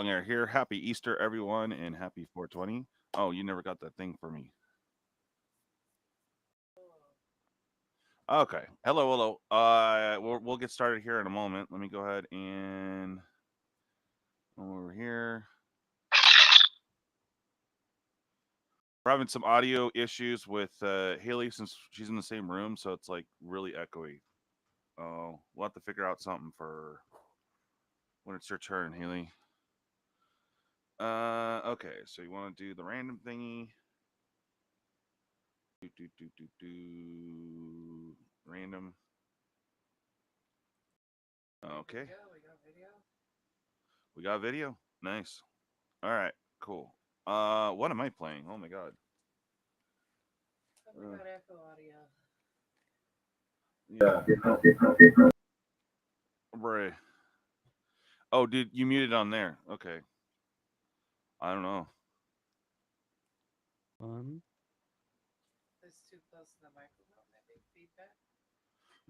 Long Hair here. Happy Easter, everyone, and happy 420. Oh, you never got that thing for me. Okay. Hello. We'll get started here in a moment. Let me go ahead and over here. We're having some audio issues with Haley since she's in the same room, so it's like really echoey. Oh, we'll have to figure out something for when it's your turn, Haley. Okay, so you want to do the random thingy. Random. Okay. We got video. Nice. All right, cool. What am I playing? Oh my god. We got echo audio. Yeah. Right. Oh, dude, you muted on there. Okay. I don't know. It's too close to the microphone, maybe? Feedback?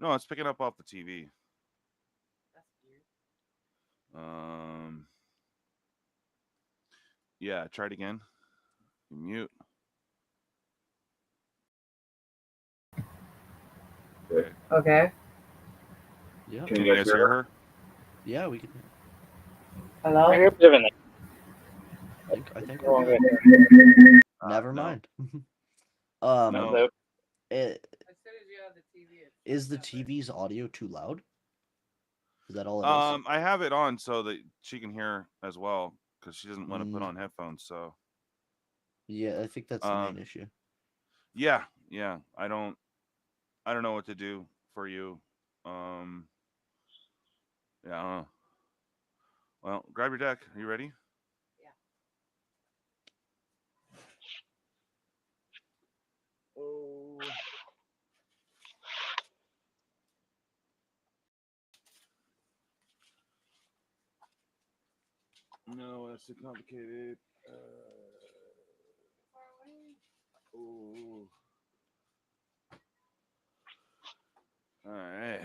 No, it's picking up off the TV. That's weird. Yeah, try it again. Mute. Okay. Yeah. Can you guys hear her? Yeah, we can. Hello? I hear a bit of an I think echo. we're good. Never mind. No. As soon as you have the TV, Is the TV's audio too loud? Is that all it is? I have it on so that she can hear as well because she doesn't want to put on headphones. So. Yeah, I think that's the main issue. Yeah. I don't know what to do for you. Yeah. I don't know. Well, grab your deck. Are you ready? Yeah. Oh. No, that's too complicated. Oh. All right.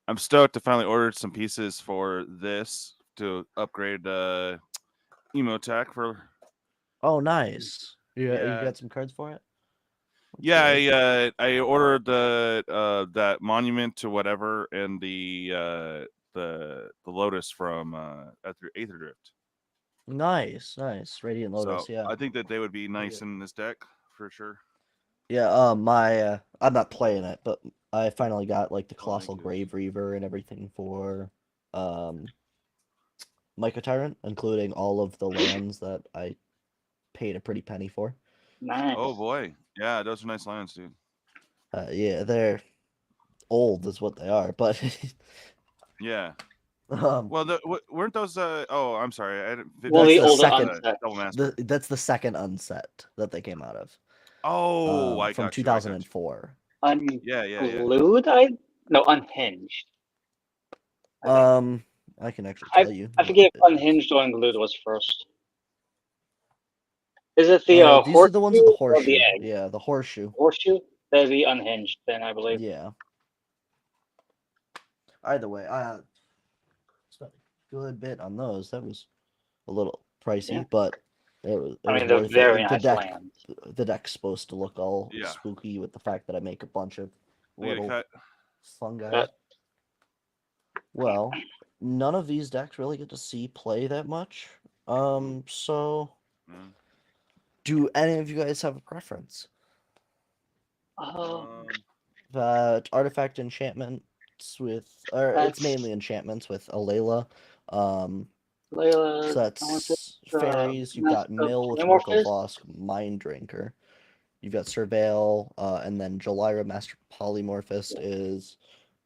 I'm stoked to finally order some pieces for this to upgrade Emotech for. Oh, nice. You got some cards for it? Yeah, I ordered the that monument to whatever and the Lotus from Aether Drift. Nice. Radiant Lotus, So yeah. I think that they would be nice in this deck for sure. Yeah, I'm not playing it, but I finally got like the Colossal Grave Reaver and everything for Myco Tyrant, including all of the lands that I paid a pretty penny for. Nice. Oh boy. Yeah, those are nice lands, dude. Yeah, they're old is what they are, but yeah. Well, weren't those? Oh, I'm sorry. I didn't. Well, the older unset. That's the second unset that they came out of. Oh, I from got 2004. Unglued? No, Unhinged. I can actually tell you. I forget if Unhinged or Unglued was first. Is it the these are the ones with the horseshoe? The egg? Yeah, the horseshoe. Horseshoe? That'd be Unhinged, then I believe. Yeah. Either way, I spent a good bit on those. That was a little pricey, but it was they're worth very it. nice lands. The deck's supposed to look all spooky with the fact that I make a bunch of little fun guys. Well, none of these decks really get to see play that much. So do any of you guys have a preference? Artifact enchantments it's mainly enchantments with Alayla. Layla, so that's fairies. You've got Mill with Miracle Vosk, Mind Drinker. You've got Surveil, and then Jalira Master Polymorphist is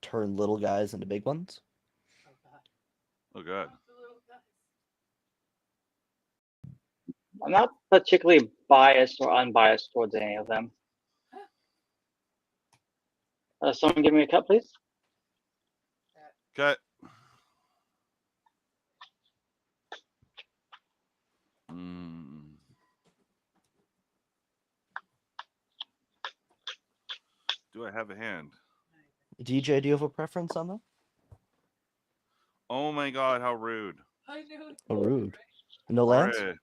turn little guys into big ones. Oh god. I'm not particularly biased or unbiased towards any of them. Someone give me a cut, please. Cut. Do I have a hand? DJ, do you have a preference on them? Oh my god, how rude. Oh, rude. No lands? Right.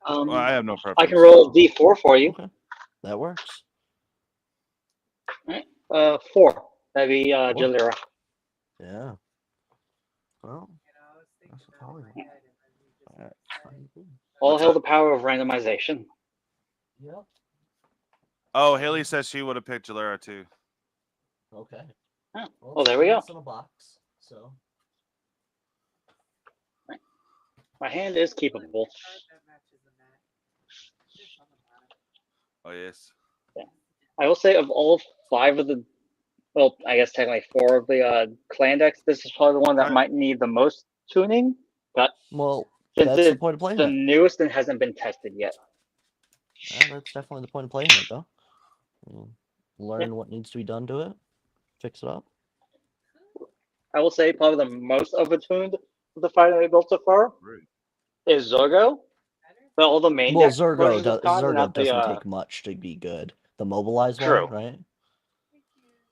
Um, I have no preference. I can roll D4 for you. Okay. That works. Right. 4. That'd be Jalera. Yeah. Well, that's a polygon. Alright. All hail the power of randomization. Yep. Oh, Haley says she would have picked Jalera too. Okay. Oh, well, there we go. In a box, so. My hand is keepable. Oh yes. Yeah. I will say of all 5 of the, well, I guess technically 4 of the clan decks, this is probably the one that might need the most tuning. But well, since that's the point of playing the it. newest and hasn't been tested yet. Yeah, that's definitely the point of playing it, though. Learn what needs to be done to it, fix it up. I will say probably the most overtuned of the 5 that we built so far is Zergo. But all the main deck Zergo, Zergo doesn't take much to be good. The mobilized one, right?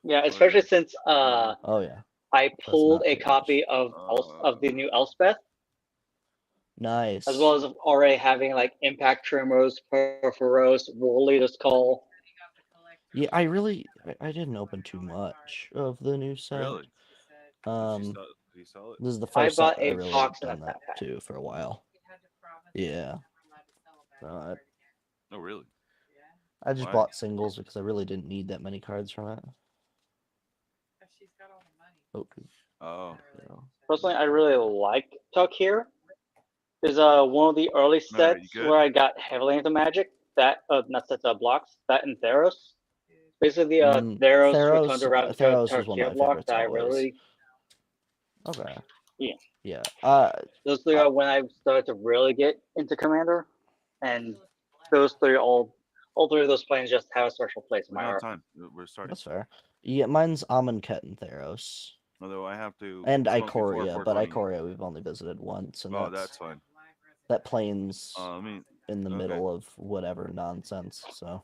Yeah, especially since oh yeah, I pulled a copy of the new Elspeth. Nice. As well as already having like Impact Tremors, Perforos, War Leader's Call. Yeah, I didn't open too much of the new set. Really? Did you sell it? This is the first set I really box done that too for a while. Yeah. Oh really? I just bought singles because I really didn't need that many cards from it. Oh. Personally, I really like Tuck here. There's one of the early sets where I got heavily into Magic. That not sets of blocks. That and Theros. Basically, the Theros is one of my favorites that I always. really. Okay. Yeah. Yeah. Those 3 are when I started to really get into Commander, and those 3 all 3 of those planes just have a special place in my heart. We're starting. That's fair. Yeah, mine's Amonkhet and Theros. Although I have to. And Ikoria, but Ikoria we've only visited once, and that's fine. That plane's in the okay. middle of whatever nonsense. So.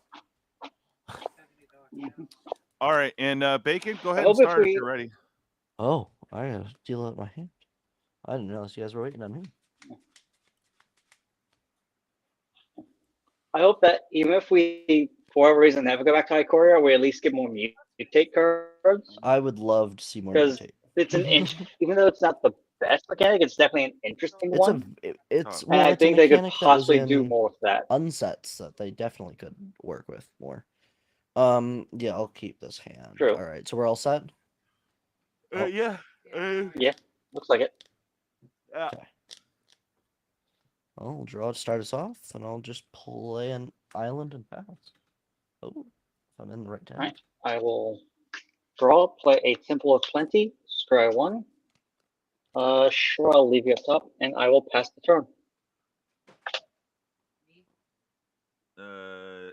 All right, and Bacon, go ahead and start if you're ready. Oh, I gotta deal out my hand. I didn't realize you guys were waiting on me. I hope that even if we, for whatever reason, never go back to Ikoria, we at least get more mutate cards. I would love to see more mutate. It's an even though it's not the best mechanic, it's definitely an interesting one. And I think they could possibly do more with that. Unsets that they definitely could work with more. Yeah, I'll keep this hand. True. All right, so we're all set. Yeah. Yeah, looks like it. Yeah. Okay. I'll draw to start us off, and I'll just play an island and pass. Oh, if I'm in the right time. All right, I will draw, play a Temple of Plenty, scry 1. Sure, I'll leave you up top, and I will pass the turn.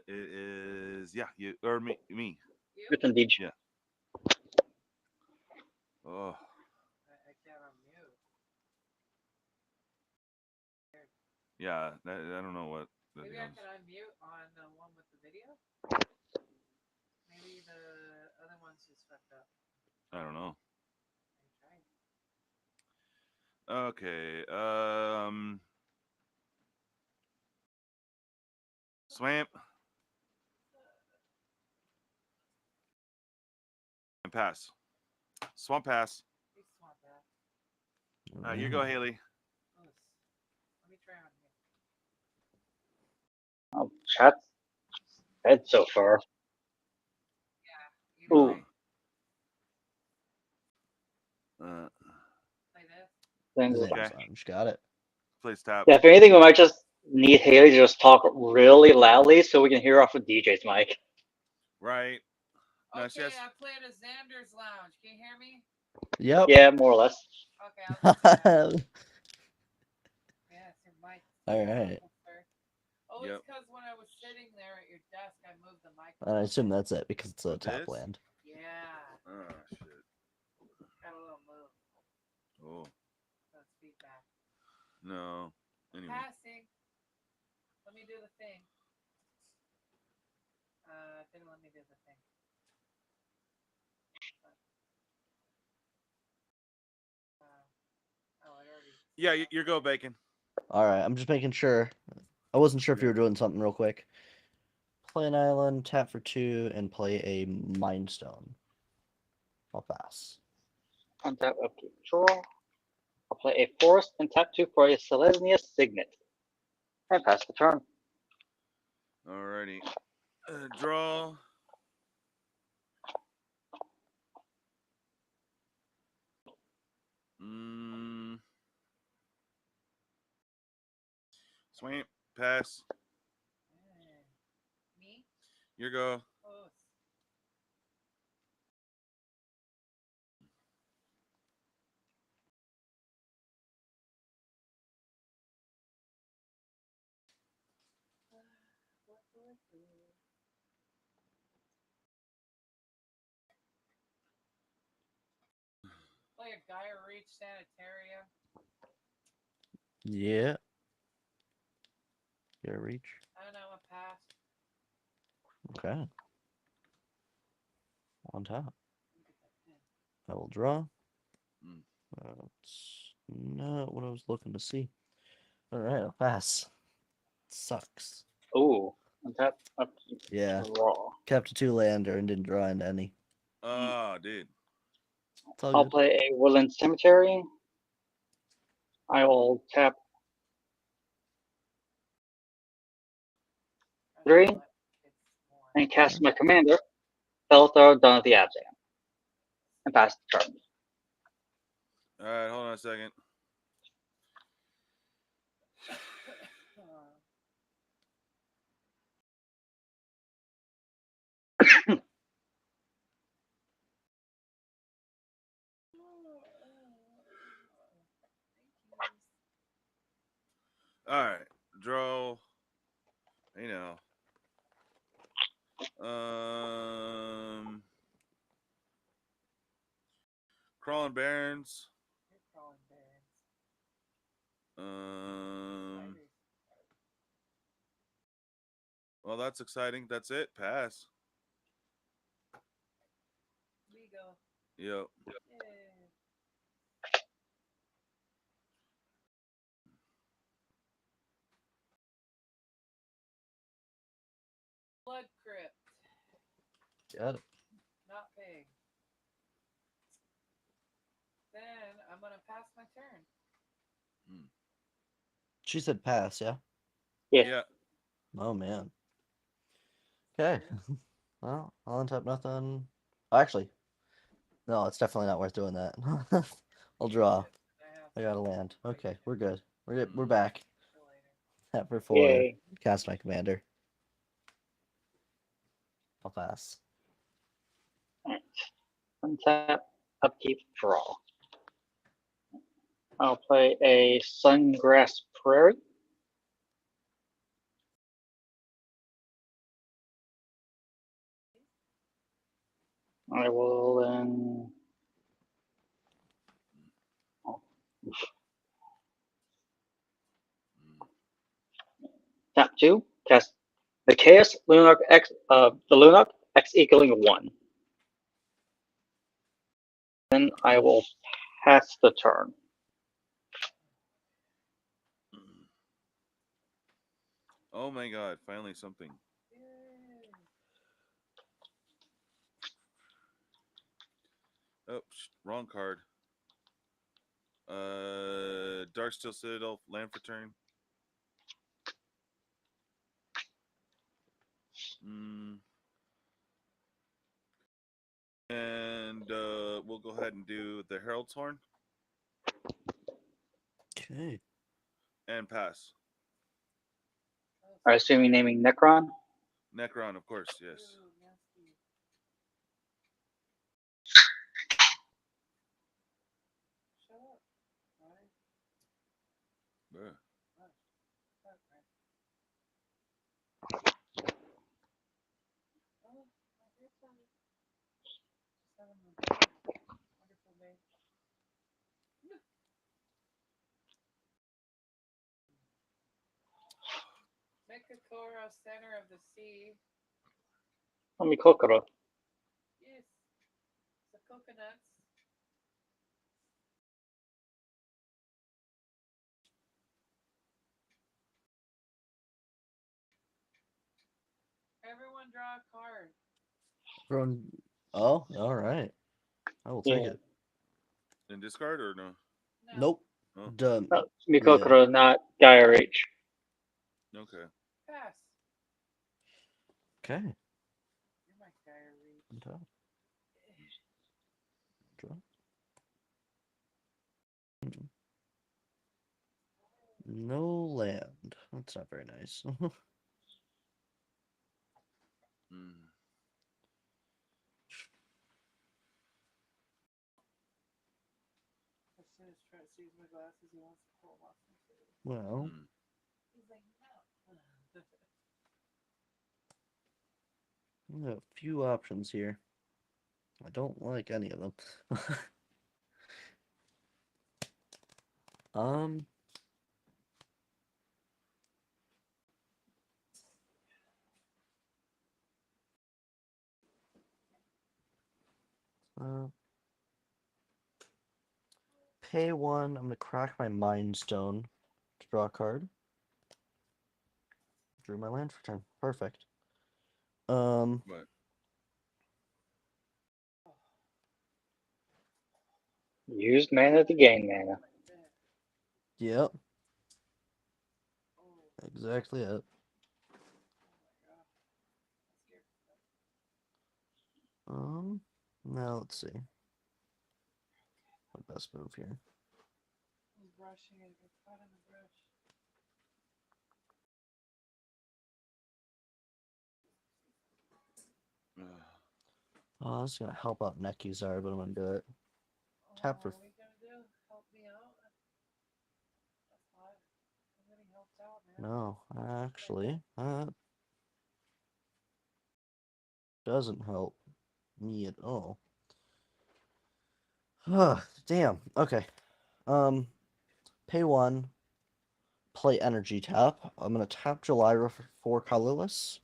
It is you or me. It's indeed. Yeah. Oh. Yeah, I don't know what. Maybe I can unmute on the one with the video. Maybe the other one's just fucked up. I don't know. Okay. Swamp. And pass. Swamp pass. You go, Haley. Let me try on here. Oh, chat's dead so far. Yeah. Ooh. Play this. Okay. Just got it. Please tap. Yeah, if anything, we might just need Haley to just talk really loudly so we can hear off of DJ's mic. Right. No, okay, I played a Xander's Lounge. Can you hear me? Yep. Yeah, more or less. Okay. Yeah, it's your mic. All right. Oh, it's because when I was sitting there at your desk, I moved the mic. I assume that's it because it's a tap land. Yeah. Oh shit. Got a little move. Oh. That's feedback. No. Anyway. Passing. Let me do the thing. Didn't let me do the thing. Yeah, you're go, Bacon. All right, I'm just making sure. I wasn't sure if you were doing something real quick. Play an island, tap for 2, and play a Mind Stone. I'll pass. Untap, upkeep, draw. I'll play a forest and tap 2 for a Selesnya Signet. And pass the turn. Alrighty. Draw. Swing. Pass. Me? Your go. Oh. Play a Gaia Reach Sanitaria. Yeah. Get a reach. I don't know, a pass. Okay. On top. I will draw. That's not what I was looking to see. All right, I'll pass. Sucks. Ooh, untap, upkeep, Yeah. draw. Kept a 2-lander and didn't draw into any. Oh, dude. I'll play a Woodland Cemetery. I will tap 3 and cast my commander, Belthor, Dawn of the Abzan, and pass the turn. All right, hold on a second. All right, draw. You know. Crawling Barrens. Well, that's exciting. That's it. Pass. Vigo. Yep. Blood Crypt. Got it. Not big. Then I'm gonna pass my turn. She said pass, yeah? Yeah. Oh, man. Okay. Well, I'll untap nothing. Oh, actually, no, it's definitely not worth doing that. I'll draw. I gotta land. Okay, we're good. We're back. Tap for 4. Yay. Cast my commander. I'll pass. Alright. Untap, upkeep, draw. I'll play a Sungrass Prairie. I will then. Tap 2, cast the Chaos Lunark X, the Lunark X equaling 1. Then I will pass the turn. Oh my God! Finally something. Oh, wrong card. Darksteel Citadel, land for turn. And we'll go ahead and do the Herald's Horn. Okay. And pass. I assume you're naming Necron? Necron, of course, yes. Make a Koro center of the sea. Let me Kokoro. Yes. The coconuts. Everyone draw a card. Oh, all right. I will take it. In discard or no? Nope. Oh. Mikokoro, not Gaia Reach. Okay. Pass. Okay. You're my Gaia Reach. Draw. No land. That's not very nice. As soon as Trent sees my glasses, he wants to pull them off. Well. He's like, no. We have a few options here. I don't like any of them. Pay 1. I'm gonna crack my Mind Stone to draw a card. Drew my land for turn. Perfect. What? Use mana to gain mana. Yep. Exactly it. Now let's see. What best move here? He's brushing it. It's caught in the brush. Oh, this is gonna help out Nekuzar, but I'm gonna do it. Tap for. What are we gonna do? Help me out? That's not. I'm getting helped out, man. No, actually, doesn't help me at all. Damn. Okay. Pay 1. Play energy tap. I'm gonna tap Jalira for 4 colorless.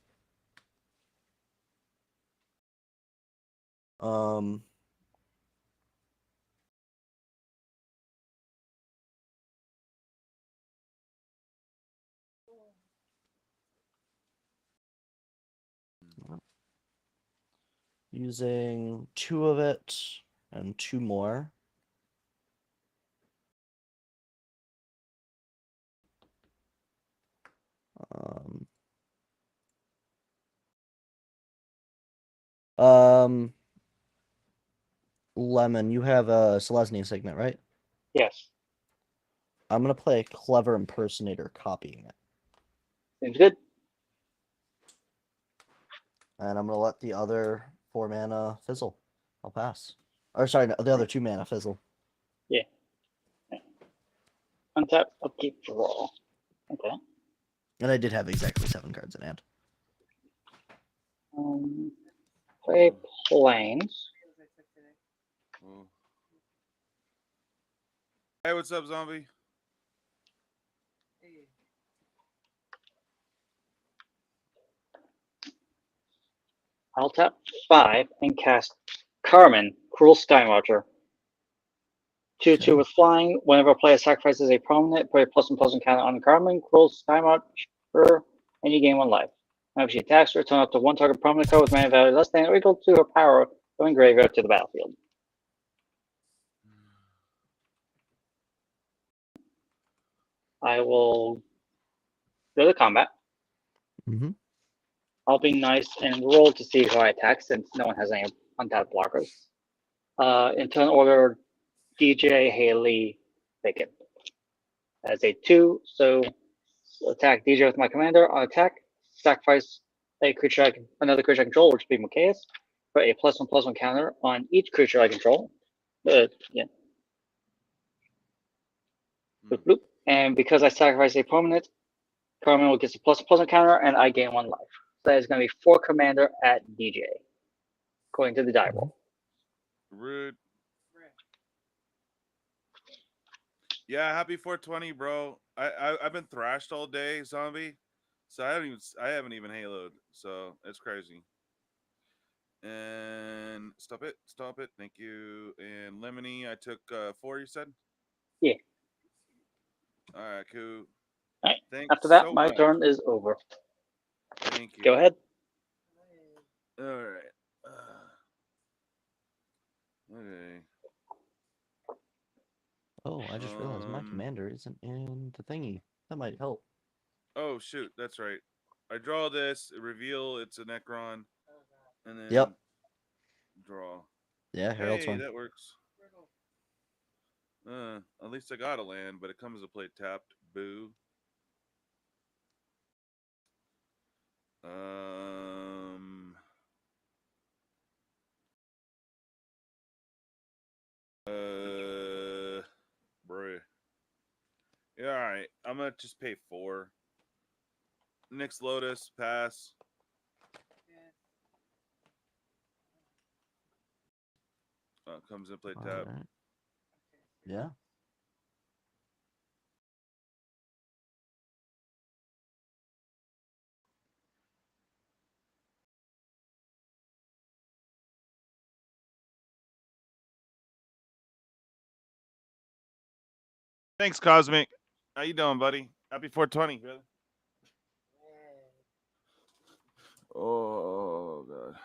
Using 2 of it and 2 more. Lemon, you have a Selesnya Signet, right? Yes. I'm gonna play a Clever Impersonator copying it. Seems good. And I'm gonna let the other 4 mana fizzle. I'll pass. Or sorry, no, the other 2 mana fizzle. Yeah. Untap, upkeep, draw. Okay. And I did have exactly 7 cards in hand. Play planes. Hey, what's up, zombie? Hey. I'll tap 5 and cast Carmen, Cruel Skywatcher. 2/2 with flying. Whenever a player sacrifices a permanent, put a +1/+1 counter on Carmen, Cruel Skywatcher, and you gain 1 life. Whenever she attacks, return up to 1 target permanent card with mana value less than or equal to her power going graveyard to the battlefield. I will go to combat. I'll be nice and roll to see who I attack since no one has any untapped blockers. In turn order, DJ Haley Bacon. As a 2, so attack DJ with my commander. On attack, sacrifice a creature another creature I control, which would be Machias, put a +1/+1 counter on each creature I control. Yeah. Bloop, bloop. And because I sacrifice a permanent, Carmen will get a +1/+1 counter, and I gain 1 life. So that is going to be 4 commander at DJ, according to the die roll. Rude. Yeah, happy 420, bro. I've been thrashed all day, zombie. So I haven't even haloed. So it's crazy. And stop it. Thank you. And Lemony, I took 4, you said? Yeah. All right, cool. All right. Thanks After that, so my much. turn is over. Thank you. Go ahead. All right. Okay. Oh, I just realized my commander isn't in the thingy. That might help. Oh shoot, that's right. I draw this, reveal it's a Necron, and then draw. Yeah, Herald's hey, one. that works. At least I got a land, but it comes to play tapped. Boo. Bruh. Yeah, all right. I'm gonna just pay 4. Next Lotus, pass. Comes in play tap. Right. Yeah. Thanks, Cosmic. How you doing, buddy? Happy 420, brother. Oh god.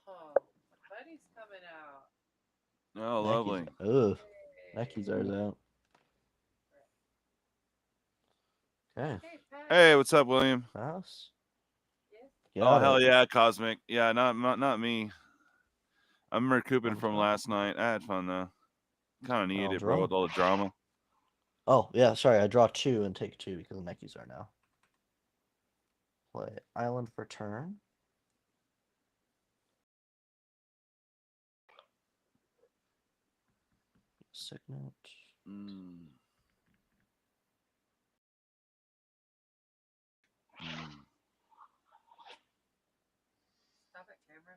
Oh, buddy's coming out. Oh, lovely. Ugh. Necky's ours out. Okay. Hey, what's up, William? House. Oh hell yeah, Cosmic. Yeah, not me. I'm recouping from last night. I had fun though. Kind of needed it, bro, with all the drama. Oh yeah, sorry. I draw 2 and take 2 because the Necky's are now. Play island for turn. Signet. Stop it, camera.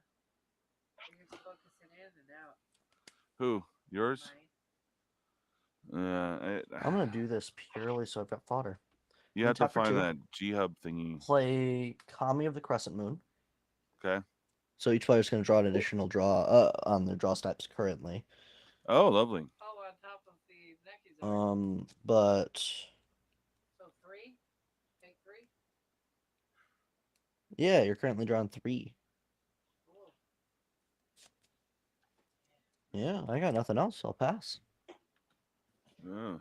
You're focusing in and out. Who? Yours? I'm gonna do this purely so I've got fodder. You have to find that G-Hub thingy. Play Kami of the Crescent Moon. Okay. So each player's gonna draw an additional draw on their draw steps currently. Oh, lovely. Oh, on top of the Necky's. But so 3? Take 3? Yeah, you're currently drawing 3. Cool. Yeah, I got nothing else. I'll pass. Okay.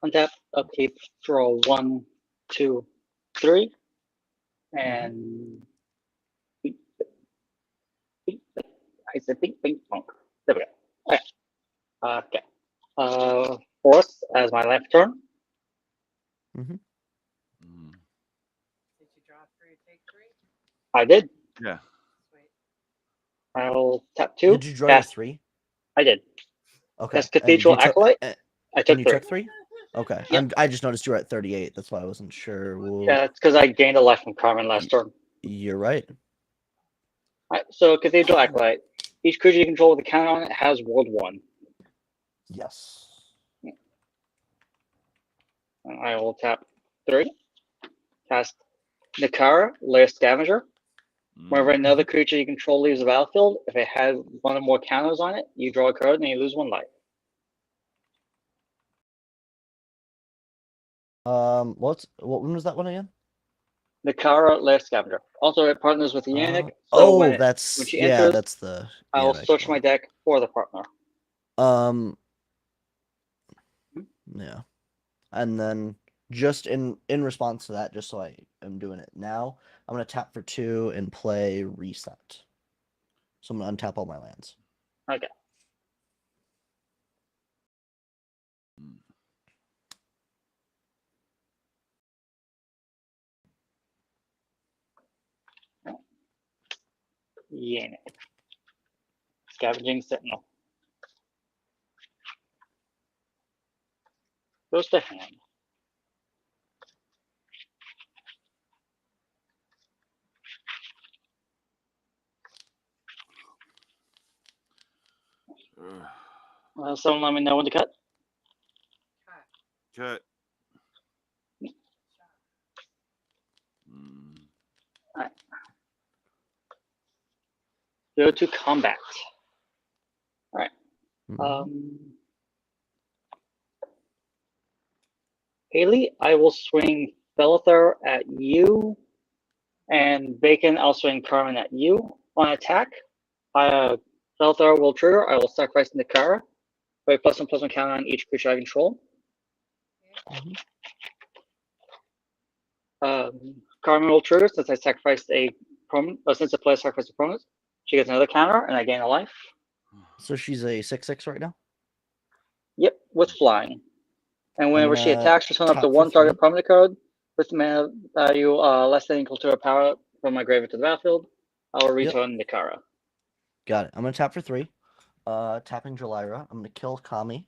Untap, upkeep, draw 1, 2, 3, and I said ping ping pong. There we go. Okay. Okay. Force as my left turn. Mm-hmm. Did you draw 3 or take 3? I did. Yeah. Sweet. I'll tap 2. Did you draw your 3? I did. Okay. That's Cathedral Acolyte. I took 3. You took 3? Okay. Yeah. I just noticed you were at 38. That's why I wasn't sure. Well, yeah, it's because I gained a life from Carmen last turn. You're right. All right, so Cathedral Acolyte. Each creature you control with a count on it has World 1. Yes. I will tap 3. Cast Nakara, Lair Scavenger. Whenever another creature you control leaves the battlefield, if it has 1 or more counters on it, you draw a card and you lose 1 life. What one was that one again? Nakara, Lair Scavenger. Also, it partners with the Yannick. So when that's when she enters, that's the. I'll search my deck for the partner. Yeah, and then just in response to that, just so I am doing it now, I'm gonna tap for 2 and play Reset. So I'm gonna untap all my lands. Okay. Yannick. Scavenging Sentinel. Goes to hand. Someone let me know when to cut. Cut. Right. Go to combat. Haley, I will swing Bellathar at you, and Bacon, I'll swing Carmen at you. On attack, Bellathar will trigger. I will sacrifice Nikara. Put +1/+1 counter on each creature I control. Carmen will trigger since I sacrificed a permanent. Since the player sacrificed a permanent, she gets another counter, and I gain a life. So she's a 6/6 right now? Yep, with flying. And whenever she attacks, return up to one target permanent card with mana value less than equal to her power from my graveyard to the battlefield. I will return Nikara. Got it. I'm going to tap for 3. Tapping Jalira. I'm going to kill Kami.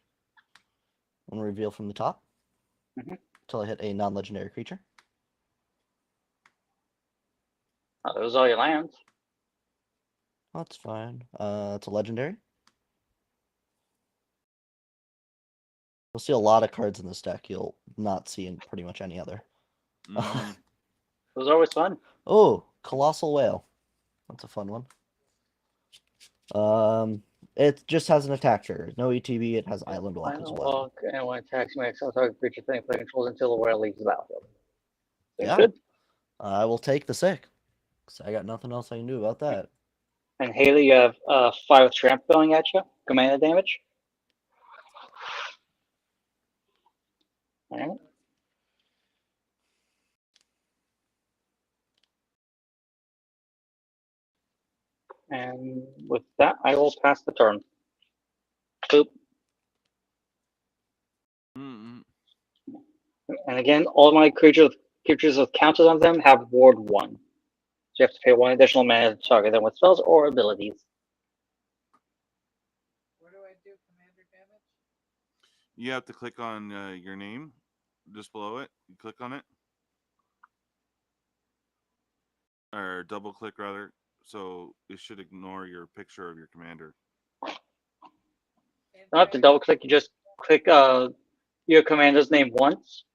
And reveal from the top. Until I hit a non-legendary creature. Oh, those are all your lands. That's fine. It's a legendary. You'll see a lot of cards in this deck you'll not see in pretty much any other. It was always fun. Oh, Colossal Whale. That's a fun one. It just has an attack trigger. No ETB. It has Island Walk as well. And when it attacks, you may exile target creature thing play controls until the whale leaves the battlefield. Yeah. Good. I will take the sick. Because I got nothing else I can do about that. And Haley, you have 5 Tramp going at you. Commander damage. All right. And with that, I will pass the turn. Boop. And again, all my creatures with counters on them have Ward 1. So you have to pay 1 additional mana to target them with spells or abilities. What do I do, commander damage? You have to click on your name just below it. You click on it. Or double click, rather. So it should ignore your picture of your commander. You don't have to double click. You just click your commander's name once.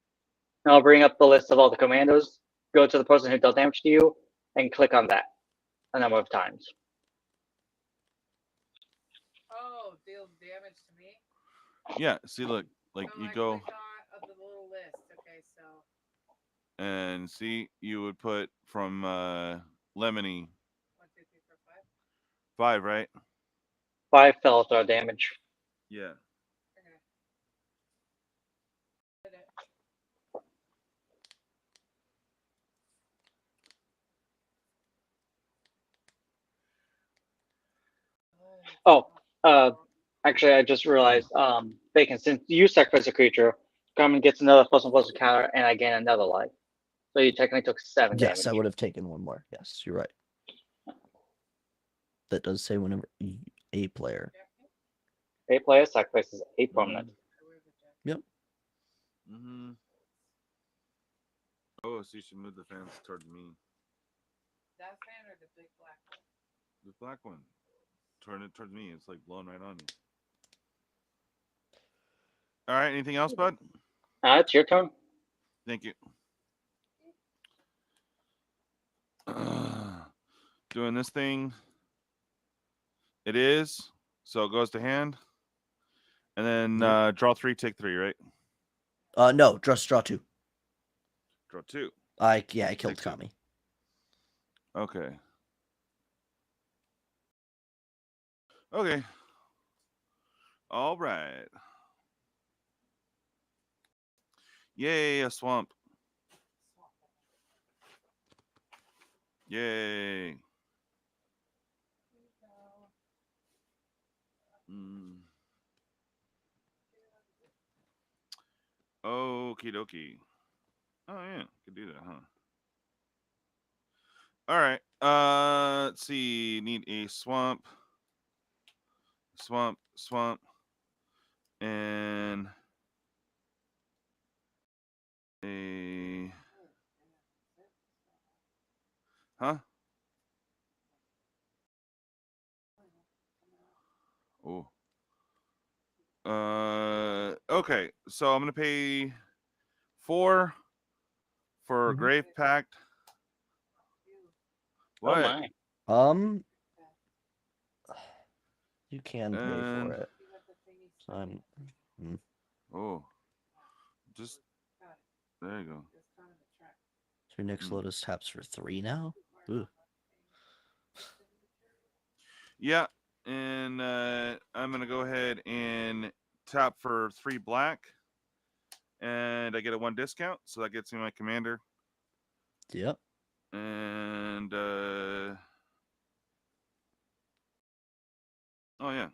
And I'll bring up the list of all the commandos. Go to the person who dealt damage to you and click on that a number of times. Oh, deals damage to me? Yeah, see, look, like so you I go. Click on the little list. Okay, so. And see, you would put from Lemony. 1, 2, 3, 4, 5. 5, right? 5 Bellathar damage. Yeah. Oh, actually, I just realized, Bacon, since you sacrifice a creature, Carmen gets another +1/+1 counter, and I gain another life. So you technically took 7 damage. Yes, I would have taken 1 more. Yes, you're right. That does say whenever a player. A player sacrifices a permanent. Yep. Oh, so you should move the fans towards me. That fan or the big black one? The black one. Turn it towards me. It's like blowing right on me. All right. Anything else, bud? It's your turn. Thank you. Doing this thing. It is. So it goes to hand. And then draw 3, take 3, right? No, just draw 2. Draw 2. I killed Kami. Okay. Okay. All right. Yay, a swamp. Yay. Okie dokie. Oh yeah, could do that, huh? All right. Let's see. Need a swamp. Swamp. And a Oh. Okay. So I'm gonna pay 4 for Grave Pact. What? Oh my. You can pay for it. So I'm. Oh, just there you go. So your Nxla just taps for 3 now. Ooh. Yeah, and I'm gonna go ahead and tap for 3 black, and I get a 1 discount, so that gets me my commander. Yep. And oh yeah.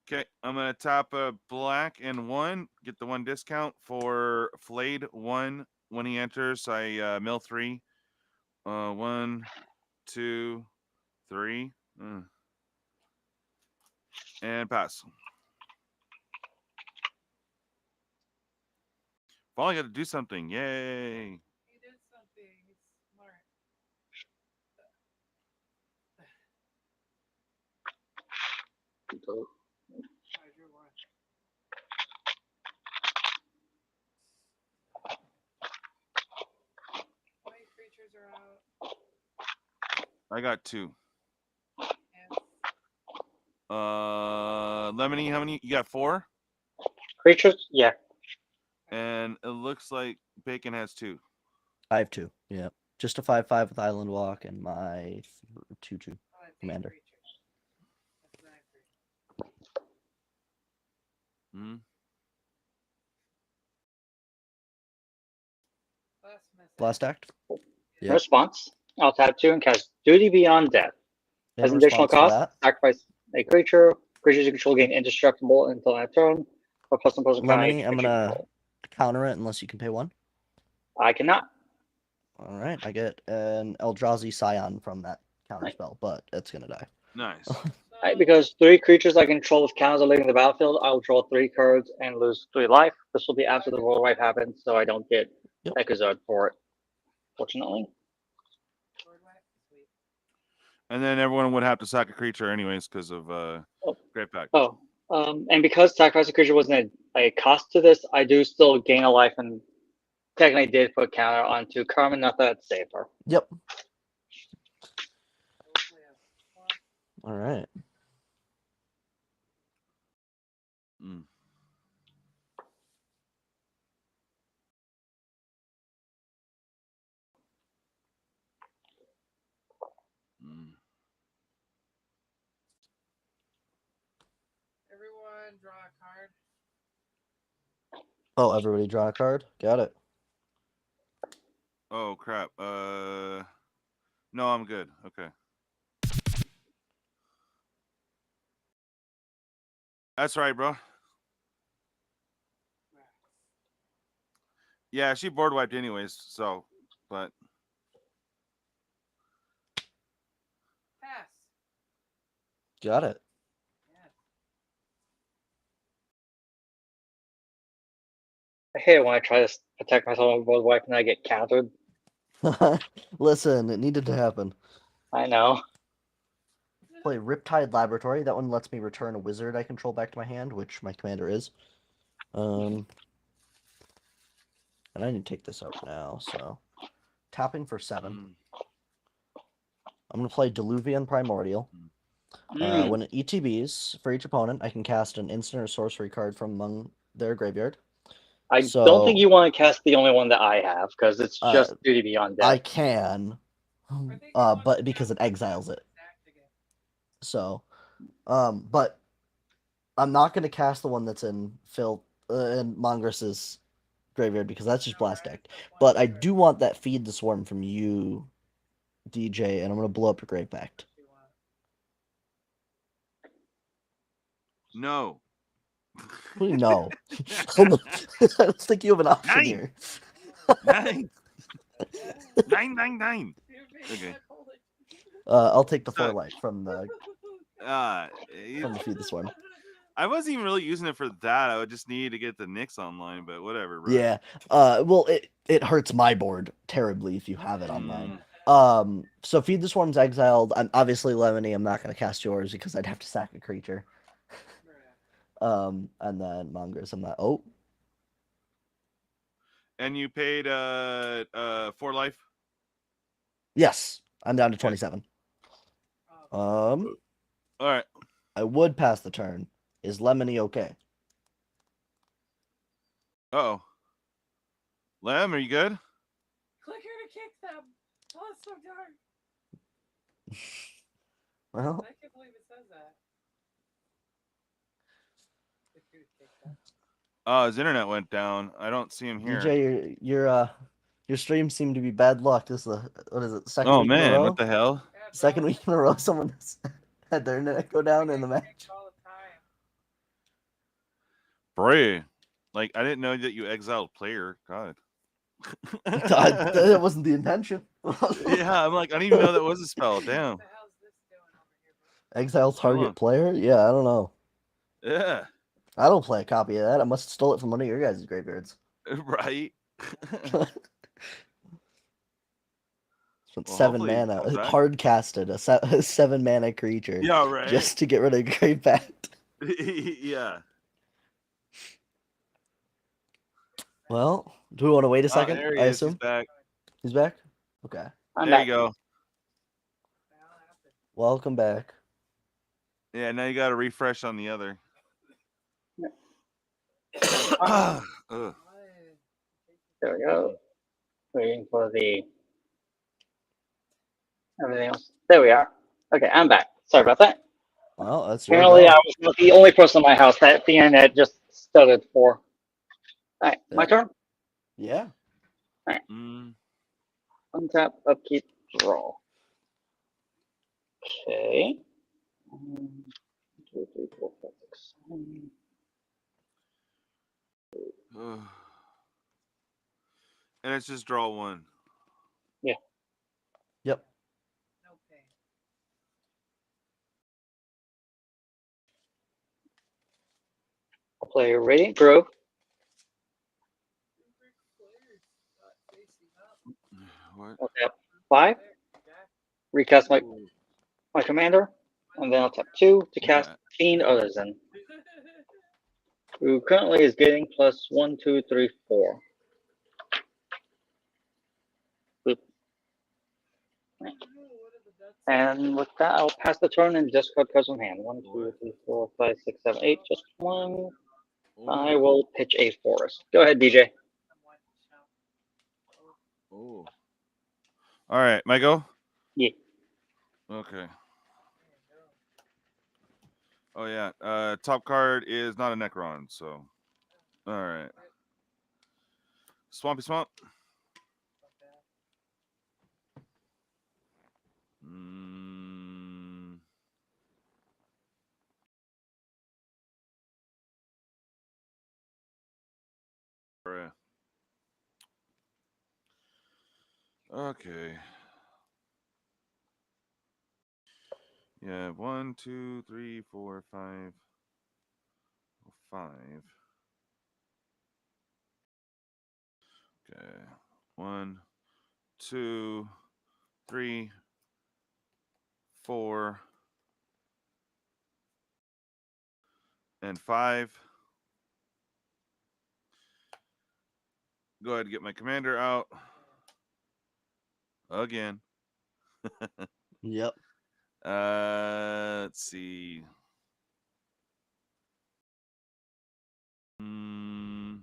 Okay, I'm gonna tap a black and 1, get the 1 discount for flayed 1 when he enters. I mill 3. 1, 2, 3, and pass. Finally got to do something. Yay! He did something. He's smart. How many creatures are out? I got 2. And Lemony, how many? You got 4? Creatures? Yeah. And it looks like Bacon has 2. I have 2. Yeah. Just a 5/5 with Island Walk and my 2/2 commander. Hmm. Blast act. Yep. Response. I'll tap 2 and cast Duty Beyond Death. As an additional cost, sacrifice a creature. Creatures you control gain indestructible until that turn. Or plus one Lemony, I'm gonna counter it unless you can pay 1. I cannot. All right, I get an Eldrazi Scion from that counter spell, but it's gonna die. Nice. Right, because 3 creatures I control with counters are leaving the battlefield, I'll draw 3 cards and lose 3 life. This will be after the roll wipe happens, so I don't get Echozard for it, fortunately. And then everyone would have to sack a creature anyways because of Great Pact. Oh, and because sacrifice a creature wasn't a cost to this, I do still gain a life and technically did put counter onto Carmen, not that it's safer. Yep. All right. Mm. Everyone draw a card. Oh, everybody draw a card. Got it. Oh crap. No, I'm good. Okay. That's right, bro. Yeah, she board wiped anyways, so but Pass. Got it. I hate it when I try to protect myself with board wipe and I get countered. Listen, it needed to happen. I know. Play Riptide Laboratory. That one lets me return a wizard I control back to my hand, which my commander is. And I need to take this out now, so tapping for 7. I'm gonna play Diluvian Primordial. When it ETBs for each opponent, I can cast an instant or sorcery card from among their graveyard. I don't think you want to cast the only one that I have because it's just Duty Beyond Death. I can, but because it exiles it. So, but I'm not gonna cast the one that's in in Mongress's graveyard because that's just blast deck. But I do want that Feed the Swarm from you, DJ, and I'm gonna blow up your Great Pact. No. No. I don't think you have an option here. 9. 9. Okay. I'll take the 4 life from the Feed the Swarm. I wasn't even really using it for that. I would just need to get the Nix online, but whatever, bro. Yeah. Well, it hurts my board terribly if you have it online. So Feed the Swarm's exiled. I'm obviously Lemony. I'm not gonna cast yours because I'd have to sack a creature. And then Mongress, I'm not. Oh. And you paid 4 life? Yes, I'm down to 27. All right. I would pass the turn. Is Lemony okay? Uh-oh. Lem, are you good? Click here to kick them. Oh, it's so dark. Well, I can't believe it says that. Click here to kick them. His internet went down. I don't see him here. DJ, your streams seem to be bad luck. This is what is it? Second week in a row? What the hell? Yeah, Second week in a row, someone had their internet go down in the match. All the time. Bray. Like, I didn't know that you exiled player. God. That wasn't the intention. Yeah, I'm like, I didn't even know that was a spell. Damn. What the hell's this doing over here, bro? Exile target player? Yeah, I don't know. Yeah. I don't play a copy of that. I must have stole it from one of your guys' graveyards. Right. Well, 7 mana. Hard casted a 7 mana creature. Yeah, right. Just to get rid of Great Bat. Yeah. Well, do we want to wait a second? There he I is. assume He's back. He's back. Okay. There you go. Welcome back. Yeah, now you got to refresh on the other. There we go. Waiting for the everything else. There we are. Okay, I'm back. Sorry about that. Well, that's apparently I was not the only person in my house that the internet just stuttered for. All right, my turn. Yeah. All right. Untap, upkeep, draw. Okay. 1, 2, 3, 4, 5, 6, 7. And it's just draw 1. Yeah. Yep. Okay. I'll play Radiant Grove. What? I'll tap 5. Recast my commander. And then I'll tap 2 to cast Fiend Artisan. Who currently is getting plus 1, 2, 3, 4. Boop. And with that, I'll pass the turn and discard cards from hand. 1, 2, 3, 4, 5, 6, 7, 8. Just 1. I will pitch a forest. Go ahead, DJ. Oh. All right, my go? Yeah. Okay. Oh, yeah. Top card is not a Necron, so. All right. Swampy Swamp. Okay. Yeah, 1, 2, 3, 4, 5. 5. Okay. 1, 2, 3, 4, and 5. Go ahead and get my commander out. Again. Yep. Let's see. Man.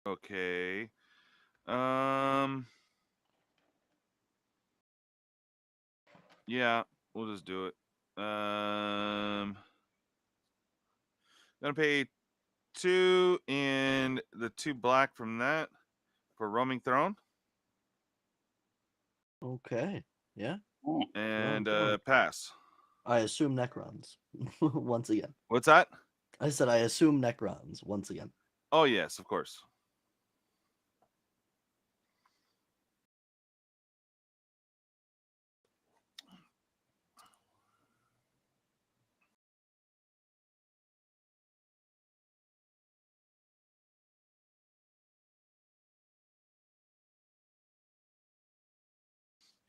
Okay. Yeah, we'll just do it. Gonna pay 2 and the 2 black from that for Roaming Throne. Okay. Yeah. And pass. I assume Necrons once again. What's that? I said I assume Necrons once again. Oh yes, of course.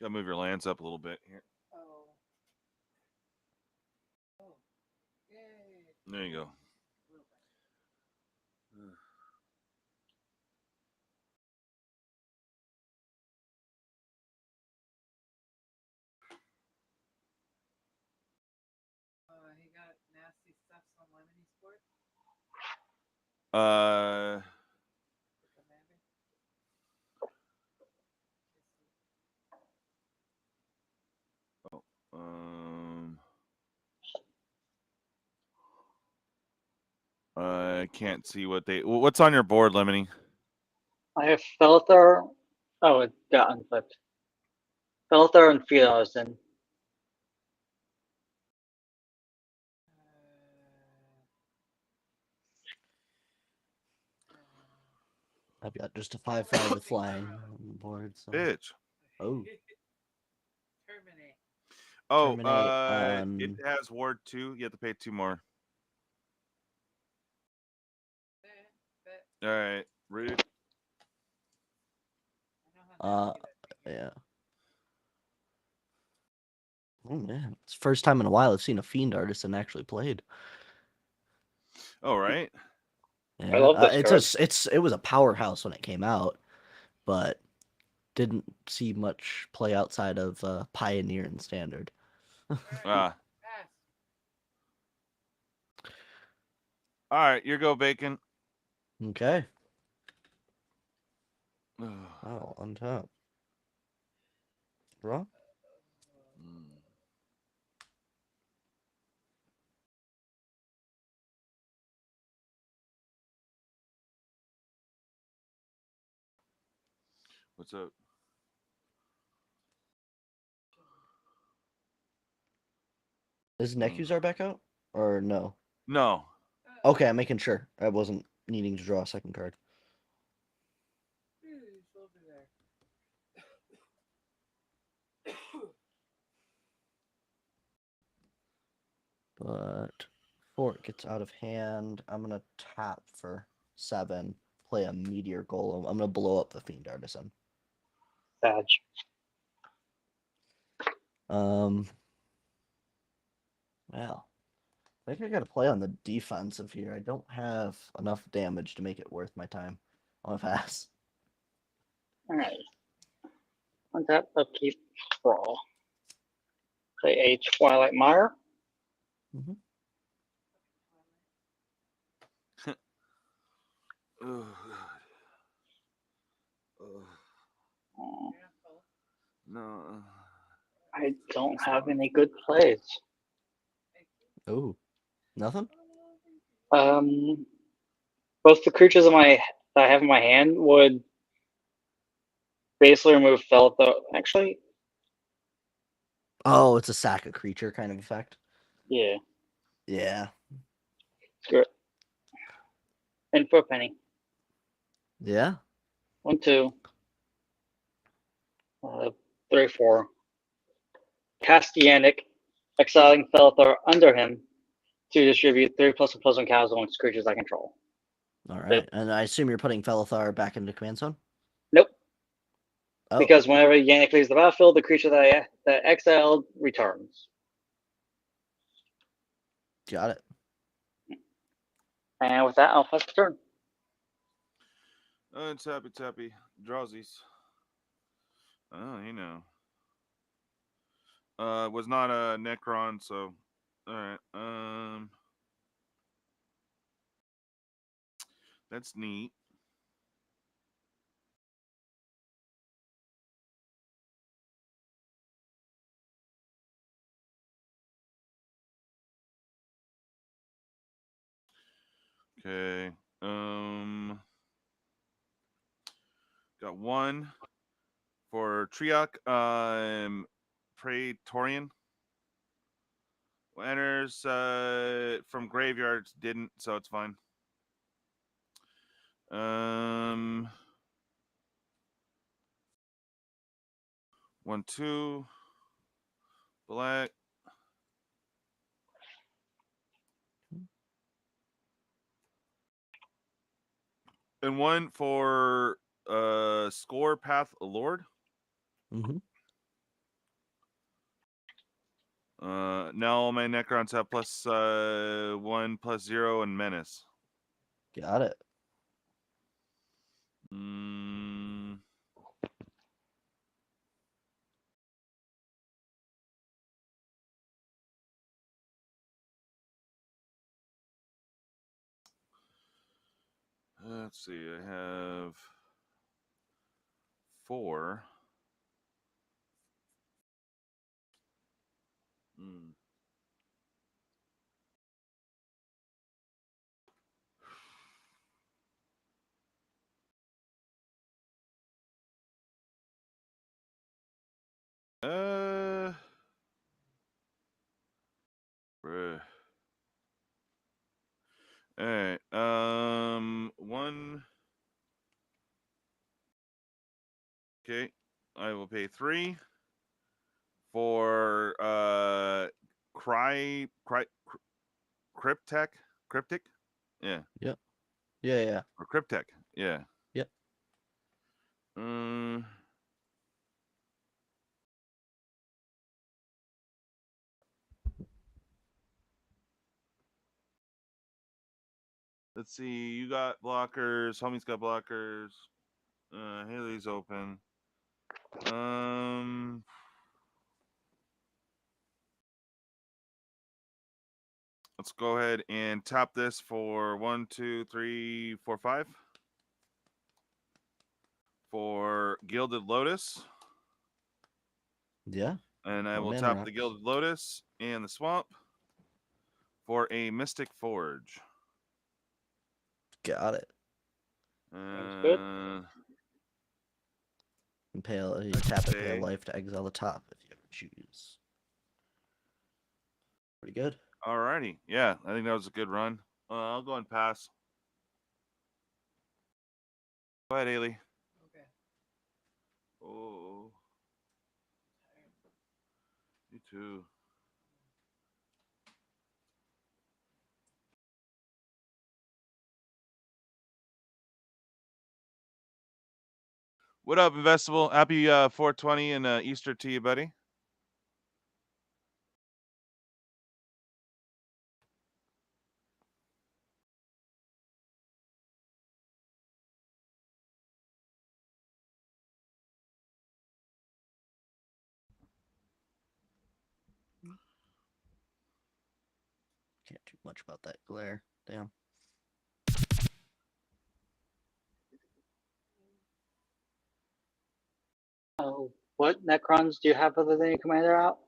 Gotta move your lands up a little bit here. Oh. Oh. Yay. There you go. He got nasty stuff on Lemony Sport. I can't see what they. What's on your board, Lemony? I have Felthar. Oh, it got unflipped. Felthar and Fearlison. I've got just a 5/5 with flying on the board. So. Bitch. Oh. Terminate. Oh, Terminate it has ward 2. You have to pay 2 more. All right, rude. Yeah. Oh man, it's the first time in a while I've seen a Fiend Artisan actually played. Oh right. Yeah, I love this it was a powerhouse when it came out, but didn't see much play outside of Pioneer and Standard. All right, you go, Bacon. Okay. Oh, on top. Draw. What's up? Is Nekuzar back out? Or no? No. Okay, I'm making sure. I wasn't needing to draw a second card. But before it gets out of hand, I'm going to tap for 7, play a Meteor Golem. I'm going to blow up the Fiend Artisan. Badge. Well, I think I got to play on the defensive here. I don't have enough damage to make it worth my time on a pass. All right. On tap, upkeep, brawl. Play a Twilight Mire. Mm-hmm. Oh, God. No. I don't have any good plays. Oh, nothing? Both the creatures that I have in my hand would basically remove Felthar. Actually. Oh, it's a sack a creature kind of effect. Yeah. Yeah. Screw it. And for a penny. Yeah. 1, 2. 3, 4. Cast Yannick, exiling Felthar under him to distribute 3+1/+1 counters amongst creatures I control. All right. And I assume you're putting Felthar back into command zone? Nope. Oh. Because whenever Yannick leaves the battlefield, the creature that exiled returns. Got it. And with that, I'll pass the turn. Oh, it's happy. Drawsies. Oh, you know. It was not a Necron, so all right. That's neat. Okay. Got 1 for Triok. Praetorian. Enters from graveyards. Didn't, so it's fine. 1, 2. Black. And 1 for Score Path Lord. Mm-hmm. Now all my Necrons have +1/+0 and menace. Got it. Let's see. I have 4. Bruh. All right. 1. Okay. I will pay 3 for cryptic. Yeah. Yep. Yeah. Or cryptic. Yeah. Yep. Let's see. You got blockers. Homie's got blockers. Haley's open. Let's go ahead and tap this for 1, 2, 3, 4, 5. For Gilded Lotus. Yeah. And I will tap the Gilded Lotus and the Swamp for a Mystic Forge. Got it. That's good. You tap it, pay a life to exile the top if you ever choose. Pretty good. Alrighty. Yeah, I think that was a good run. I'll go and pass. Go ahead, Haley. Okay. Oh. You too. What up, Investable? Happy 420 and Easter to you, buddy. Can't do much about that glare. Damn. Oh, what Necrons do you have other than your commander out?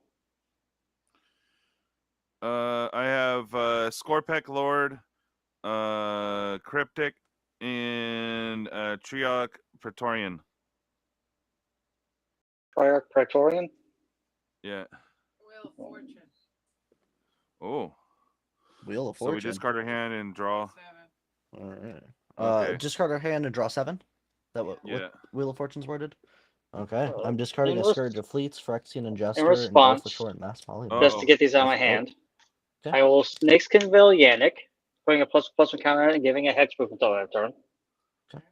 I have Scorpec Lord, Cryptic, and Triarch Praetorian. Triarch Praetorian? Yeah. Wheel of Fortune. Oh. Wheel of Fortune. So we discard our hand and draw. 7. All right. Okay. Discard our hand and draw 7. That what Wheel of Fortune's worded? Okay. I'm discarding a Scourge of Fleets, Phyrexian and Jester, and Go for Short and Mass Poly. Just to get these out of my hand, I will Snakeskin Yannick, putting a +1/+1 counter and giving a hexproof until I have turn. Okay.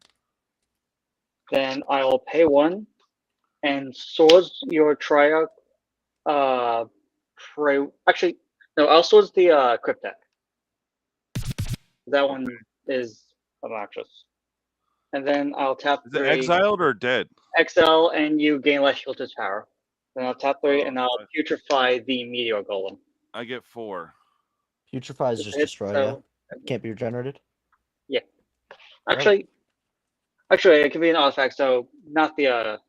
Then I will pay 1 and swords your Triarch. Actually, no, I'll swords the Cryptek. That one is obnoxious. And then I'll tap 3. Is it exiled or dead? Exile, and you gain less shield to its power. Then I'll tap 3, and I'll putrefy the Meteor Golem. I get 4. Putrefy is just destroy, yeah? Can't be regenerated? Yeah. Actually, it can be an artifact, so not the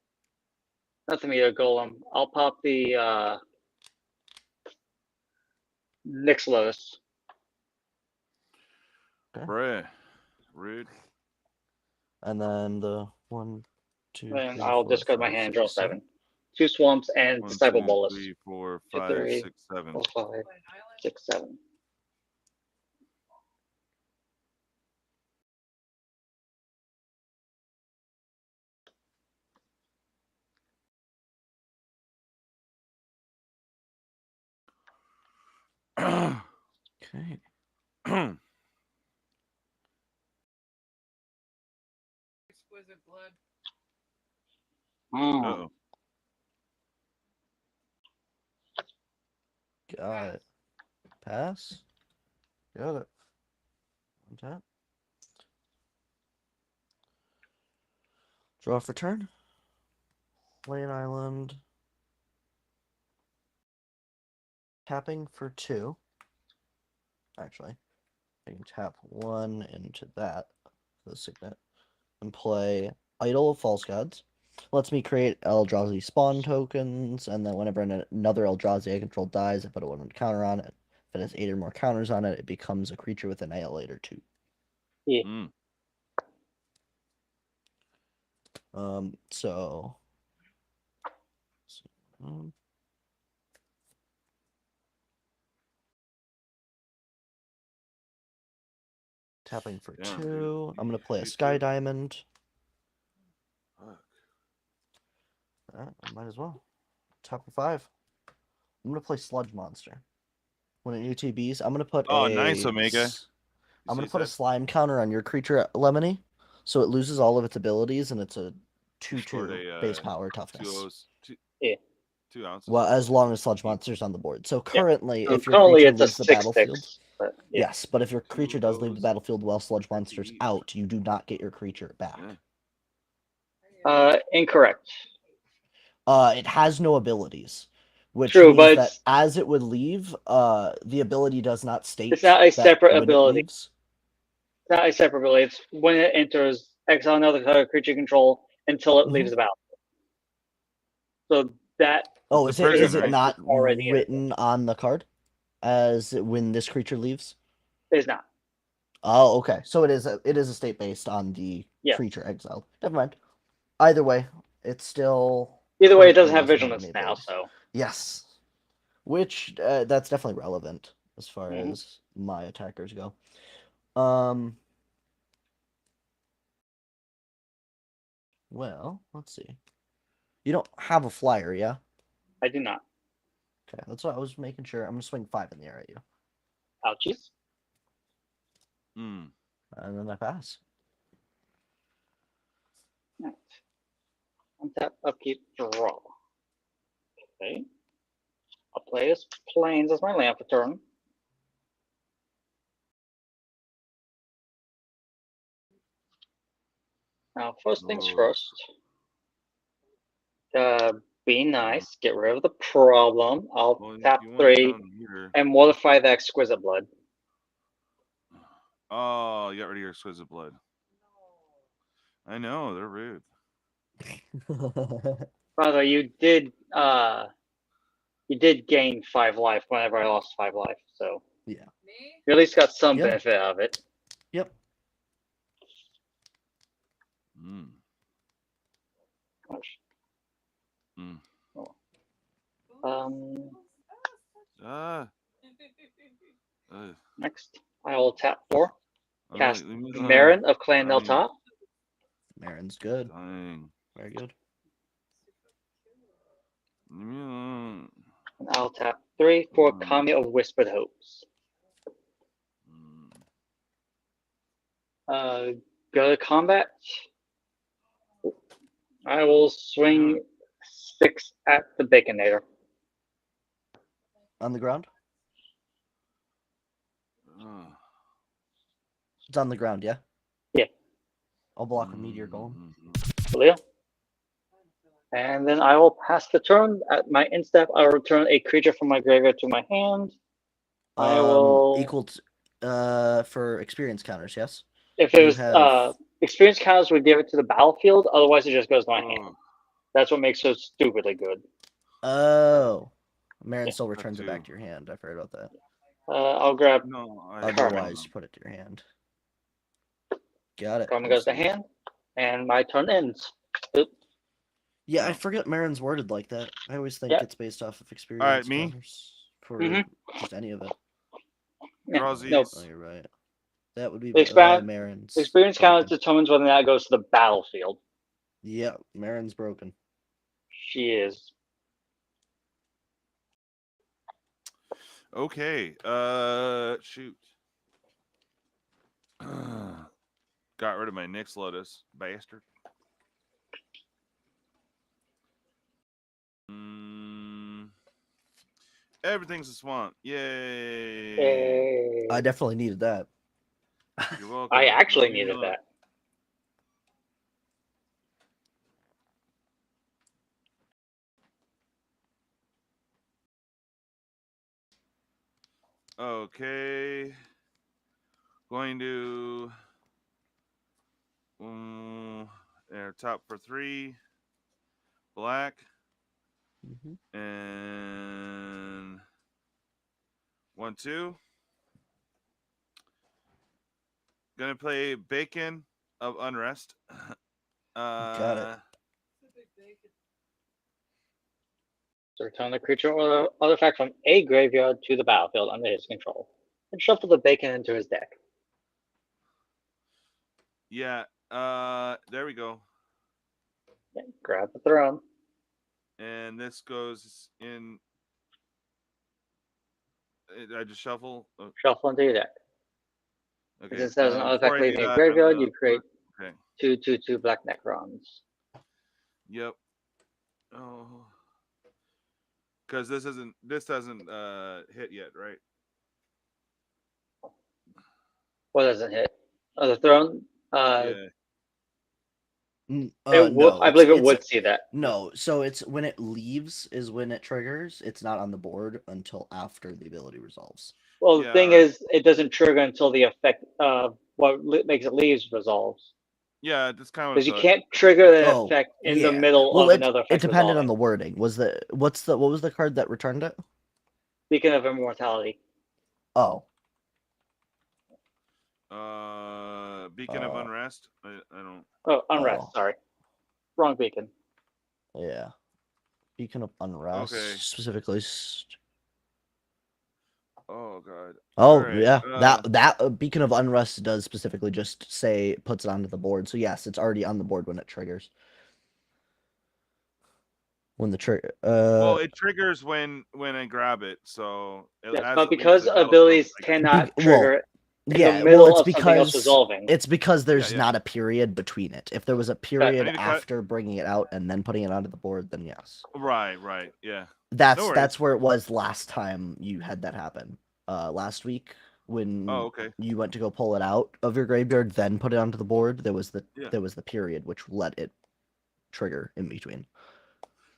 Meteor Golem. I'll pop the Nxla. Okay. Rude. And then the 1, 2. Then I'll discard my hand, draw 7. 2 swamps and Disciple Bolus. 3, 4, 2, 5, 3, 6, 7. 4, 5, 6, 7. Okay. Exquisite Blood. Uh-oh. Got it. Pass. Got it. Untap. Draw for turn. Play an island. Tapping for 2. Actually, I can tap 1 into that, the signet, and play Idol of False Gods. Lets me create Eldrazi spawn tokens, and then whenever another Eldrazi I control dies, I put a 1 counter on it. If it has 8 or more counters on it, it becomes a creature with Annihilator 2. Yeah. So. Tapping for 2. I'm going to play a Sky Diamond. I might as well. Tap for 5. I'm going to play Sludge Monster. When it UTBs, I'm going to put nice, Omega. I'm going to put a slime counter on your creature, Lemony, so it loses all of its abilities, and it's a 2/2 base power toughness. 2 ounces. Well, as long as Sludge Monster's on the board. So currently, So if your creature it's leaves the 6/6, battlefield... but yes, but if your creature does leave the battlefield while Sludge Monster's out, you do not get your creature back. Incorrect. It has no abilities. Which True, means but that as it would leave, the ability does not state. It's not a separate ability. It's not a separate ability. It's when it enters, exile another creature control until it leaves the battlefield. So that. Oh, is it not already written on the card as when this creature leaves? It is not. Oh, okay. So it is a state based on the creature exiled. Never mind. Either way, it's still. Either way, it doesn't have vigilance now, so. Yes. Which that's definitely relevant as far as my attackers go. Well, let's see. You don't have a flyer, yeah? I do not. Okay, that's what I was making sure. I'm gonna swing 5 in the air at you. Ouchies. And then I pass. Right. Untap, upkeep, draw. Okay. I'll play as plains as my land for turn. Now, first things first. Be nice. Get rid of the problem. I'll tap 3 and modify the Exquisite Blood. Oh, you got rid of your Exquisite Blood. I know, they're rude. By the way, you did gain 5 life whenever I lost 5 life, so yeah. You at least got some benefit out of it. Yep. Next, I will tap 4. Cast Marin of Clan Delta. Marin's good. Very good. And I'll tap 3 for Kami of Whispered Hopes. Go to combat. I will swing 6 at the Baconator. On the ground? It's on the ground, yeah? Yeah. I'll block a Meteor Golem. Leo. And then I will pass the turn. At my end step, I'll return a creature from my graveyard to my hand. I will... Equal to, for experience counters, yes? If it was experience counters, we give it to the battlefield. Otherwise, it just goes to my hand. That's what makes it stupidly good. Oh. Marin still returns it back to your hand. I forgot about that. I'll grab... Otherwise, put it to your hand. Got it. Carmen goes to hand, and my turn ends. Oop. Yeah, I forget Marin's worded like that. I always think it's based off of experience. All right, me? For just any of it. Nope. Oh, you're right. That would be Marin's. Experience count determines whether or not it goes to the battlefield. Yeah, Marin's broken. She is. Okay. Shoot. Got rid of my Nxla, this bastard. Everything's a swamp. Yay! Yay. I definitely needed that. You're welcome. I actually needed that. Okay. Going to air top for 3. Black. And 1, 2. Gonna play Bacon of Unrest. Got it. So return the creature or artifact from a graveyard to the battlefield under his control, and shuffle the Bacon into his deck. Yeah. There we go. Okay, grab the throne. And this goes in. I just shuffle. Shuffle into your deck. Okay. Since there's an artifact leaving a graveyard, you create 2/2/2 black Necrons. Yep. Oh. Because this hasn't hit yet, right? What doesn't hit? Oh, the throne. Yeah. No, I believe it would see that. No, so it's when it leaves is when it triggers. It's not on the board until after the ability resolves. Well, the thing is, it doesn't trigger until the effect of what makes it leaves resolves. Yeah, that's kind of because you can't trigger the effect in the middle of another effect. It depended on the wording. What was the card that returned it? Beacon of Immortality. Oh. Beacon of Unrest. I don't. Oh, Unrest. Sorry, wrong beacon. Yeah, Beacon of Unrest. Okay. Specifically. Oh god. Oh right. Yeah, that Beacon of Unrest does specifically just say puts it onto the board. So yes, it's already on the board when it triggers. When the trigger. Well, it triggers when I grab it. So. But because abilities cannot trigger it. It's because there's not a period between it. If there was a period after bringing it out and then putting it onto the board, then yes. Right, yeah. That's where it was last time you had that happen. Last week when you went to go pull it out of your graveyard, then put it onto the board. There was the period which let it trigger in between.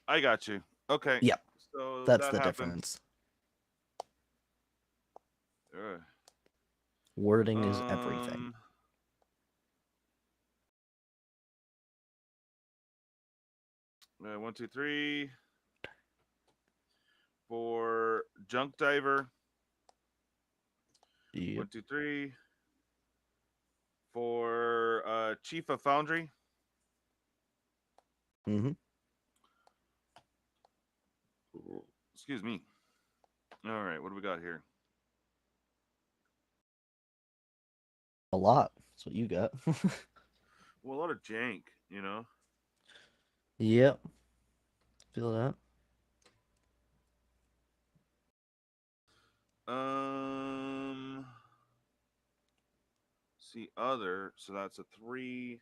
I got you. Okay. Yep. So that's the difference. Wording is everything. 1, 2, 3. For Junk Diver. Yep. 1, 2, 3. For Chief of Foundry. Excuse me. All right, what do we got here? A lot. That's what you got. Well, a lot of jank, you know? Yep. Feel that. See other, so that's a 3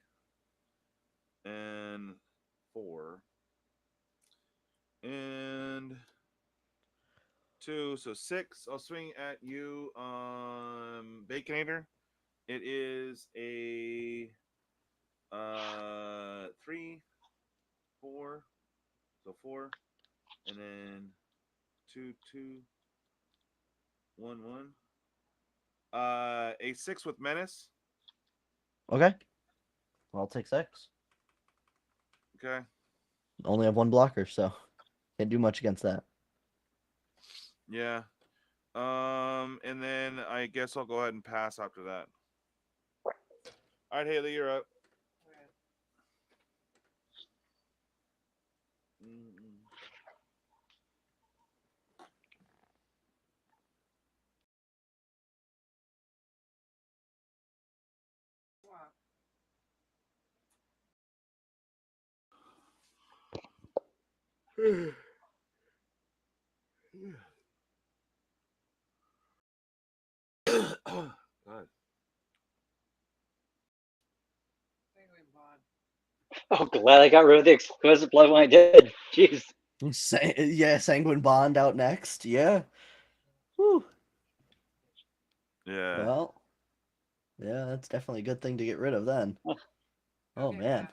and 4. And 2, so 6. I'll swing at you, Baconator. It is a 3, 4, so 4, and then 2, 2, 1, 1. A 6 with Menace. Okay. Well, I'll take 6. Okay. Only have 1 blocker, so can't do much against that. Yeah. And then I guess I'll go ahead and pass after that. All right, Haley, you're up. God. Oh, glad I got rid of the exquisite blood when I did. Jeez. Yeah, Sanguine Bond out next. Yeah. Whew. Yeah. Well, yeah, that's definitely a good thing to get rid of then. Oh man.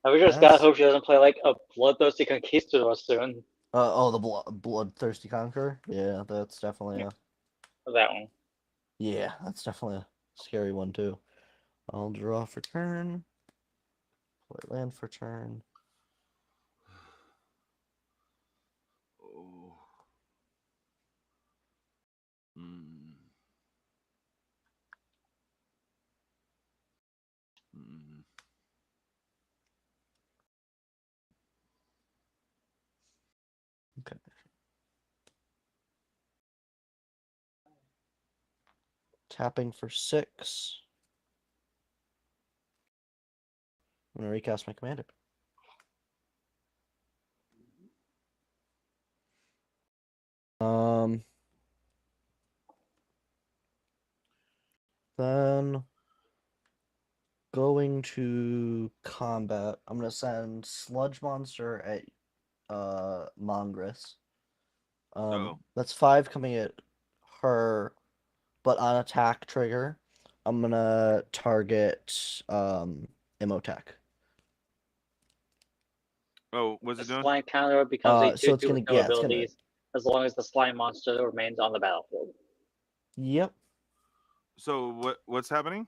I just gotta hope she doesn't play like a Bloodthirsty Conquistador soon. The Bloodthirsty Conqueror? Yeah, that's definitely that one. Yeah, that's definitely a scary one too. I'll draw for turn. Play land for turn. Oh. Mm. Mm. Okay. Tapping for 6. I'm gonna recast my commander. Then going to combat. I'm gonna send Sludge Monster at Mongress. That's 5 coming at her, but on attack trigger, I'm gonna target Imhotep. Oh, what's it doing? Slime counter becomes a 2/2 so it's gonna, with no abilities as long as the slime monster remains on the battlefield. Yep. So what's happening?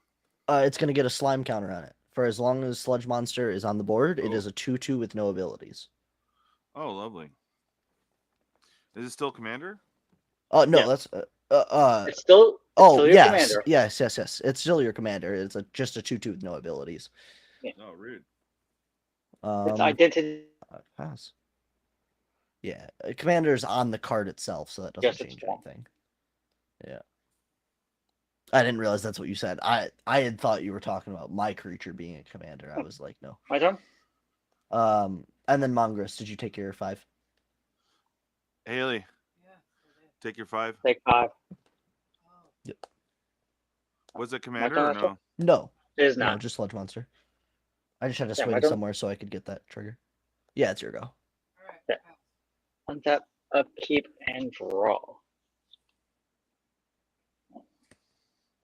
It's gonna get a slime counter on it. For as long as Sludge Monster is on the board, it is a 2/2 with no abilities. Oh, lovely. Is it still commander? Oh no, yes. that's it's still your yes, commander. Yes. It's still your commander. It's just a 2/2 with no abilities. Yeah. Oh, rude. It's identity. Pass. Yeah, commander's on the card itself, so that doesn't change anything. Yeah. I didn't realize that's what you said. I had thought you were talking about my creature being a commander. I was like, no. My turn. And then Mongress, did you take your 5? Haley. Take your 5. Take 5. Yep. Was it commander or no? No. It is not. No, just Sludge Monster. I just had to swing somewhere so I could get that trigger. Yeah, it's your go. Yeah. Untap, upkeep, and draw.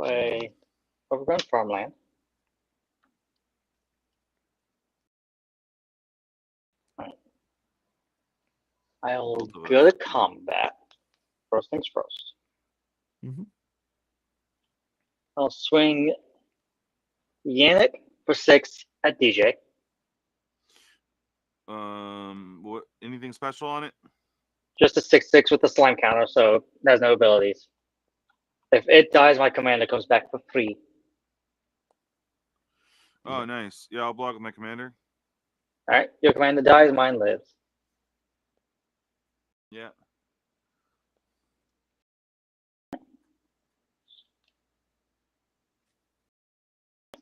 Play Overgrown Farmland. Right. I'll go to combat. First things first. I'll swing Yannick for 6 at DJ. What? Anything special on it? Just a 6/6 with the slime counter, so it has no abilities. If it dies, my commander comes back for free. Oh, nice. Yeah, I'll block with my commander. All right, your commander dies, mine lives. Yeah.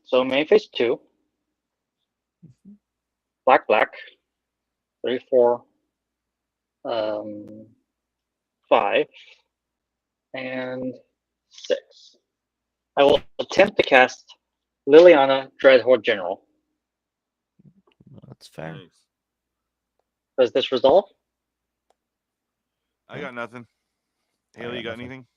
So main phase 2. Black, 3, 4, 5, and 6. I will attempt to cast Liliana Dreadhorde General. That's fair. Nice. Does this resolve? I got nothing. Haley, you got anything?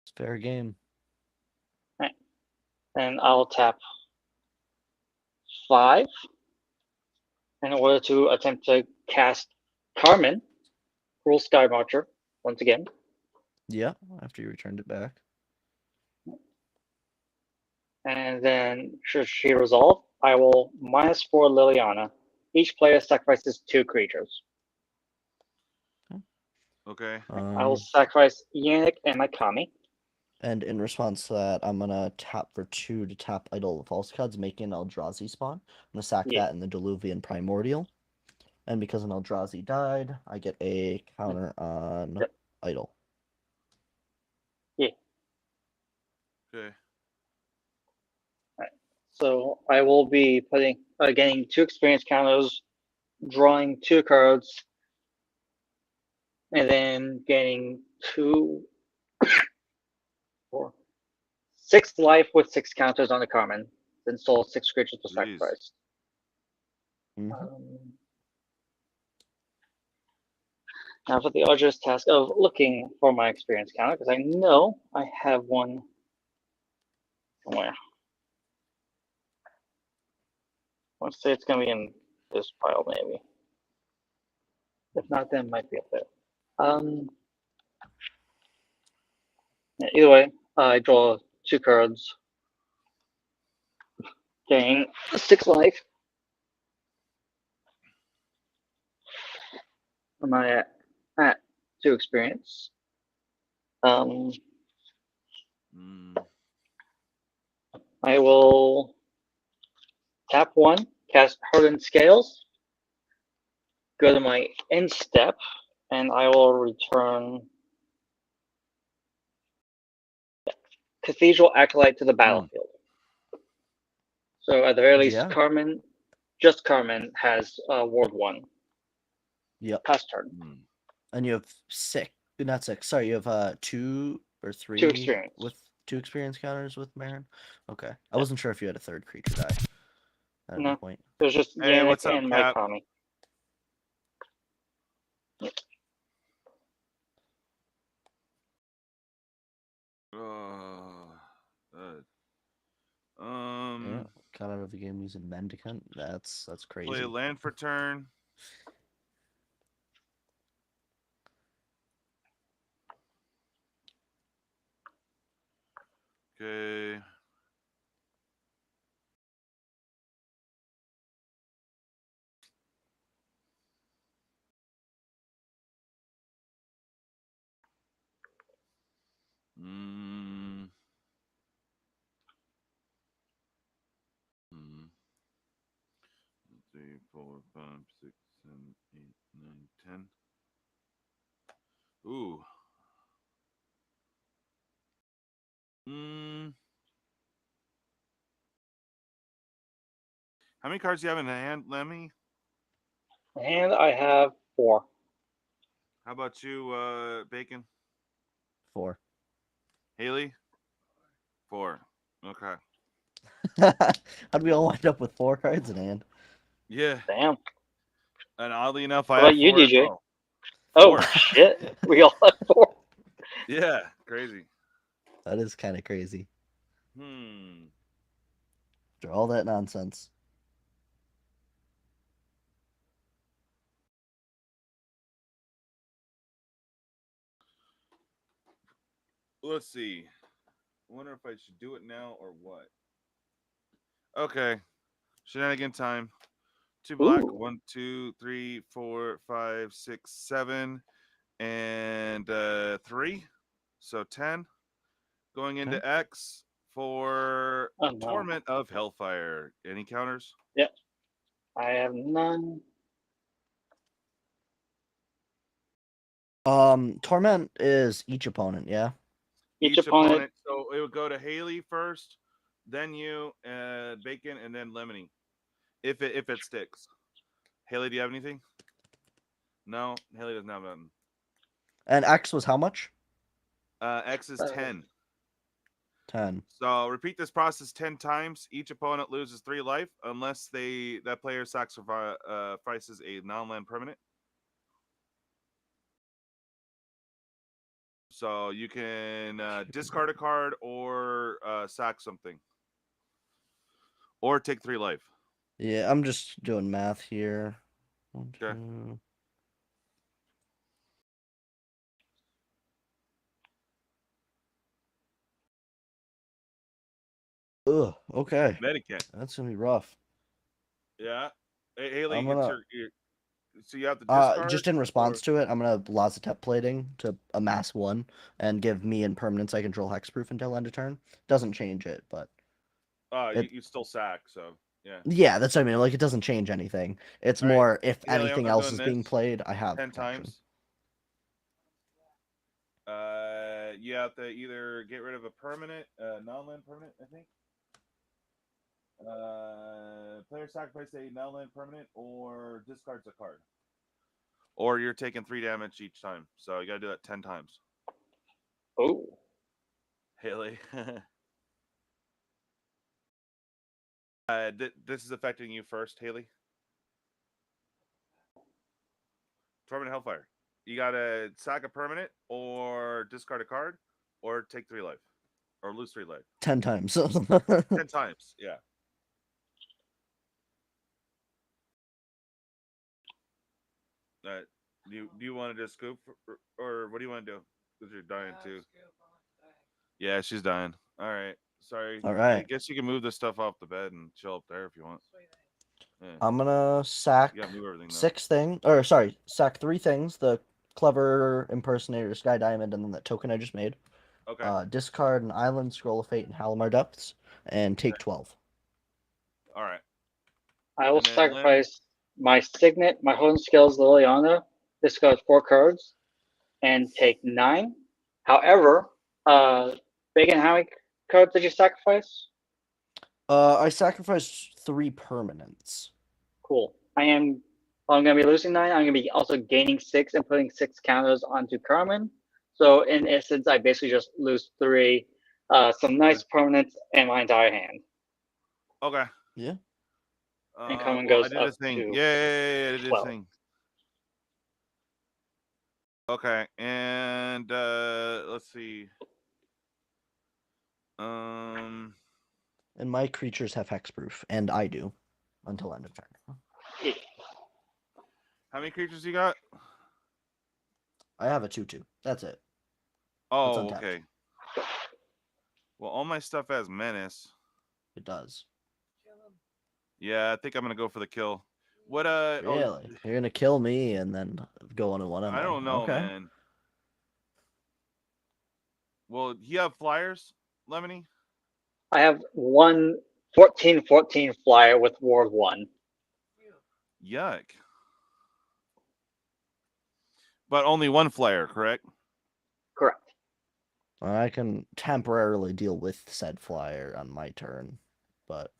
It's fair game. Right. And I'll tap 5 in order to attempt to cast Carmen, Cruel Sky Marcher, once again. Yeah, after you returned it back. And then, should she resolve, I will -4 Liliana. Each player sacrifices 2 creatures. Okay. I will sacrifice Yannick and my Kami. And in response to that, I'm going to tap for 2 to tap Idol of False Gods, make an Eldrazi spawn. I'm going to sack that in the Diluvian Primordial. And because an Eldrazi died, I get a counter on Idol. Yeah. Okay. Right. So I will be getting 2 experience counters, drawing 2 cards, and then getting 2, 4, 6 life with 6 counters on the common. Then soul 6 creatures to sacrifice. Now for the arduous task of looking for my experience counter, because I know I have one somewhere. Let's say it's going to be in this pile, maybe. If not, then it might be up there. Yeah, either way, I draw 2 cards. Gain 6 life. Am I at 2 experience? I will tap 1, cast Hardened Scales, go to my end step, and I will return Cathedral Acolyte to the battlefield. So at the very least, Carmen, just Carmen, has Ward 1. Yep. Pass turn. And you have 6, not 6, sorry, you have 2 or 3 2 experience. with 2 experience counters with Marin? Okay. I wasn't sure if you had a 3rd creature die at any point. There's just Yannick and Mike Connie. Yeah, cut out of the game using Mendicant. That's crazy. Play a land for turn. Okay. Three, 4, 5, 6, 7, 8, 9, 10. Ooh. How many cards do you have in hand, Lemmy? And I have 4. How about you, Bacon? 4. Haley? 4. Okay. How'd we all wind up with 4 cards in hand? Yeah. Damn. And oddly enough, I have have 4. you, DJ? Well. Oh, shit. We all have 4. Yeah, crazy. That is kind of crazy. After all that nonsense. Let's see. I wonder if I should do it now or what. Okay. Shenanigan time. 2 black. Ooh. 1, 2, 3, 4, 5, 6, 7, and 3. So 10. Going into X for Torment of Hellfire. Any counters? Yep. I have none. Torment is each opponent, yeah? Each opponent. So it would go to Haley first, then you, Bacon, and then Lemony. If it sticks. Haley, do you have anything? No, Haley doesn't have nothing. And X was how much? X is 10. 10. So repeat this process 10 times. Each opponent loses 3 life unless that player sacrifices a non-land permanent. So you can discard a card or sack something. Or take 3 life. Yeah, I'm just doing math here. 1, 2. Okay. Ugh, okay. Medicant. That's going to be rough. Yeah. Hey, Haley, I'm gonna... so you have to discard? Just in response to it, I'm going to Lazatep Plating to amass 1 and give me and permanents I control hexproof until end of turn. Doesn't change it, but... you still sack, so... Yeah. Yeah, that's what I mean. Like, it doesn't change anything. It's all more right. if Haley, anything else is being played, I have 10 protection. times. You have to either get rid of a permanent, non-land permanent, I think. Player sacrifice a non-land permanent or discards a card. Or you're taking 3 damage each time. So you gotta do that 10 times. Oh. Haley. This is affecting you first, Haley. Torment Hellfire. You gotta sack a permanent, or discard a card, or take 3 life, or lose 3 life. 10 times. 10 times, yeah. Do you want to just scoop, or what do you want to do? Because you're dying too. Yeah, she's dying. All right. Sorry. All right. I guess you can move this stuff off the bed and chill up there if you want. Yeah. I'm gonna sack 6 things, or sorry, sack 3 things: the Clever Impersonator, Sky Diamond, and then that token I just made. Okay. Discard an Island, Scroll of Fate, and Halimar Depths, and take 12. All right. I will sacrifice my Signet, my Holding Skills, Liliana, discard 4 cards, and take 9. However, Bacon, how many cards did you sacrifice? I sacrificed 3 permanents. Cool. I'm gonna be losing 9. I'm gonna be also gaining 6 and putting 6 counters onto Carmen. So in essence, I basically just lose 3, some nice permanents, and my entire hand. Okay. Yeah. And Carmen goes I did up a thing. to Yeah, I did a 12. thing. Okay, and let's see. And my creatures have hexproof, and I do, until end of turn. Yeah. How many creatures you got? I have a 2/2. That's it. Oh, okay. Well, all my stuff has menace. It does. Yeah, I think I'm gonna go for the kill. What? Really? Oh, you're gonna kill me and then go on a 1-MO? I don't know, man. Well, you have flyers, Lemony? I have 1 14/14 flyer with Ward 1. Yuck. But only 1 flyer, correct? Correct. I can temporarily deal with said flyer on my turn, but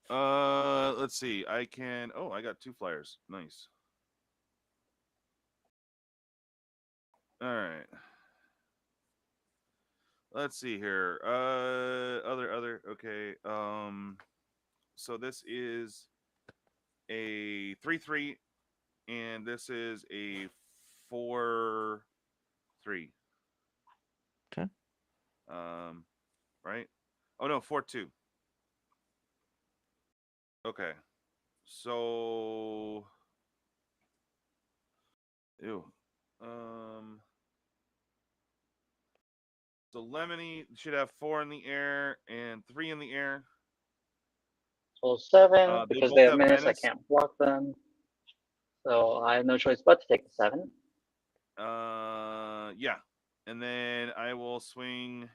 let's see. I can. Oh, I got 2 flyers. Nice. All right. Let's see here. Other. Okay. So this is a 3/3, and this is a 4/3. Okay. Right? Oh no, 4/2. Okay. So. Ew. So Lemony should have 4 in the air and 3 in the air. So 7, because they have menace, I can't block them. So I have no choice but to take the 7. Yeah. And then I will swing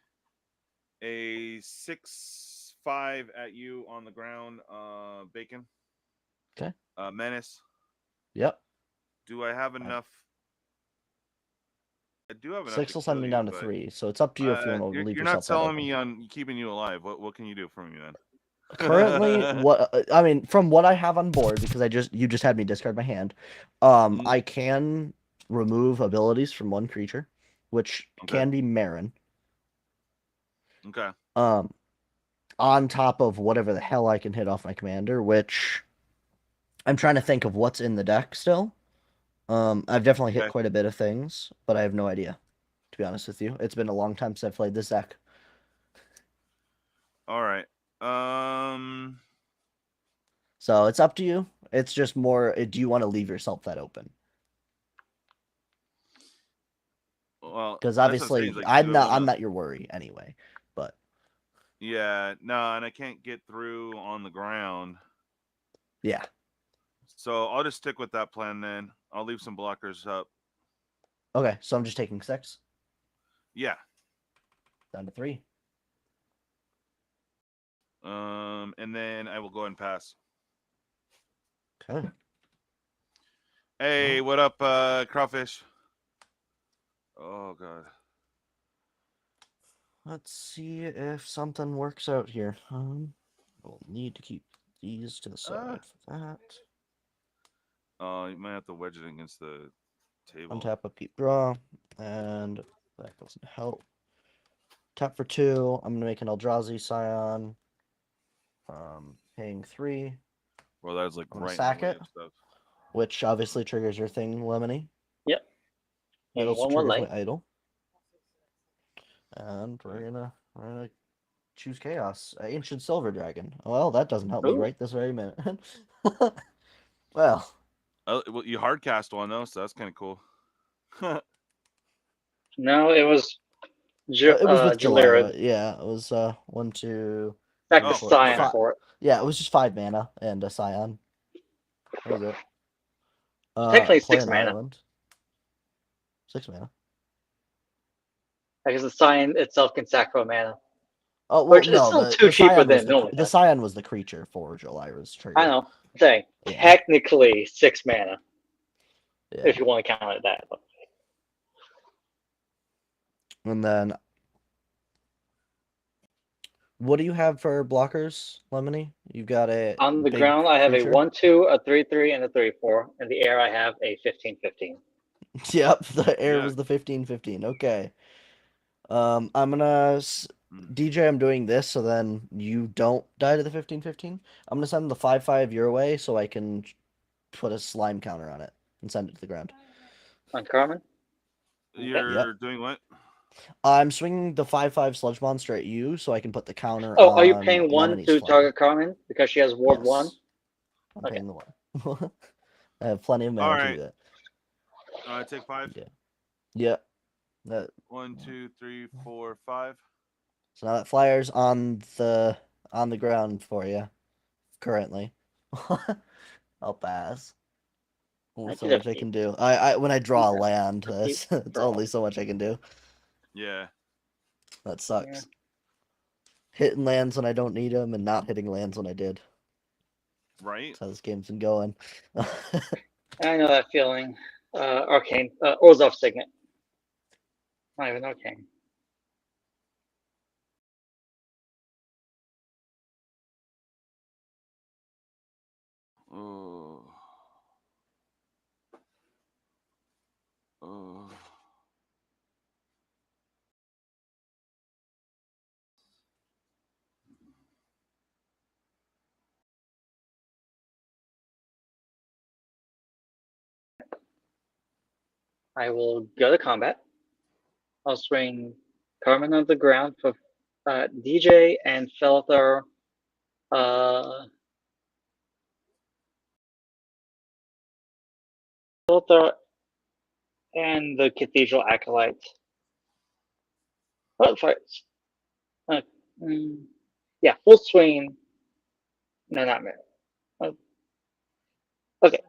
a 6/5 at you on the ground, Bacon. Okay. Menace. Yep. Do I have enough? I do have enough. 6 will send me down to 3, so it's up to you if you want to leave yourself. You're not selling me on keeping you alive. What can you do for me then? Currently, I mean, from what I have on board, because you just had me discard my hand, I can remove abilities from 1 creature, which can be Marin. Okay. On top of whatever the hell I can hit off my commander, which I'm trying to think of what's in the deck still. I've definitely hit quite a bit of things, but I have no idea, to be honest with you. It's been a long time since I've played this deck. All right. So it's up to you. It's just more, do you want to leave yourself that open? Well, because obviously I'm not your worry anyway. But yeah, no, and I can't get through on the ground. Yeah. So I'll just stick with that plan then. I'll leave some blockers up. Okay, so I'm just taking 6. Yeah. Down to 3. And then I will go and pass. Okay. Hey, what up, Crawfish? Oh god. Let's see if something works out here. We'll need to keep these to the side for that. Oh, you might have to wedge it against the table. Untap a peep draw, and that doesn't help. Tap for 2. I'm gonna make an Eldrazi Scion. Paying 3. Well, that's like right sack in the way it, of stuff. which obviously triggers your thing, Lemony. Yep. That And also one more triggers light. my idol. And we're gonna choose Chaos. Ancient Silver Dragon. Well, that doesn't help me right this very minute. Well. Well, you hard cast one though, so that's kind of cool. No, it was. It was with Jalera. Yeah, it was 1, 2. Back the Scion for it. Yeah, it was just 5 mana and a Scion. That was it. Technically 6 mana. Island. 6 mana. Because the Scion itself can sack for a mana. Oh, well, which is still too cheaper than the Scion was the creature for Jalera's trigger. I know. I'm saying, technically 6 mana. Yeah. If you want to count it that. And then, what do you have for blockers, Lemony? You've got a on the ground. I have a 1/2, a 3/3, and a 3/4. In the air, I have a 15/15. Yep, the air was the 15/15. Okay. I'm gonna DJ. I'm doing this so then you don't die to the 15/15. I'm gonna send the 5/5 your way so I can put a slime counter on it and send it to the ground. On Carmen. You're doing what? I'm swinging the 5/5 sludge monster at you so I can put the counter. Oh, are you paying 1 to target Carmen because she has ward 1? I'm paying the 1. I have plenty of mana to do that. I take 5. Yeah. 1, 2, 3, 4, 5. So now that flyer's on the ground for you currently. I'll pass. Only so much I can do. I when I draw a land, it's only so much I can do. Yeah. That sucks. Yeah. Hitting lands when I don't need them and not hitting lands when I did. Right. That's how this game's been going. I know that feeling. Arcane. Orzhov Signet. Not even Arcane. Oh. Oh. I will go to combat. I'll swing Carmen on the ground for DJ and Felthar. Felthar and the Cathedral Acolyte. Oh, yeah, full swing. No, not me. Okay.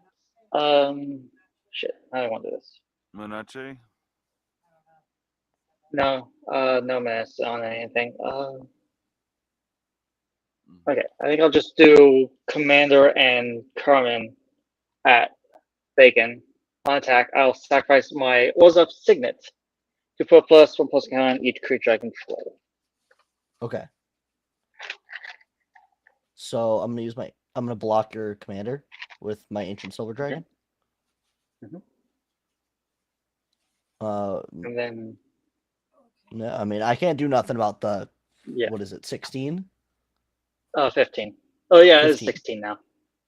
Shit. I don't want to do this. Monache? No, no mess on anything. Okay, I think I'll just do Commander and Carmen at Bacon. On attack, I'll sacrifice my Orzhov Signet to put +1/+1 counter on each creature I control. Okay. So I'm gonna block your commander with my Ancient Silver Dragon. And then. No, I mean I can't do nothing about the. Yeah. What is it? 16. 15. Oh yeah, 15. It is 16 now.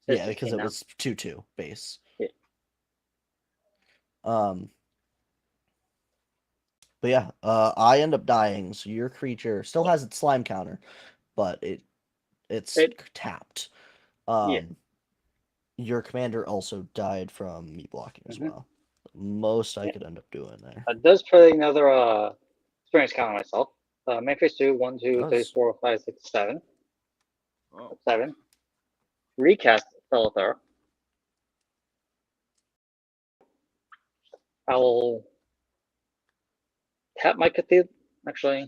Yeah, because it was 2/2 base. Yeah. But yeah, I end up dying, so your creature still has its slime counter, but it's tapped. Your commander also died from me blocking as well. Most I could end up doing there. Does put another experience count on myself. Main phase 2, 1, 2, 3, 4, 5, 6, 7. Oh. 7. Recast Felthar. I will tap my Cathedral, actually.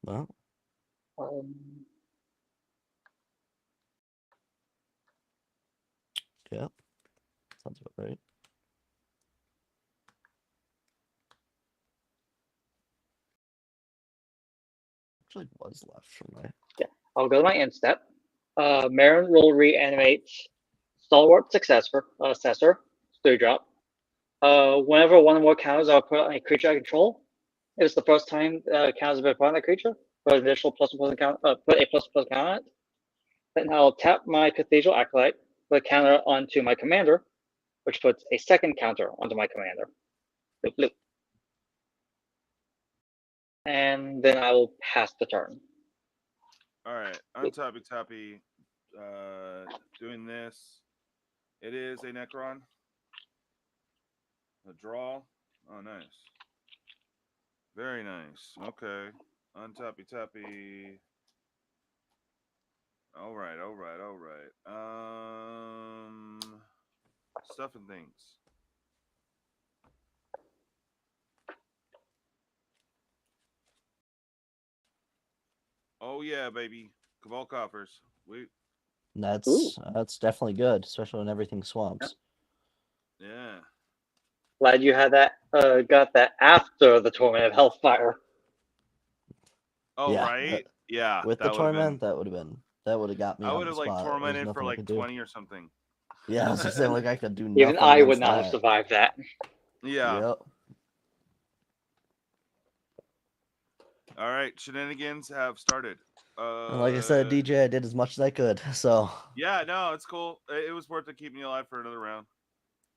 Well. Yeah. Sounds about right. Actually was left from my... Yeah. I'll go to my end step. Marin will reanimate Stalwart Successor, 3-drop. Whenever one or more counters are put on a creature I control, if it's the first time counters have been put on that creature, put an additional +1/+1 count. Put a +1/+1 count on it. Then I'll tap my Cathedral Acolyte, put a counter onto my commander, which puts a second counter onto my commander. Bloop, bloop. And then I will pass the turn. All right, untappy tappy. Doing this. It is a Necron. A draw. Oh, nice. Very nice. Okay. Untappy tappy. All right. Stuff and things. Oh yeah, baby. Cabal Coffers. That's definitely good, especially when everything swamps. Yeah. Glad you had that. Got that after the Torment of Hellfire. Oh yeah, right. Yeah. With the torment, that would have got me. I would have like tormented for like 20 or something. Yeah, I was just saying like I could do nothing. Even I would not have survived that. Yeah. Yep. All right, shenanigans have started. And like I said, DJ, I did as much as I could. So. Yeah, no, it's cool. It was worth it keeping you alive for another round.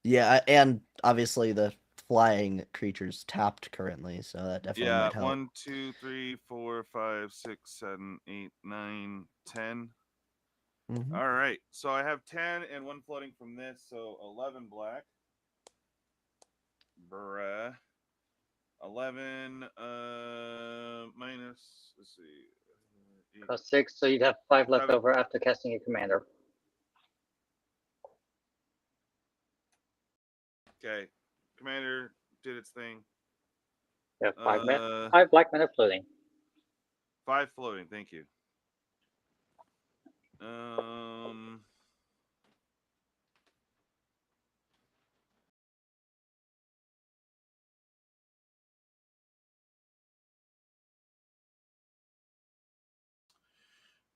Yeah, and obviously the flying creatures tapped currently, so that definitely might help. 1, 2, 3, 4, 5, 6, 7, 8, 9, 10. Mm-hmm. All right, so I have 10 and 1 floating from this, so 11 black. Bruh. 11 minus, let's see. 8. 6, so you'd have 5 left over after casting your commander. Okay, commander did its thing. Yeah, 5 black mana floating. 5 floating, thank you.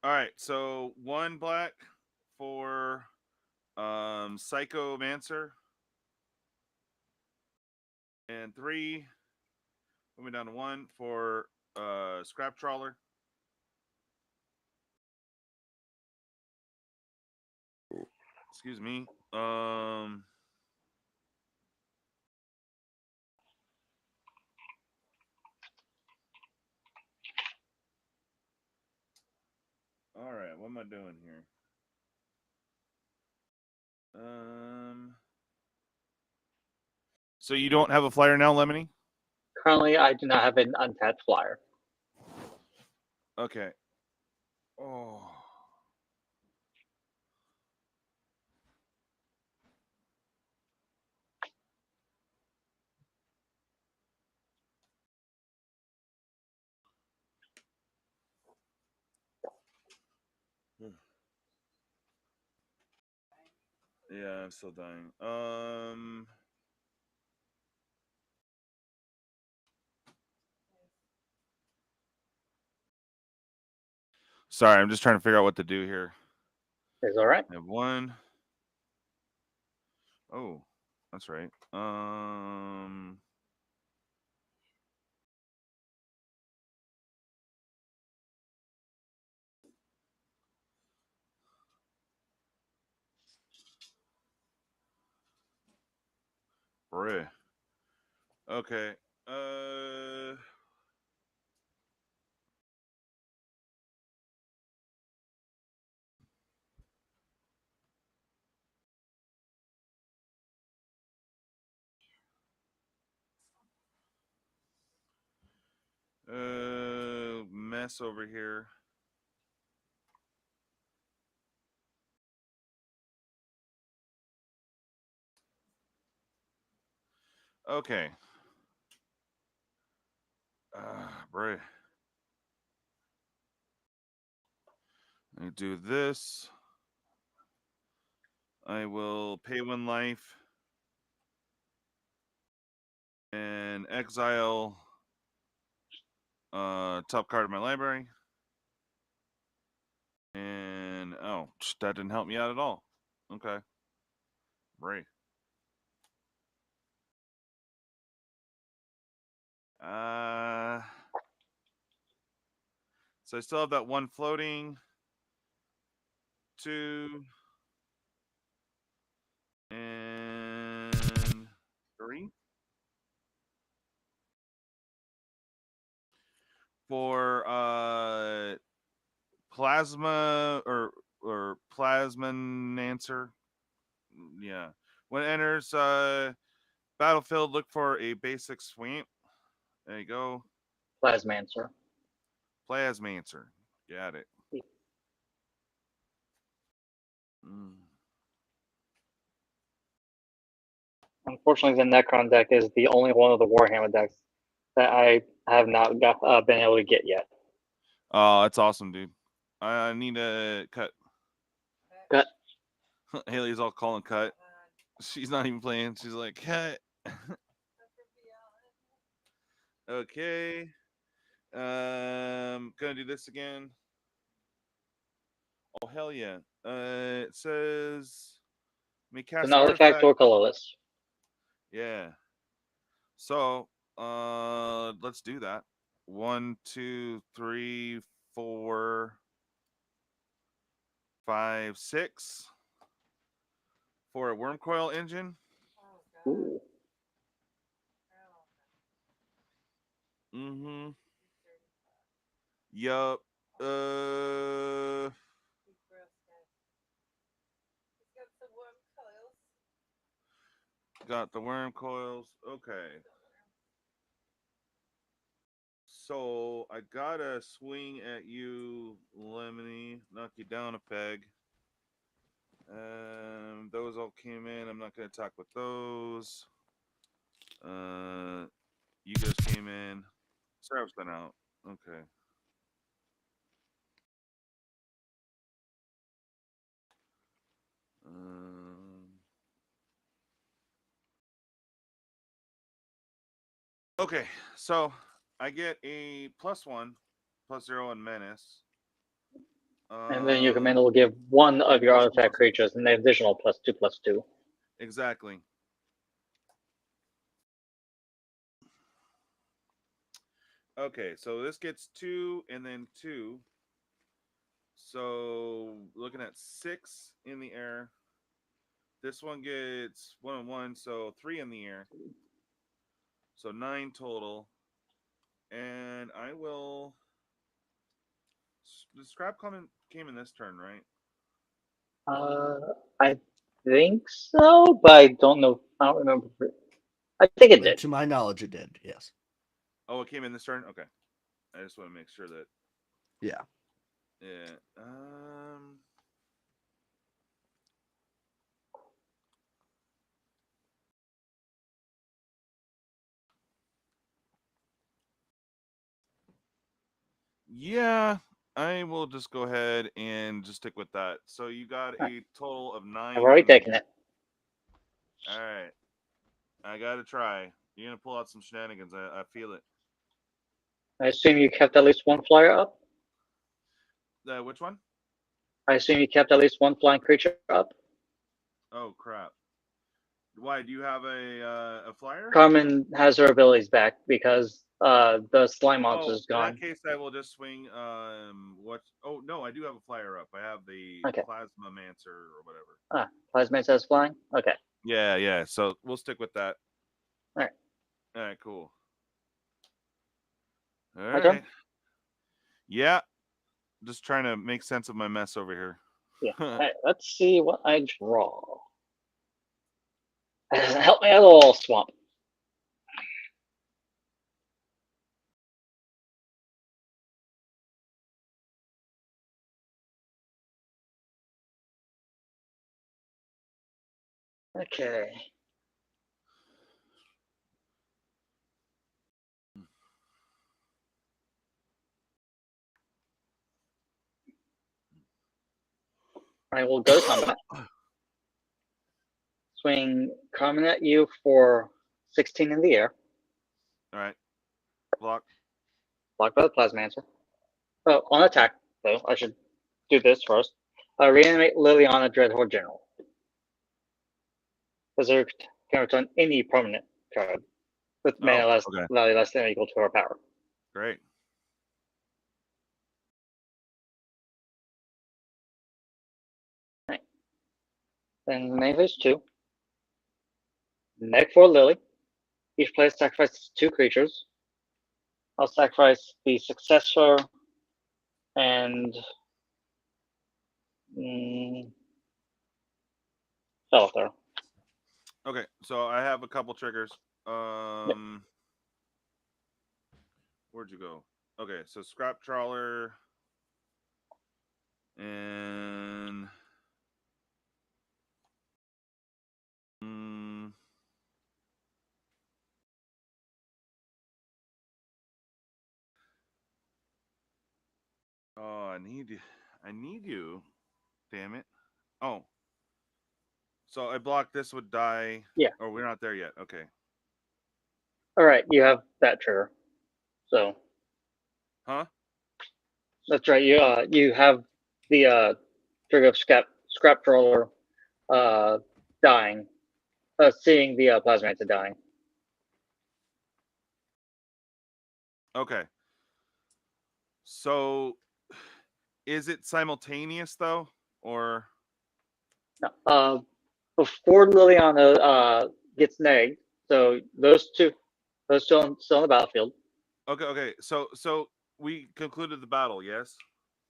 All right, so 1 black for Psychomancer. And 3, moving down to 1 for Scrap Trawler. Excuse me. All right, what am I doing here? So you don't have a flyer now, Lemony? Currently, I do not have an untapped flyer. Okay. Oh. Yeah, I'm still dying. Sorry, I'm just trying to figure out what to do here. It's all right. I have 1. Oh, that's right. Bruh. Okay. Mess over here. Okay. Bruh. I do this. I will pay 1 life and exile top card of my library. And oh, that didn't help me out at all. Okay. Right. So I still have that 1 floating. 2, and 3. For Plasma or Plasmanancer. Yeah. When it enters battlefield, look for a basic swamp. There you go. Plasmancer. Plasmancer. Got it. Unfortunately, the Necron deck is the only one of the Warhammer decks that I have not been able to get yet. Oh, that's awesome, dude. I need a cut. Cut. Haley's all calling cut. She's not even playing. She's like, cut. Okay. Gonna do this again. Oh, hell yeah. It says may cast an artifact or colorless. Yeah. So let's do that. 1, 2, 3, 4, 5, 6 for a worm coil engine. Ooh. Mm-hmm. Yup. Got the worm coils. Okay. So I gotta swing at you, Lemony, knock you down a peg. Those all came in. I'm not gonna talk with those. You guys came in. Seraph's been out. Okay. Okay, so I get a +1, +0 on menace. And then your commander will give one of your artifact creatures an additional +2/+2. Exactly. Okay, so this gets 2 and then 2. So looking at 6 in the air. This one gets 1 and 1, so 3 in the air. So 9 total. And I will. The scrap came in this turn, right? I think so, but I don't know. I don't remember. I think it did. To my knowledge, it did. Yes. Oh, it came in this turn. Okay. I just want to make sure that. Yeah. Yeah. Yeah, I will just go ahead and just stick with that. So you got a total of 9. I've already taken it. All right. I got to try. You're going to pull out some shenanigans. I feel it. I assume you kept at least one flyer up? Which one? I assume you kept at least one flying creature up? Oh, crap. Why? Do you have a flyer? Carmen has her abilities back because the slime monster is gone. In that case, I will just swing. What? Oh no, I do have a flyer up. I have the Plasmamancer or whatever. Plasmamancer is flying. Okay. Yeah. So we'll stick with that. All right. Cool. All right. right. Yeah. Just trying to make sense of my mess over here. Yeah. All right. Let's see what I draw. Help me out a little, Swamp. Okay. I will go to combat. Swing Carmen at you for 16 in the air. All right. Block. Blocked by the Plasmamancer. Oh, on attack, though, I should do this first. Reanimate Liliana Dreadhorde General. Because can return any permanent card with mana value less than or equal to her power. Great. Then main phase 2. Neg 4 Lily. Each player sacrifices 2 creatures. I'll sacrifice the Successor and Felter. Okay, so I have a couple triggers. Yep. Where'd you go? Okay, so Scrap Trawler and oh, I need you. Damn it. Oh. So I blocked this would die. Yeah. Oh, we're not there yet. Okay. All right, you have that trigger. So. Huh? That's right. You have the trigger of Scrap Trawler dying. Seeing the Plasma Manta dying. Okay. So is it simultaneous though? Or no. Before Liliana gets nagged, so those two still on the battlefield. Okay. So we concluded the battle, yes?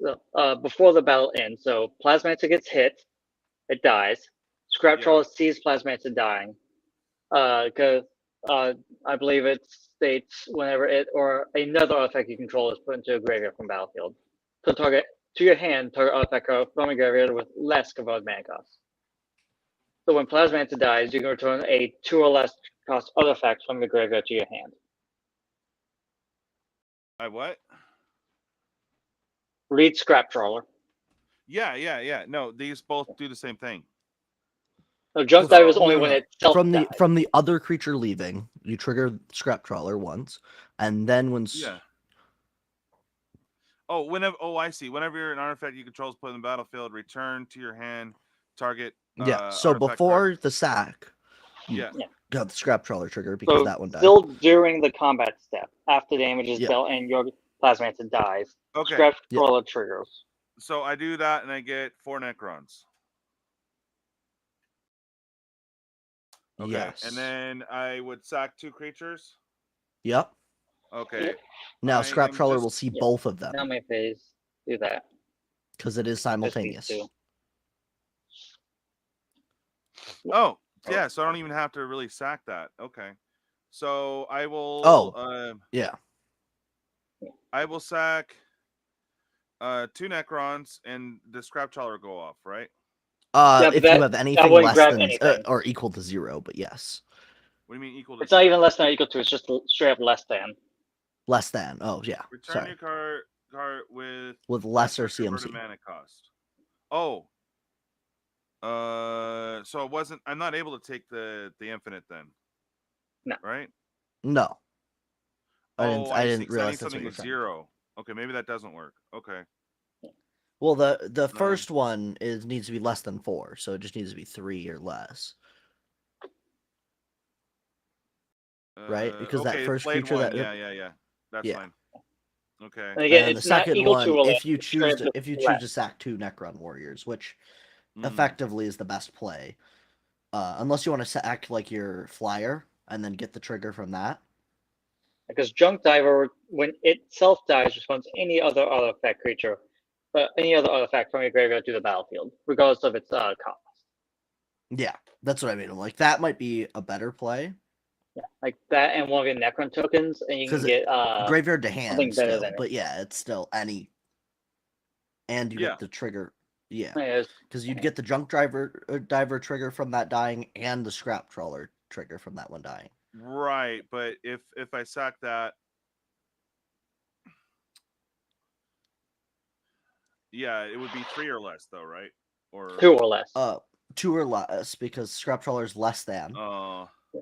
So, before the battle ends, so Plasma Manta gets hit, it dies. Scrap Trawler sees Plasma Manta dying. Because I believe it states whenever it or another artifact you control is put into a graveyard from battlefield. So target to your hand, target artifact from a graveyard with less converted mana cost. So when Plasma Manta dies, you can return a 2 or less cost artifact from the graveyard to your hand. I what? Read Scrap Trawler. Yeah. No, these both do the same thing. No, Junk Dive is only when it dies. From the other creature leaving, you trigger Scrap Trawler once, and then when I see. Whenever you're an artifact you control is put in the battlefield, return to your hand, target. So before the sack, you got the Scrap Trawler trigger because that one died. Still during the combat step, after damage is dealt and your Plasma Manta dies. Okay. Scrap Trawler triggers. So I do that and I get 4 Necrons. Okay. Yes. And then I would sack 2 creatures. Yep. Okay. Now Scrap Trawler will see both of them. Now my phase do that. Because it is simultaneous. Oh, yeah, so I don't even have to really sack that. Okay. So I will I will sack 2 Necrons and the Scrap Trawler go off, right? If you have anything less than or equal to 0, but yes. What do you mean equal to It's 0? Not even less than or equal to, it's just straight up less than. Less than. Oh, yeah. Return your card with lesser CMC mana cost. Oh. So I'm not able to take the infinite then. No. Right? No. I realize didn't realize something was 0. Okay, maybe that doesn't work. Okay. Well, the first one needs to be less than 4, so it just needs to be 3 or less. Right? Because that first creature that that's fine. Okay. And again, the second one, if you choose to sack 2 Necron Warriors, which effectively is the best play, unless you want to sack like your flyer and then get the trigger from that. Because Junk Diver, when it self dies, responds to any other artifact creature, any other artifact from your graveyard to the battlefield, regardless of its cost. Yeah, that's what I mean. Like that might be a better play. Yeah, like that and one of your Necron tokens, and you can get graveyard to hand still, but yeah, it's still any. And you get the trigger. Yeah, because you'd get the Junk Diver trigger from that dying and the Scrap Trawler trigger from that one dying. Right, but if I sack that, yeah, it would be 3 or less though, right? Or 2 or less. 2 or less because Scrap Trawler is less than.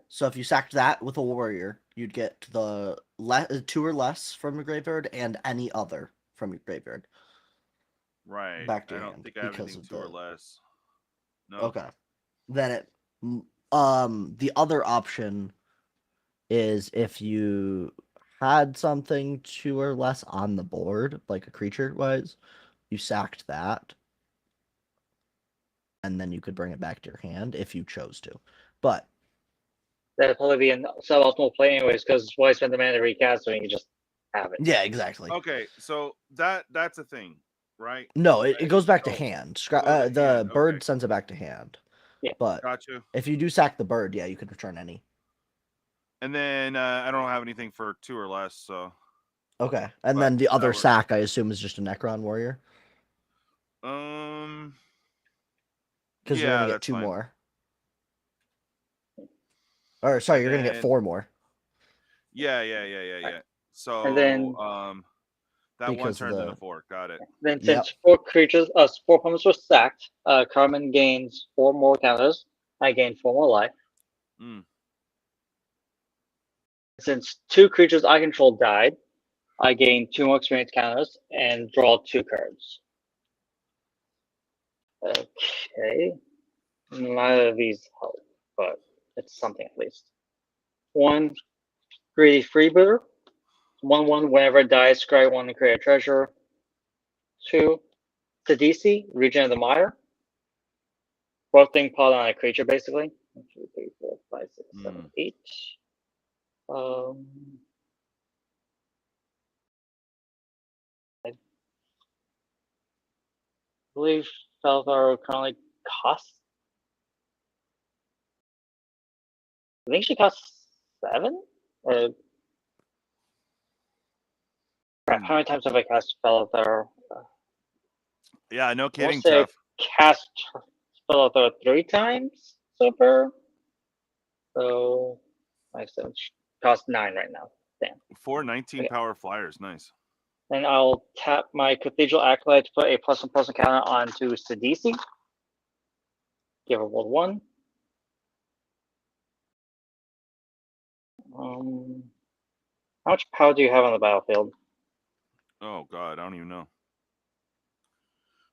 So if you sacked that with a warrior, you'd get the 2 or less from your graveyard and any other from your graveyard. Right. Back to I your don't hand think I have because anything 2 or less. No. Okay. Then the other option is if you had something 2 or less on the board, like a creature wise, you sacked that. and then you could bring it back to your hand if you chose to. But that'd probably be a suboptimal play anyways, because why spend the mana to recast when you just have it? Yeah, exactly. Okay, so that's a thing, right? No, it goes back to hand. The bird okay. sends it back to hand. Yeah. But Gotcha. if you do sack the bird, yeah, you can return any. And then I don't have anything for 2 or less, so. Okay, and then the other sack, I assume, is just a Necron warrior. Because you're gonna get 2 more. Or sorry, you're gonna get 4 more. Yeah. So and then that one turns into 4. Got it. Then since 4 creatures, 4 opponents were sacked, Carmen gains 4 more counters. I gain 4 more life. Since 2 creatures I control died, I gain 2 more experience counters and draw 2 cards. Okay. Neither of these help, but it's something at least. 1, Greedy Freebooter. 1/1, whenever it dies, scry 1 and create a treasure. 2, Tadisi, Regent of the Mire. Both thing piled on a creature, basically. 1, 2, 3, 4, 5, 6, 7, 8. I believe Falthar currently costs. I think she costs 7? How many times have I cast Falthar? Yeah, no kidding, Jeff. Cast Falthar 3 times so far. So, 5, 7, cost 9 right now. Damn. 4 19 power flyers, nice. And I'll tap my Cathedral Acolyte to put a +1/+1 counter onto Sidisi. Give her world 1. How much power do you have on the battlefield? Oh god, I don't even know.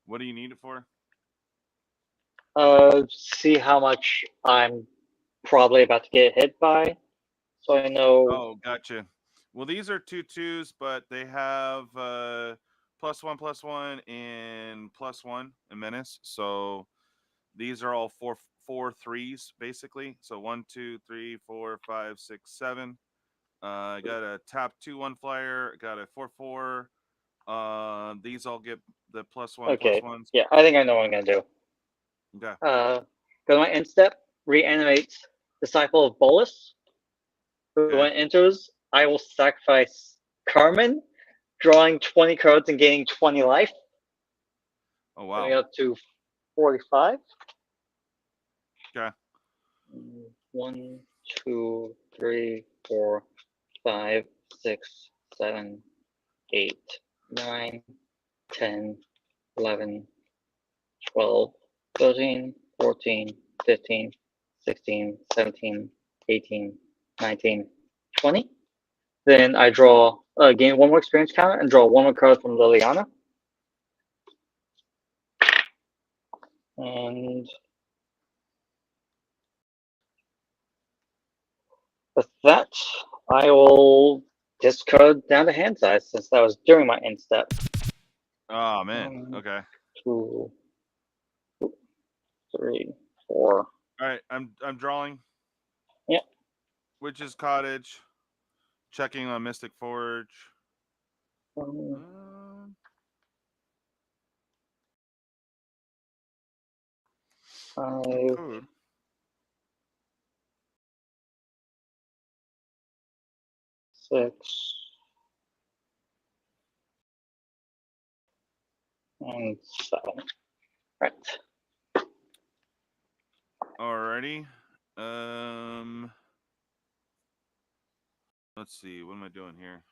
What do you need it for? See how much I'm probably about to get hit by, so I know. Oh, gotcha. Well, these are 2/2s, but they have +1/+1 and +1 and menace. So these are all 4 3s basically. So 1, 2, 3, 4, 5, 6, 7. I got a tap 2/1 flyer. Got a 4/4. These all get the +1/+1s. Yeah, I think I know what I'm gonna do. Okay. Go to my end step. Reanimate Disciple of Bolus. When it enters, I will sacrifice Carmen, drawing 20 cards and gaining 20 life. Oh wow. Going up to 45. Okay. 1, 2, 3, 4, 5, 6, 7, 8, 9, 10, 11, 12, 13, 14, 15, 16, 17, 18, 19, 20. Then I draw, gain 1 more experience counter and draw 1 more card from Liliana. And with that, I will discard down to hand size since that was during my end step. Oh man. Okay. 2, 3, 4. All right, I'm drawing. Yep. Witch's Cottage. Checking on Mystic Forge. 5. Code. 6. And 7. Right. Alrighty. Let's see. What am I doing here?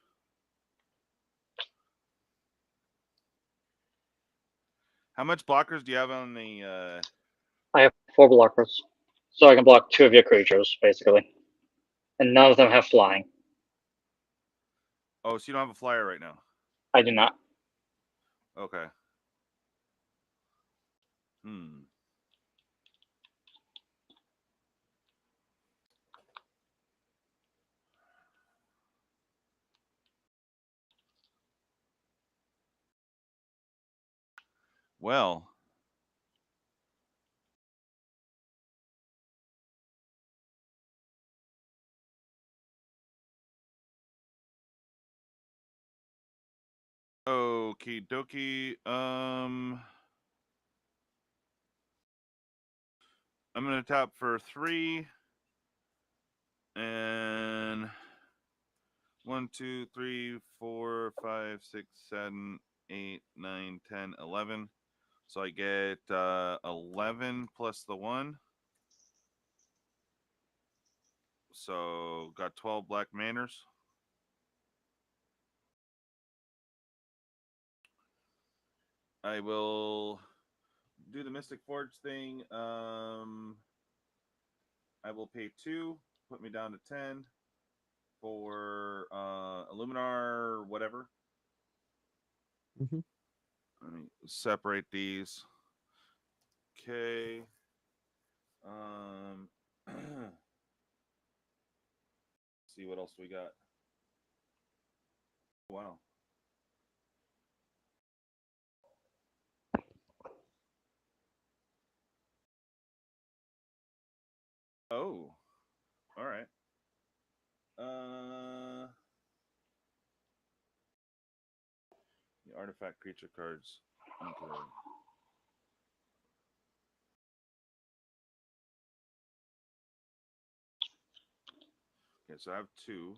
How much blockers do you have on the? I have 4 blockers, so I can block 2 of your creatures, basically, and none of them have flying. Oh, so you don't have a flyer right now? I do not. Okay. Well, Okie dokie. I'm gonna tap for 3. And 1, 2, 3, 4, 5, 6, 7, 8, 9, 10, 11. So I get 11 plus the 1. So got 12 black manors. I will do the Mystic Forge thing. I will pay 2, put me down to 10 for Illuminar, whatever. Mm-hmm. Let me separate these. Okay. See what else we got. Wow. Oh. All right. The artifact creature cards. Okay. Okay, so I have 2.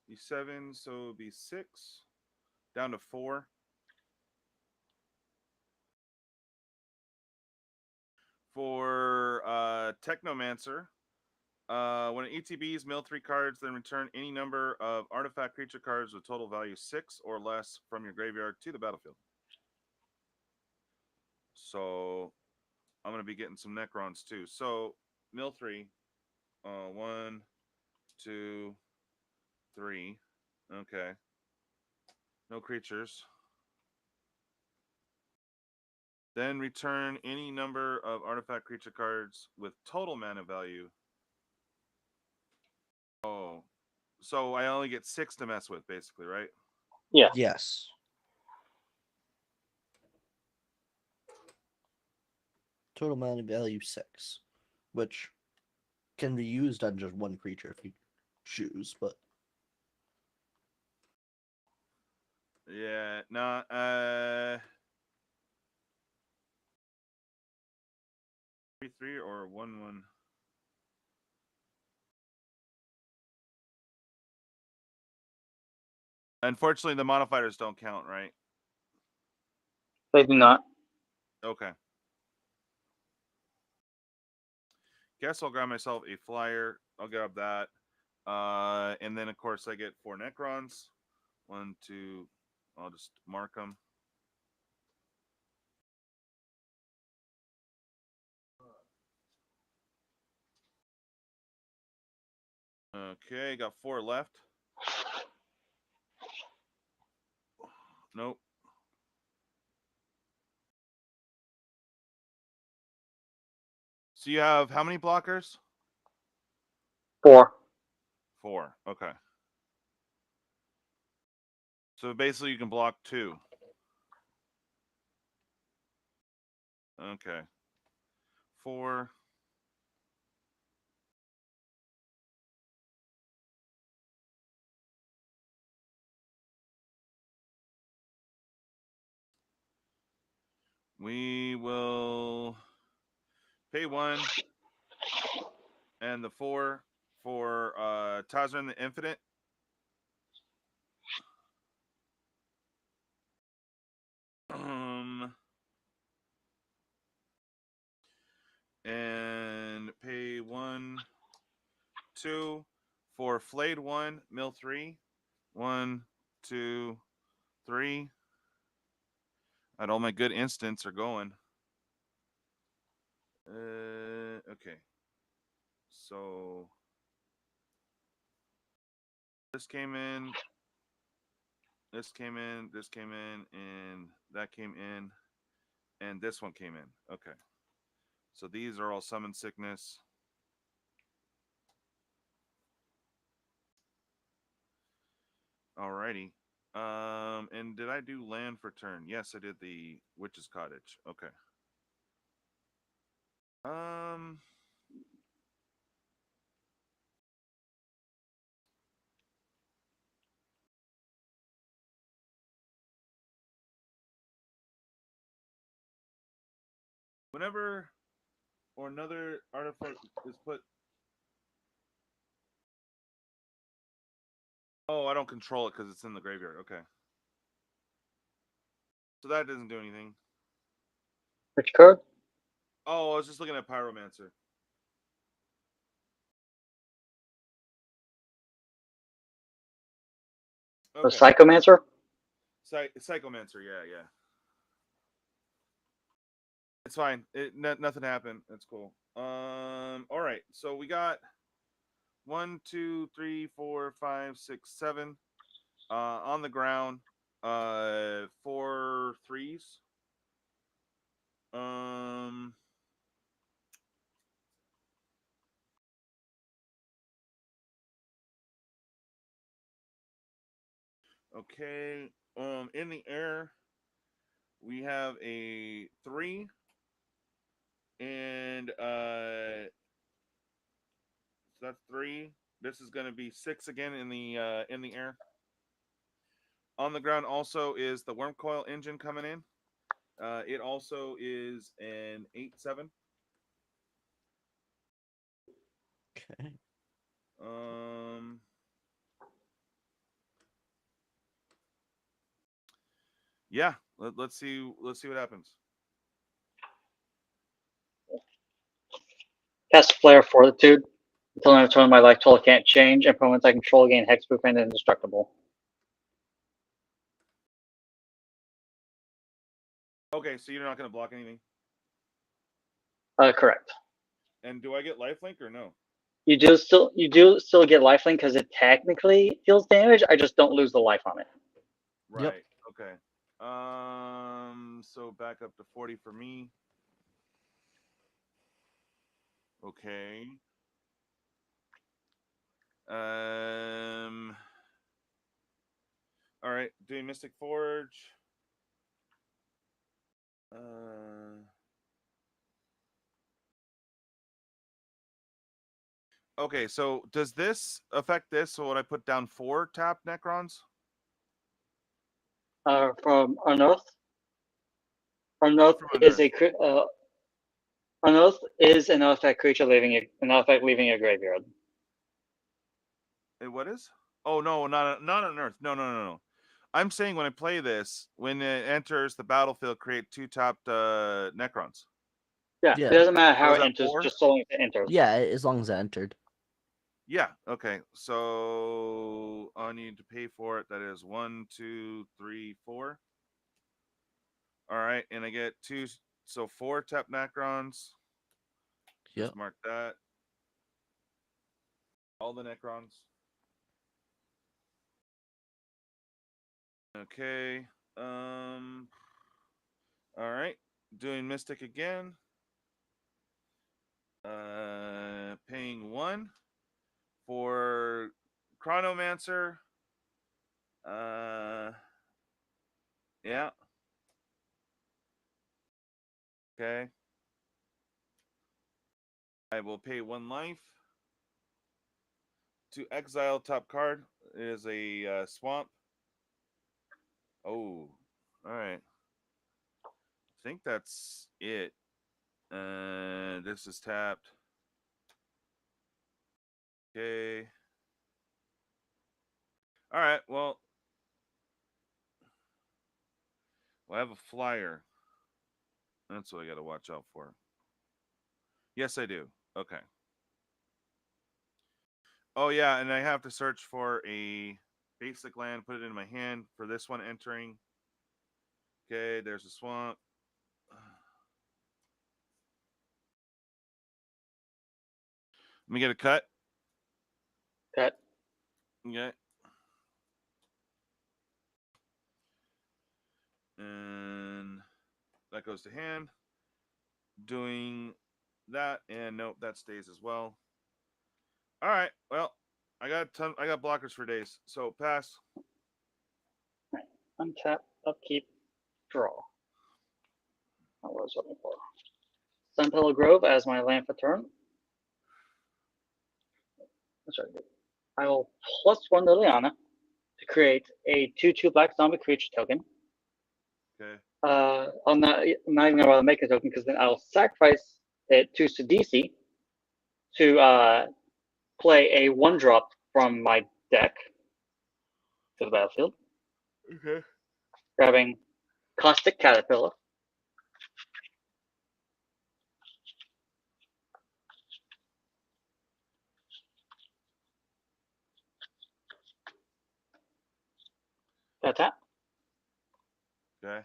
Be 7, so it'll be 6. Down to 4. For Technomancer, when it ETBs, mill 3 cards, then return any number of artifact creature cards with total value 6 or less from your graveyard to the battlefield. So I'm going to be getting some Necrons too. So mill 3. 1, 2, 3. Okay. No creatures. Then return any number of artifact creature cards with total mana value. Oh. So I only get 6 to mess with, basically, right? Yeah. Yes. Total mana value 6, which can be used on just one creature if you choose, but yeah, no, 3/3 or 1/1. Unfortunately, the modifiers don't count, right? They do not. Okay. Guess I'll grab myself a flyer. I'll grab that. And then, of course, I get 4 Necrons. 1, 2. I'll just mark them. Okay, got 4 left. Nope. So you have how many blockers? 4. 4. Okay. So basically you can block 2. Okay. 4. We will pay 1 and the 4 for Tazran the Infinite. And pay 1, 2 for Flayed 1, mill 3. 1, 2, 3. And all my good instants are going. Okay. So this came in. This came in. This came in, and that came in, and this one came in. Okay. So these are all Summon Sickness. Alrighty. And did I do land for turn? Yes, I did the Witch's Cottage. Okay. Whenever or another artifact is put. Oh, I don't control it because it's in the graveyard. Okay. So that doesn't do anything. Which card? Oh, I was just looking at Pyromancer. Okay. The Psychomancer? Psychomancer, yeah. It's fine. Nothing happened. That's cool. All right. So we got 1, 2, 3, 4, 5, 6, 7 on the ground. 4 3s. Okay. In the air, we have a 3, and so that's 3. This is going to be 6 again in the air. On the ground also is the Worm Coil engine coming in. It also is an 8/7. Okay. Yeah. Let's see what happens. Cast Flare Fortitude. Until I turn my life total can't change, and permanents I control gain hexproof and indestructible. Okay, so you're not going to block anything? Correct. And do I get lifelink or no? You do still get lifelink because it technically deals damage. I just don't lose the life on it. Right. Yep. Okay. So back up to 40 for me. Okay. All right, doing Mystic Forge. Okay, so does this affect this? So would I put down 4 tap Necrons? From Unearth. Unearth is Unearth is an artifact creature leaving a graveyard. What is? Oh no, not Unearth. No. I'm saying when I play this, when it enters the battlefield, create 2 tapped Necrons. Yeah, it doesn't matter how it enters, just so long as it enters. Yeah, as long as it entered. Yeah, okay. So I need to pay for it. That is 1, 2, 3, 4. All right, and I get 2, so 4 tap Necrons. Yep. Just mark that. All the Necrons. Okay. All right. Doing Mystic again. Paying 1 for Chronomancer. Yeah. Okay. I will pay 1 life. To exile top card is a swamp. Oh, all right. I think that's it. This is tapped. Okay. All right. Well, I have a flyer. That's what I got to watch out for. Yes, I do. Okay. Oh, yeah, and I have to search for a basic land, put it in my hand for this one entering. Okay, there's a swamp. Let me get a cut. Cut. Okay. And that goes to hand. Doing that, and nope, that stays as well. All right. Well, I got blockers for days, so pass. Right. Untap, upkeep, draw. What was I looking for? Sunpillow Grove as my land for turn. That's right. I will +1 Liliana to create a 2/2 black zombie creature token. Okay. I'm not even gonna make a token because then I'll sacrifice it to Sidisi to play a 1-drop from my deck to the battlefield. Okay. Grabbing Cawstick Caterpillar. Got that. Okay.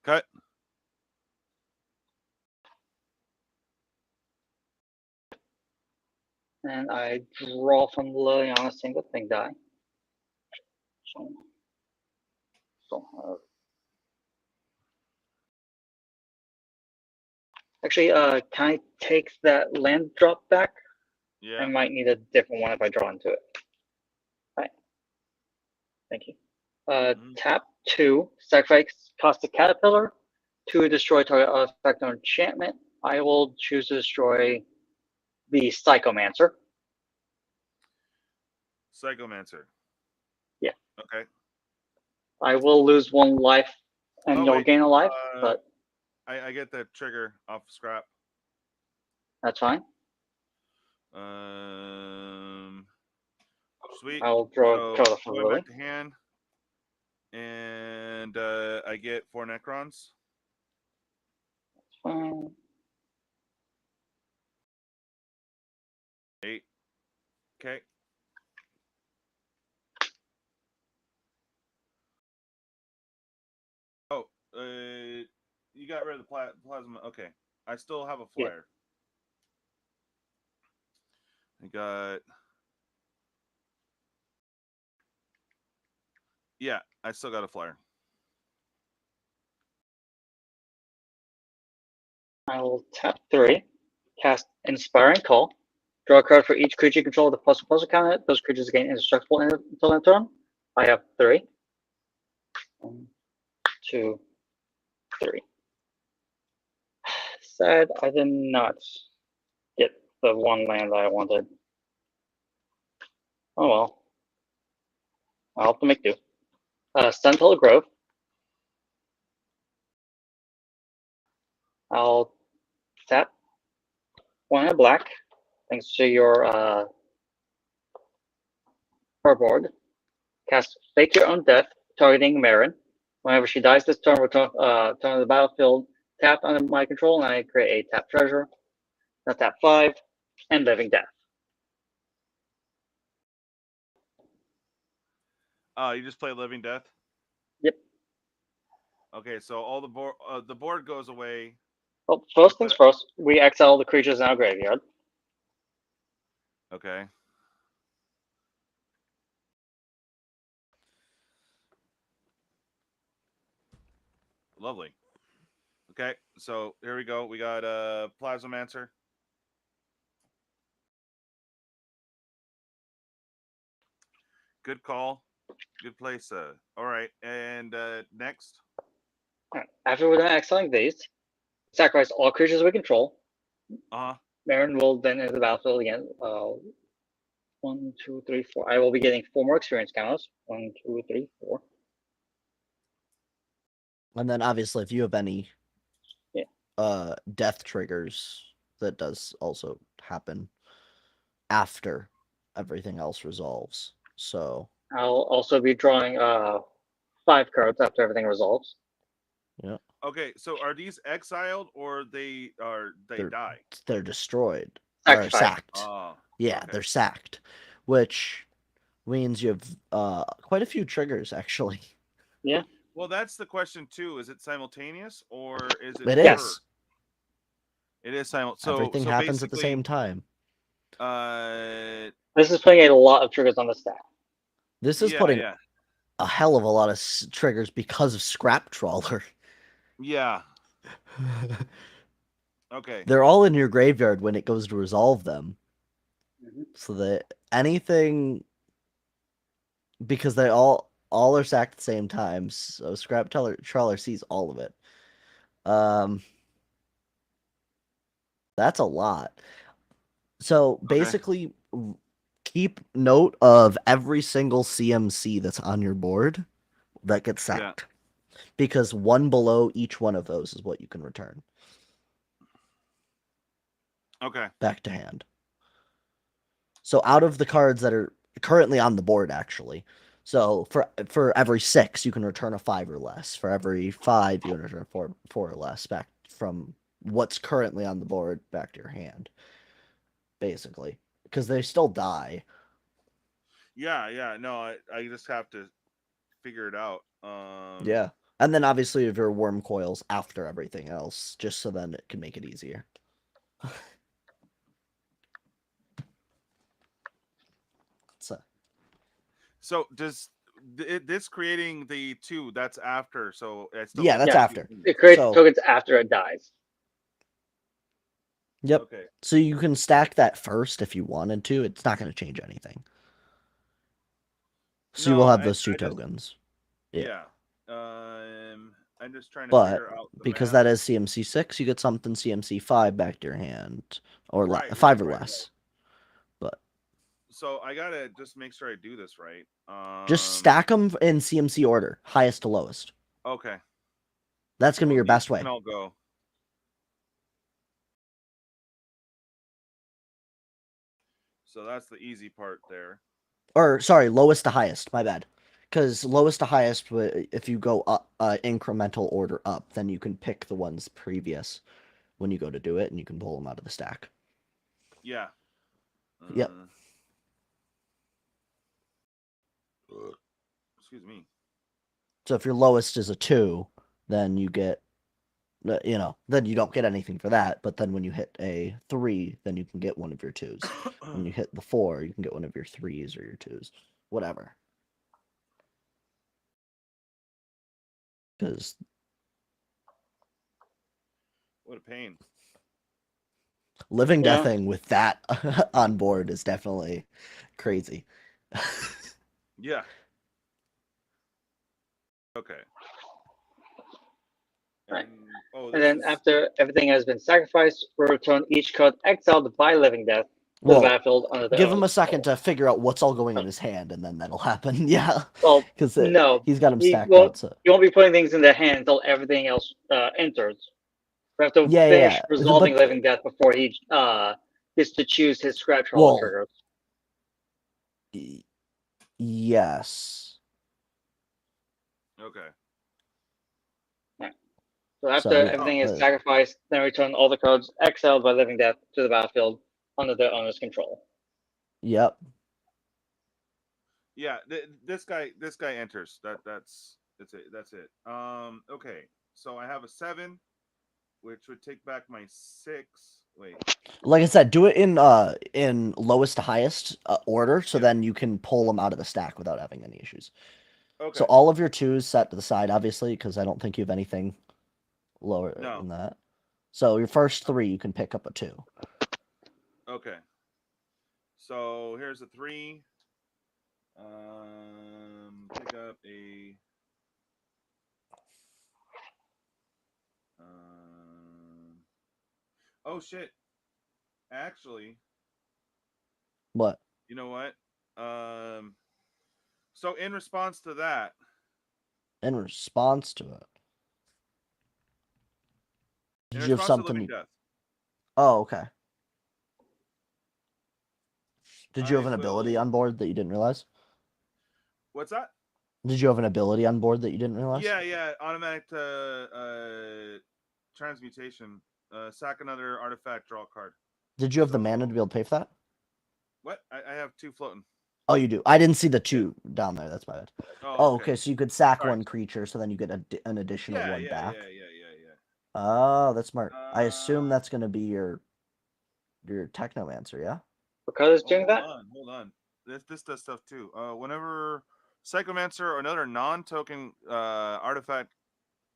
Cut. And I draw from Lily on a single thing die. Actually, can I take that land drop back? Yeah. I might need a different one if I draw into it. Right. Thank you. Tap 2, sacrifice Cawstick Caterpillar to destroy target effect on enchantment. I will choose to destroy the Psychomancer. Psychomancer. Yeah. Okay. I will lose 1 life and you'll gain a life, but I get the trigger off scrap. That's fine. Sweet. I'll draw the going back to hand, and I get 4 Necrons. That's fine. 8. Okay. Oh, you got rid of the plasma. Okay, I still have a flyer. Yeah. I got. Yeah, I still got a flyer. I will tap 3, cast Inspiring Call, draw a card for each creature you control with a +++ counter. Those creatures gain indestructible until end turn. I have 3. 1, 2, 3. Sad I did not get the 1 land I wanted. Oh well. I'll have to make do. Sentinel Grove. I'll tap 1 in black, thanks to your board. Cast Fake Your Own Death, targeting Marin. Whenever she dies this turn, return to the battlefield, tap under my control, and I create a tap treasure. Now tap 5, and Living Death. You just play Living Death? Yep. Okay, so all the board goes away. Well, first things first, we exile the creatures in our graveyard. Okay. Lovely. Okay, so here we go. We got Plasmamancer. Good call. Good place. All right, and next. All right. After we're done exiling these, sacrifice all creatures we control. Marin will then enter the battlefield again. 1, 2, 3, 4. I will be getting 4 more experience counters. 1, 2, 3, 4. And then obviously if you have any death triggers, that does also happen after everything else resolves. So I'll also be drawing 5 cards after everything resolves. Yeah. Okay, so are these exiled or they die? They're destroyed. They're sacked. Oh, yeah, okay. They're sacked, which means you have quite a few triggers actually. Yeah. Well, that's the question too. Is it simultaneous or is it? It is. It is simultaneous. So everything happens at the same time. This is putting a lot of triggers on the stack. This is putting a hell of a lot of triggers because of Scrap Trawler. Yeah. Okay. They're all in your graveyard when it goes to resolve them. So that anything, because they all are sacked at the same time. So Scrap Trawler sees all of it. That's a lot. So basically, keep note of every single CMC that's on your board that gets sacked. because one below each one of those is what you can return. Okay. Back to hand. So out of the cards that are currently on the board, actually, so for every 6, you can return a 5 or less. For every 5, you can return 4 or less back from what's currently on the board back to your hand, basically, because they still die. Yeah. No, I just have to figure it out. Yeah, and then obviously if your worm coils after everything else, just so then it can make it easier. So does this creating the 2? That's after. So I still yeah, that's after. It creates tokens after it dies. Yep. Okay. So you can stack that first if you wanted to. It's not going to change anything. So you will have those 2 tokens. Yeah. I'm just trying to figure out the because math. that is CMC 6, you get something CMC 5 back to your hand, or 5 or less. But so I gotta just make sure I do this right. Just stack them in CMC order, highest to lowest. Okay. That's gonna be your best way. I'll go. So that's the easy part there. Or sorry, lowest to highest. My bad. Because lowest to highest, if you go up, incremental order up, then you can pick the ones previous when you go to do it, and you can pull them out of the stack. Yeah. Yep. Excuse me. So if your lowest is a 2, then you get, then you don't get anything for that. But then when you hit a 3, then you can get one of your 2s. When you hit the 4, you can get one of your 3s or your 2s, whatever. Because what a pain. Living deathing with that on board is definitely crazy. Yeah. Okay. Right. And then after everything has been sacrificed, we return each card exiled by Living Death to the battlefield under the give him a second to figure out what's all going in his hand, and then that'll happen. Yeah. Well, because no, he's got him stacked out. So you won't be putting things in their hand until everything else enters. We have to finish resolving Living Death before he gets to choose his scratch roll triggers. Yes. Okay. So after everything is sacrificed, then return all the cards exiled by Living Death to the battlefield under their owner's control. Yep. Yeah, this guy enters. That's it. Okay. So I have a 7, which would take back my 6. Wait. Like I said, do it in lowest to highest order, so then you can pull them out of the stack without having any issues. Okay. So all of your 2s set to the side, obviously, because I don't think you have anything lower than that. So your first 3, you can pick up a 2. Okay. So here's a 3. Pick up a. Oh shit! Actually. What? You know what? So in response to that. In response to it. Did you have something? Oh, okay. Did you have an ability on board that you didn't realize? What's that? Did you have an ability on board that you didn't realize? Yeah. Automatic transmutation. Sack another artifact, draw a card. Did you have the mana to be able to pay for that? What? I have 2 floating. Oh, you do. I didn't see the 2 down there. That's my bad. Oh, okay. So you could sack one creature, so then you get an additional one back. Yeah. Oh, that's smart. I assume that's going to be your Technomancer, yeah? What color is doing that? Hold on. This does stuff too. Whenever Psychomancer or another non-token artifact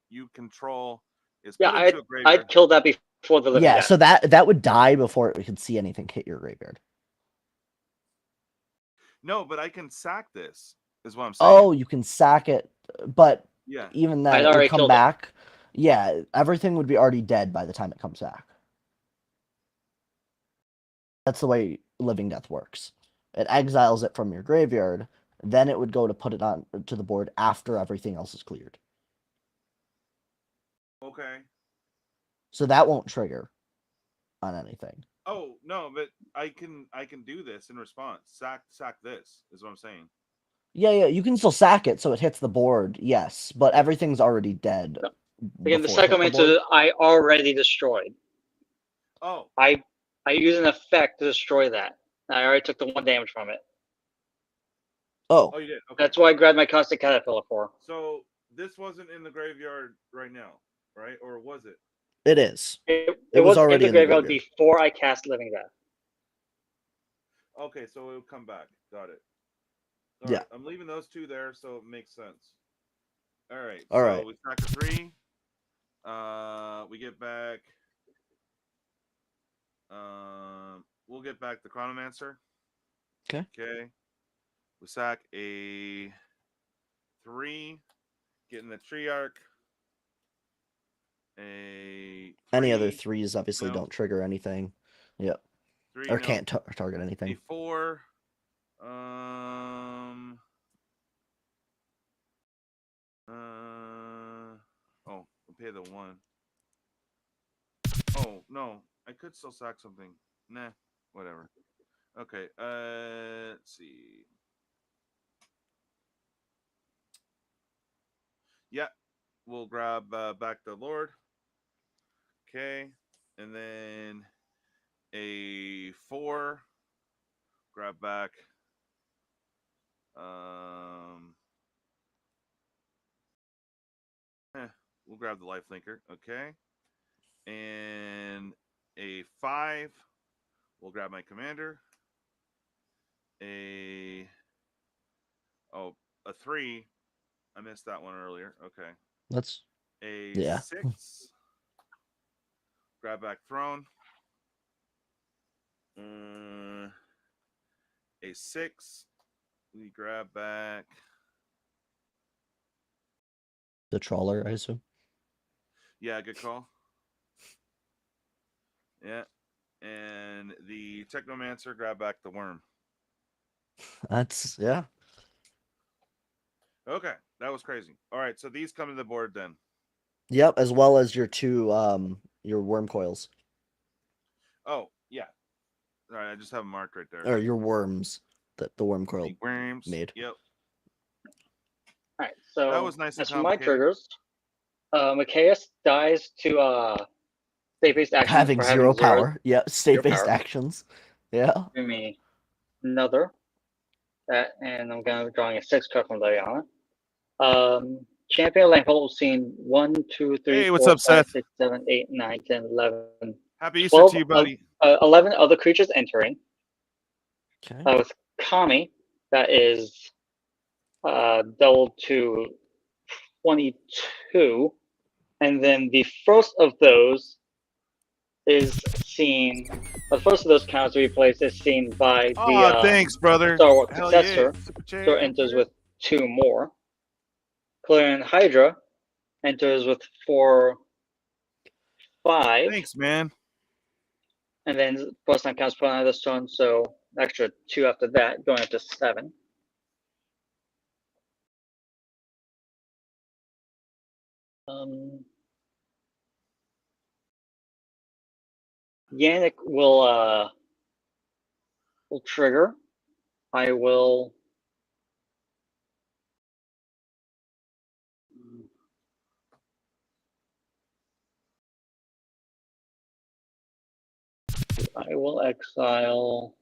you control is put into a graveyard. I'd kill that before the Living Death. So that would die before we could see anything hit your graveyard. No, but I can sack this, is what I'm saying. Oh, you can sack it, but even then it would come back. Yeah, everything would be already dead by the time it comes back. That's the way Living Death works. It exiles it from your graveyard, then it would go to put it on to the board after everything else is cleared. Okay. So that won't trigger on anything. Oh no, but I can do this in response. Sack this is what I'm saying. Yeah, you can still sack it so it hits the board, yes, but everything's already dead. No. Again, the second answer I already destroyed. Oh. I use an effect to destroy that. I already took the 1 damage from it. Oh. Oh, you did? Okay. That's why I grabbed my Cawstick Caterpillar for. So this wasn't in the graveyard right now, right? Or was it? It is. It was already in the graveyard before I cast Living Death. Okay, so it would come back. Got it. All right, I'm leaving those 2 there, so it makes sense. All right. All right. We stack a 3. We get back. We'll get back the Chronomancer. Okay. Okay. We sack a 3. Getting the Triarch. A 3, any other 3s obviously don't trigger anything. Yep. 3, or can't target anything. A 4. Oh, we'll pay the 1. Oh no, I could still sack something. Nah, whatever. Okay. Let's see. Yeah, we'll grab back the Lord. Okay, and then a 4. Grab back. We'll grab the life linker. Okay, and a 5. We'll grab my commander. A 3. I missed that one earlier. Okay. That's a 6. Grab back throne. A 6. We grab back the trawler, I assume. Yeah, good call. Yeah. And the Technomancer, grab back the worm. That's, yeah. Okay, that was crazy. All right, so these come to the board then. Yep, as well as your 2 your worm coils. Oh, yeah. All right, I just have them marked right there. Or your worms that the worm coil worms made. Yep. All right, so that was nice. As for my triggers, Macias dies to state-based actions having for 0 power. Yeah, state-based actions. Yeah. Give me another. And I'm gonna be drawing a 6 card from Diana. Champion Landfall was seen 1, 2, 3, hey, 4, what's up, 5, Seth? 6, 7, 8, 9, 10, 11. Happy Easter to you, buddy. 11 other creatures entering. Okay. With Kami, that is doubled to 22. And then the first of those is seen. The first of those counts to be placed is seen by the thanks, brother. Star Wars successor. Yeah. So enters with 2 more. Clarion Hydra enters with 4, 5. Thanks, man. And then first time counts put on this turn, so extra 2 after that, going up to 7. Yannick will trigger. I will exile.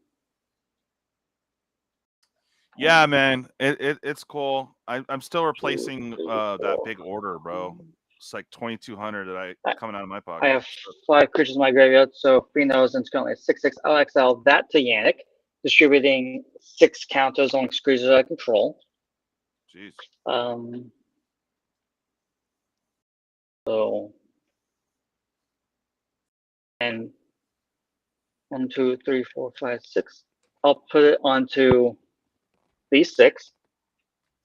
Yeah, man, it's cool. I'm still replacing that big order, bro. It's like 2,200 that coming out of my pocket. I have 5 creatures in my graveyard, so 3 knows and it's currently 6/6. I'll exile that to Yannick, distributing 6 counters on creatures I control. Jeez. So, and 1, 2, 3, 4, 5, 6. I'll put it onto these 6.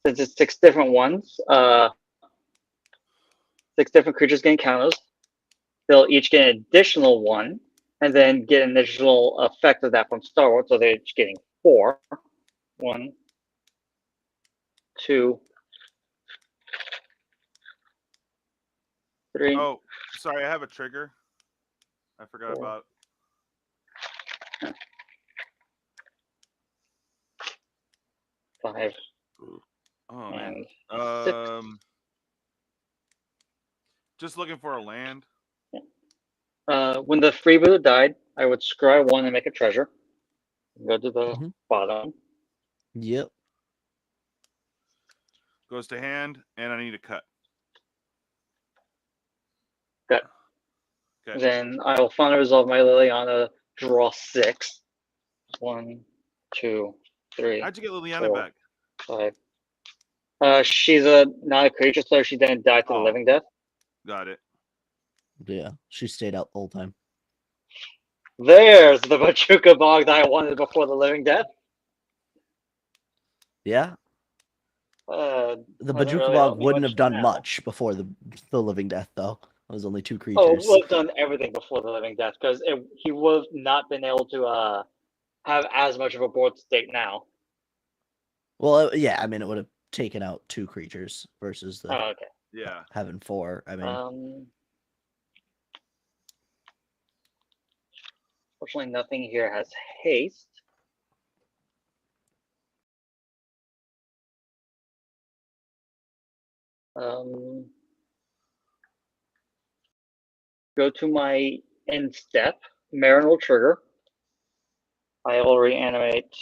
Since it's 6 different ones, 6 different creatures getting counters. They'll each get an additional 1, and then get an additional effect of that from Star Wars. So they're each getting 4. 1, 2, 3, sorry, I have a trigger. I forgot about. Five. Oh man. Six. Just looking for a land. When the freebooter died, I would scry one and make a treasure. Go to the bottom. Yep. Goes to hand, and I need a cut. Cut. Okay. Then I will finally resolve my Liliana, draw 6. 1, 2, 3. How'd you get Liliana back? 5. She's not a creature, so she didn't die to the living death. Got it. Yeah, she stayed out the whole time. There's the Bojuka Bog that I wanted before the living death. Yeah. The Bojuka Bog wouldn't have done much before the living death, though. It was only 2 creatures. Oh, would have done everything before the living death, because he would have not been able to have as much of a board state now. Well, yeah, I mean, it would have taken out 2 creatures versus the yeah having 4. I mean, fortunately, nothing here has haste. Go to my end step, Marinal Trigger. I will reanimate.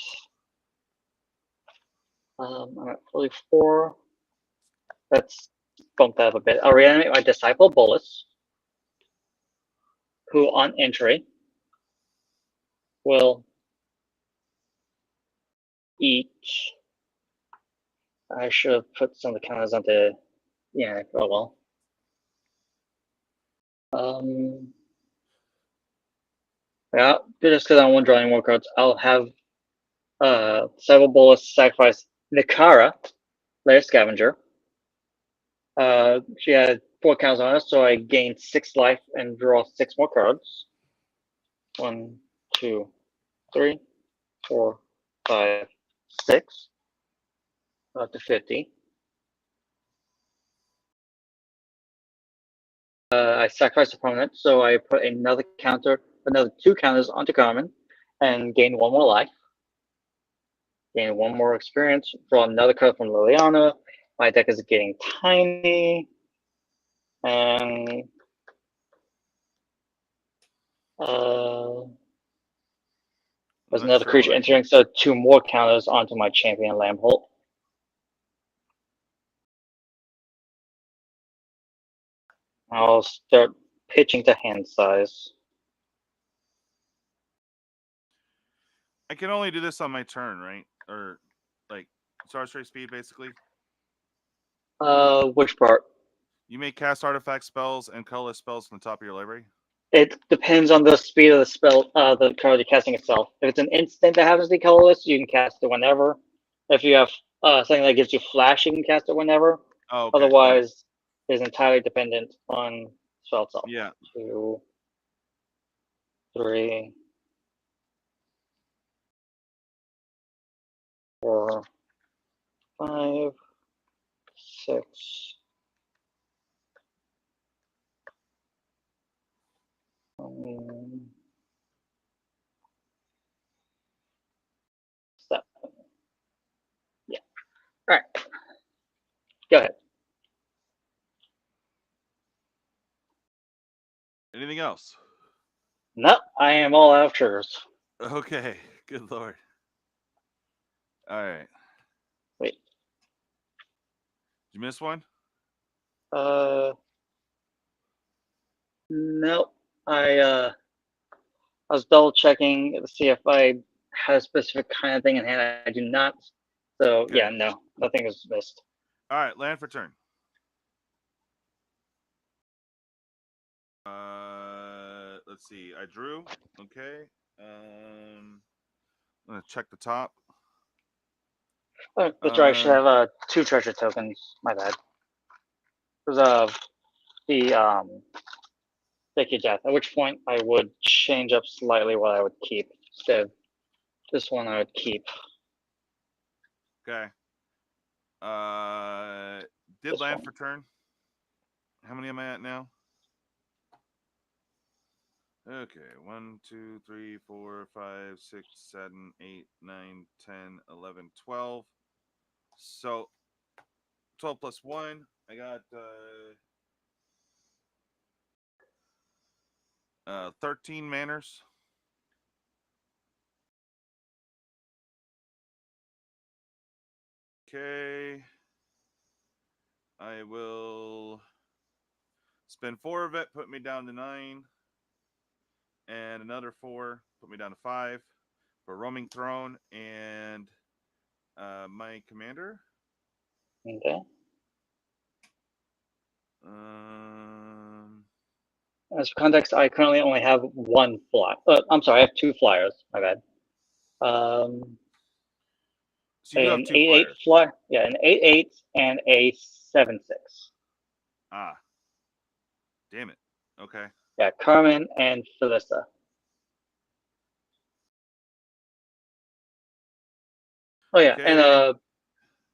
I'm at 44. Let's bump that up a bit. I'll reanimate my Disciple Bolus, who on entry will eat. I should have put some of the counters onto. Yeah, oh well. Yeah, just because I don't want to draw any more cards, I'll have Disciple Bolus sacrifice Nikara, Lair Scavenger. She had 4 counters on us, so I gained 6 life and draw 6 more cards. 1, 2, 3, 4, 5, 6. Up to 50. I sacrificed a permanent, so I put another 2 counters onto common, and gain 1 more life. Gain 1 more experience. Draw another card from Liliana. My deck is getting tiny, and there's another creature entering, so 2 more counters onto my champion Lampholt. I'll start pitching to hand size. I can only do this on my turn, right? Or like sorcery speed, basically. Which part? You may cast artifact spells and colorless spells from the top of your library. It depends on the speed of the spell, the card you're casting itself. If it's an instant that happens to be colorless, you can cast it whenever. If you have something that gives you flash, you can cast it whenever. Oh, okay. Otherwise, it's entirely dependent on spell itself. Yeah. 2, 3, 4, 5, 6. 7. Yeah. All right. Go ahead. Anything else? No, I am all out of triggers. Okay. Good lord. All right. Wait. Did you miss one? No. I was double checking to see if I had a specific kind of thing in hand. I do not. So okay. Yeah, no, nothing was missed. All right, land for turn. Let's see. I drew. Okay. I'm gonna check the top. Oh, that's right. I should have 2 treasure tokens. My bad. Because of the Sticky Death. At which point I would change up slightly what I would keep. Instead of this one, I would keep. Okay. Did this land one. For turn. How many am I at now? Okay, 1, 2, 3, 4, 5, 6, 7, 8, 9, 10, 11, 12. So 12 plus 1. I got 13 manners. Okay. I will spend 4 of it, put me down to 9. And another 4, put me down to 5 for Roaming Throne and my commander. Okay. As for context, I currently only have 1 fly. I'm sorry, I have 2 flyers. My bad. So you have 2 8/8 flyer. Yeah, an 8/8 and a 7/6. Ah. Damn it. Okay. Yeah, Carmen and Felissa. Oh yeah, okay. And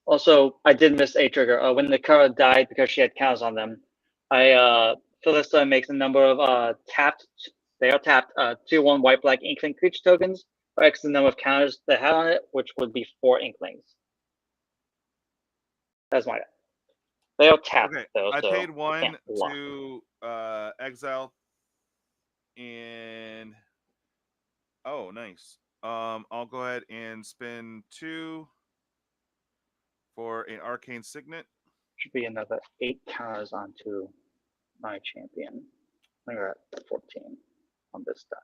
also I did miss a trigger. When the card died because she had counters on them, Felissa makes a number of tapped. They are tapped 2/1 white black inkling creature tokens, or X the number of counters they had on it, which would be 4 inklings. That's my. They are tapped. Okay, though, I so paid 1 to exile, and oh, nice. I'll go ahead and spend 2 for an arcane signet. Should be another 8 counters onto my champion. We're at 14 on this die.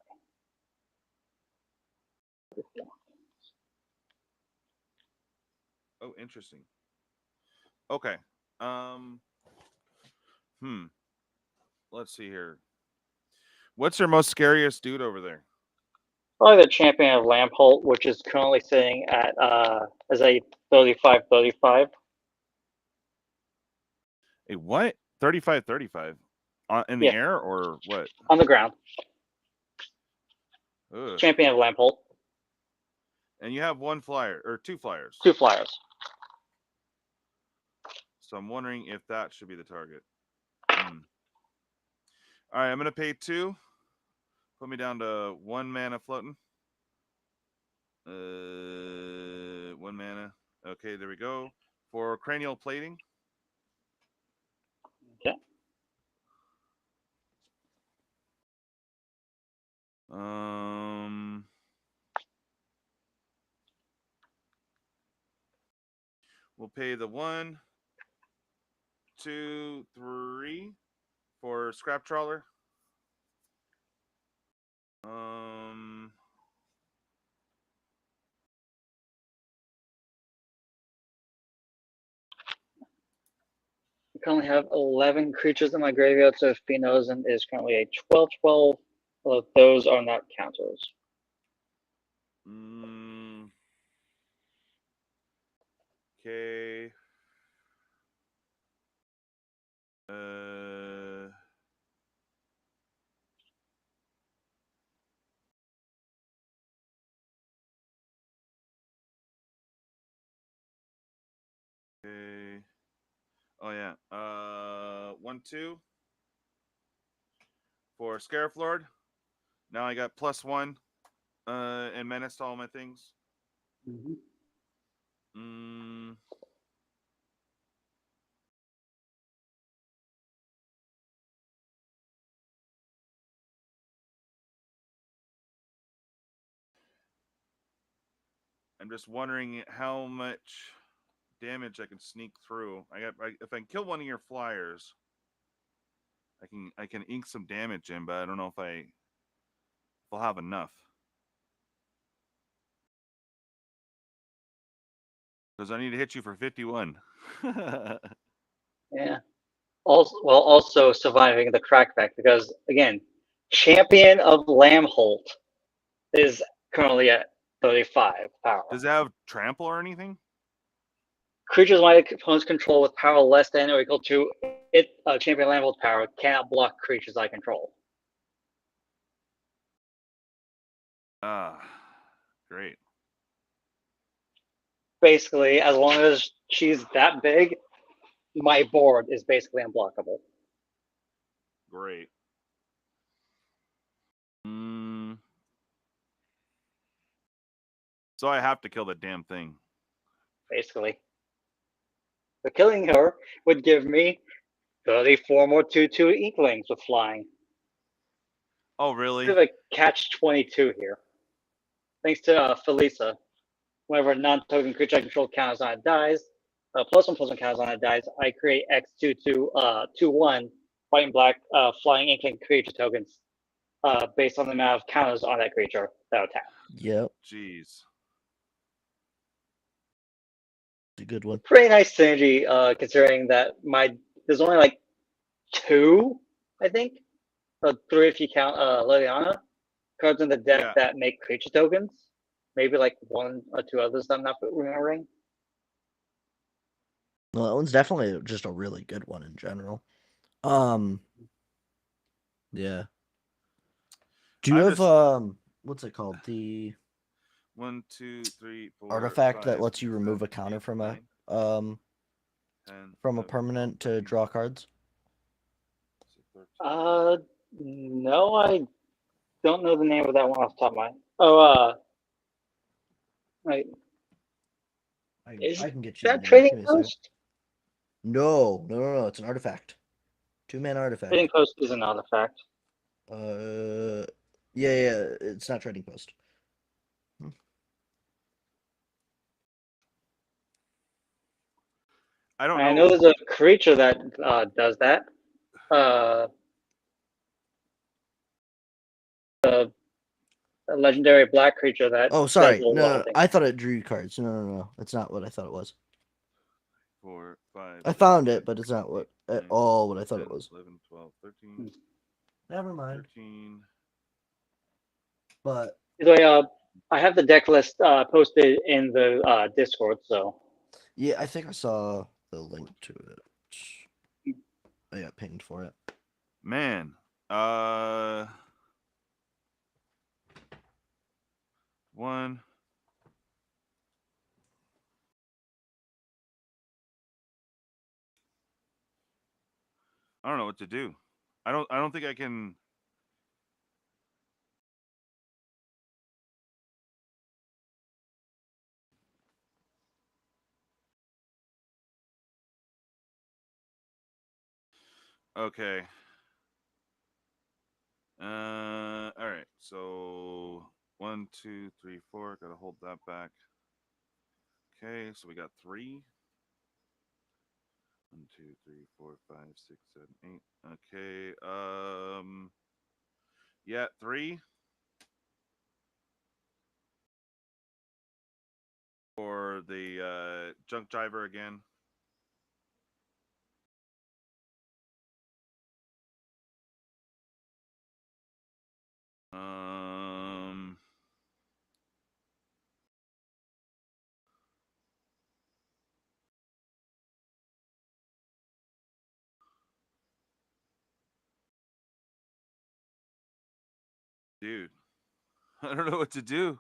Oh, interesting. Okay. Let's see here. What's your most scariest dude over there? Probably the champion of Lampholt, which is currently sitting at as a 35/35. A what? 35/35 in the air or what? On the ground. Ugh. Champion of Lampholt. And you have 1 flyer or 2 flyers. 2 flyers. So I'm wondering if that should be the target. All right, I'm gonna pay 2. Put me down to 1 mana floating. 1 mana. Okay, there we go. For cranial plating. Okay. We'll pay the 1, 2, 3 for scrap trawler. I currently have 11 creatures in my graveyard, so Phenozen is currently a 12/12. Well, those are not counters. Okay. Okay. Oh yeah. 1, 2 for Scarif Lord. Now I got +1 and menace to all my things. I'm just wondering how much damage I can sneak through. If I can kill one of your flyers, I can ink some damage in, but I don't know if I'll have enough. Because I need to hit you for 51. Yeah. Also surviving the crackback, because again, champion of Lampholt is currently at 35 power. Does it have trample or anything? Creatures my opponent's control with power less than or equal to champion Lampholt's power cannot block creatures I control. Great. Basically, as long as she's that big, my board is basically unblockable. Great. So I have to kill the damn thing. Basically. But killing her would give me 34 more 2/2 Inklings with flying. Oh, really? There's a catch-22 here. Thanks to Felisa. Whenever a non-token creature I control counters on it dies, +1/+1 counters on it dies, I create X/2/2 2/1 white and black flying inkling creature tokens based on the amount of counters on that creature that attack. Yep. Jeez. A good one. Pretty nice synergy, considering that there's only like 2, I think, or 3 if you count Liliana cards in the deck that make creature tokens. Maybe like 1 or 2 others that I'm not remembering. Well, that one's definitely just a really good one in general. Yeah. Do you have what's it called? The 1, 2, 3, 4 artifact 5, that lets you 6, remove 7, a counter 8, from 9, a 10, from a 11, permanent 12, to draw cards? 13. No, I don't know the name of that one off the top of my head. Oh, right. I can get you that the Trading Post? No. It's an artifact. 2-mana artifact. Trading Post is an artifact. Yeah. It's not Trading Post. I don't know. I know there's a creature that does that. A legendary black creature that. Oh, sorry. No, I thought it drew cards. No. That's not what I thought it was. 4, 5. I found it, but it's not what at all what I thought 10, it was. 11, 12, 13. Never mind. 13. But I have the deck list posted in the Discord, so. Yeah, I think I saw the link to it. I got pinged for it. Man, 1. I don't know what to do. I don't think I can. Okay. All right. So 1, 2, 3, 4. Gotta hold that back. Okay, so we got 3. 1, 2, 3, 4, 5, 6, 7, 8. Okay. Yeah, 3. For the junk driver again. Dude, I don't know what to do.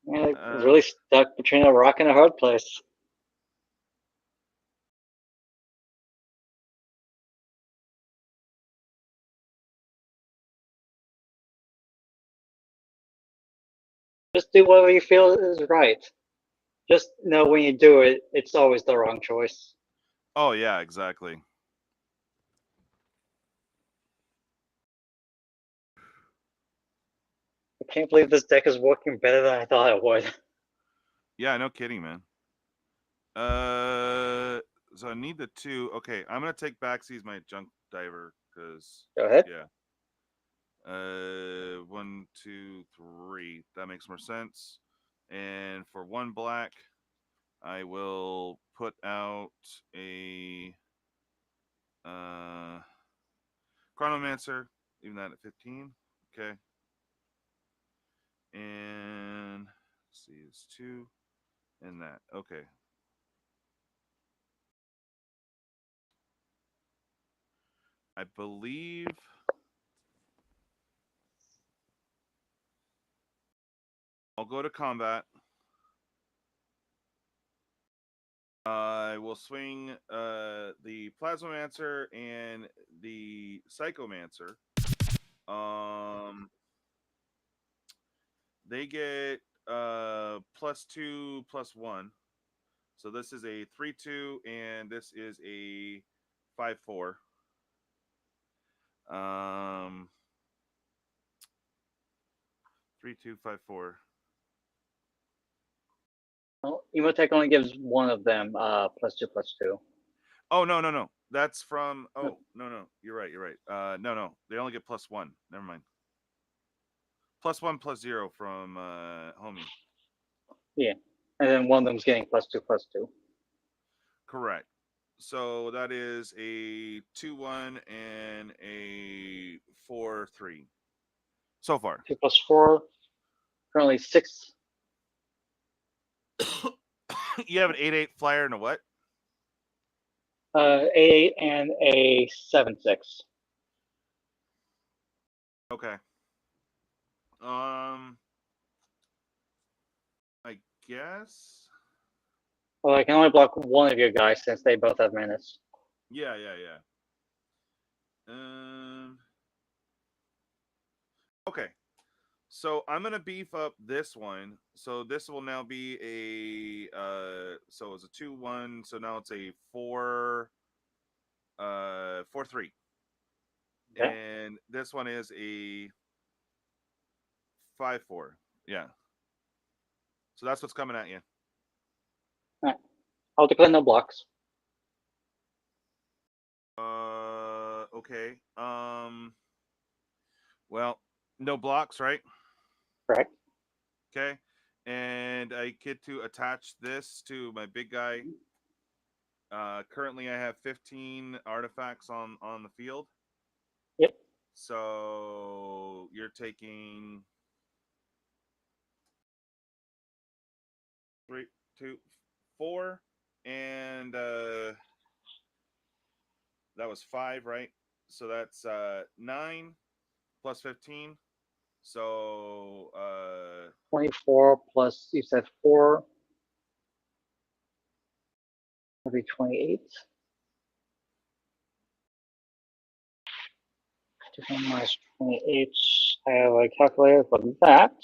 Yeah, really stuck between a rock and a hard place. Just do whatever you feel is right. Just know when you do it, it's always the wrong choice. Oh, yeah, exactly. I can't believe this deck is working better than I thought it would. Yeah, no kidding, man. So I need the 2. Okay, I'm gonna take backsies my junk diver because. Go ahead. Yeah. 1, 2, 3. That makes more sense. And for 1 black, I will put out a Chronomancer, even that at 15. Okay. And let's see, it's 2 and that. Okay. I believe I'll go to combat. I will swing the Plasmomancer and the Psychomancer. They get +2/+1. So this is a 3/2, and this is a 5/4. 3/2 5/4. Well, Emotech only gives one of them +2/+2. Oh no. That's from no. You're right. No. They only get +1. Never mind. +1/+0 from homie. Yeah. And then one of them's getting +2/+2. Correct. So that is a 2/1 and a 4/3 so far. 2/4. Currently 6. You have an 8/8 flyer and a what? 8/8 and a 7/6. Okay. I guess. Well, I can only block one of your guys since they both have menace. Yeah. Okay. So I'm gonna beef up this one. So this will now be a so it's a 2/1. So now it's a 4/3. Okay. And this one is a 5/4. Yeah. So that's what's coming at you. All right. I'll declare no blocks. Okay. Well, no blocks, right? Correct. Okay. And I get to attach this to my big guy. Currently I have 15 artifacts on the field. Yep. So you're taking 3, 2, 4, and that was 5, right? So that's 9 plus 15. So 24 plus, you said 4. That'll be 28. Minus 28. I have a calculator for that.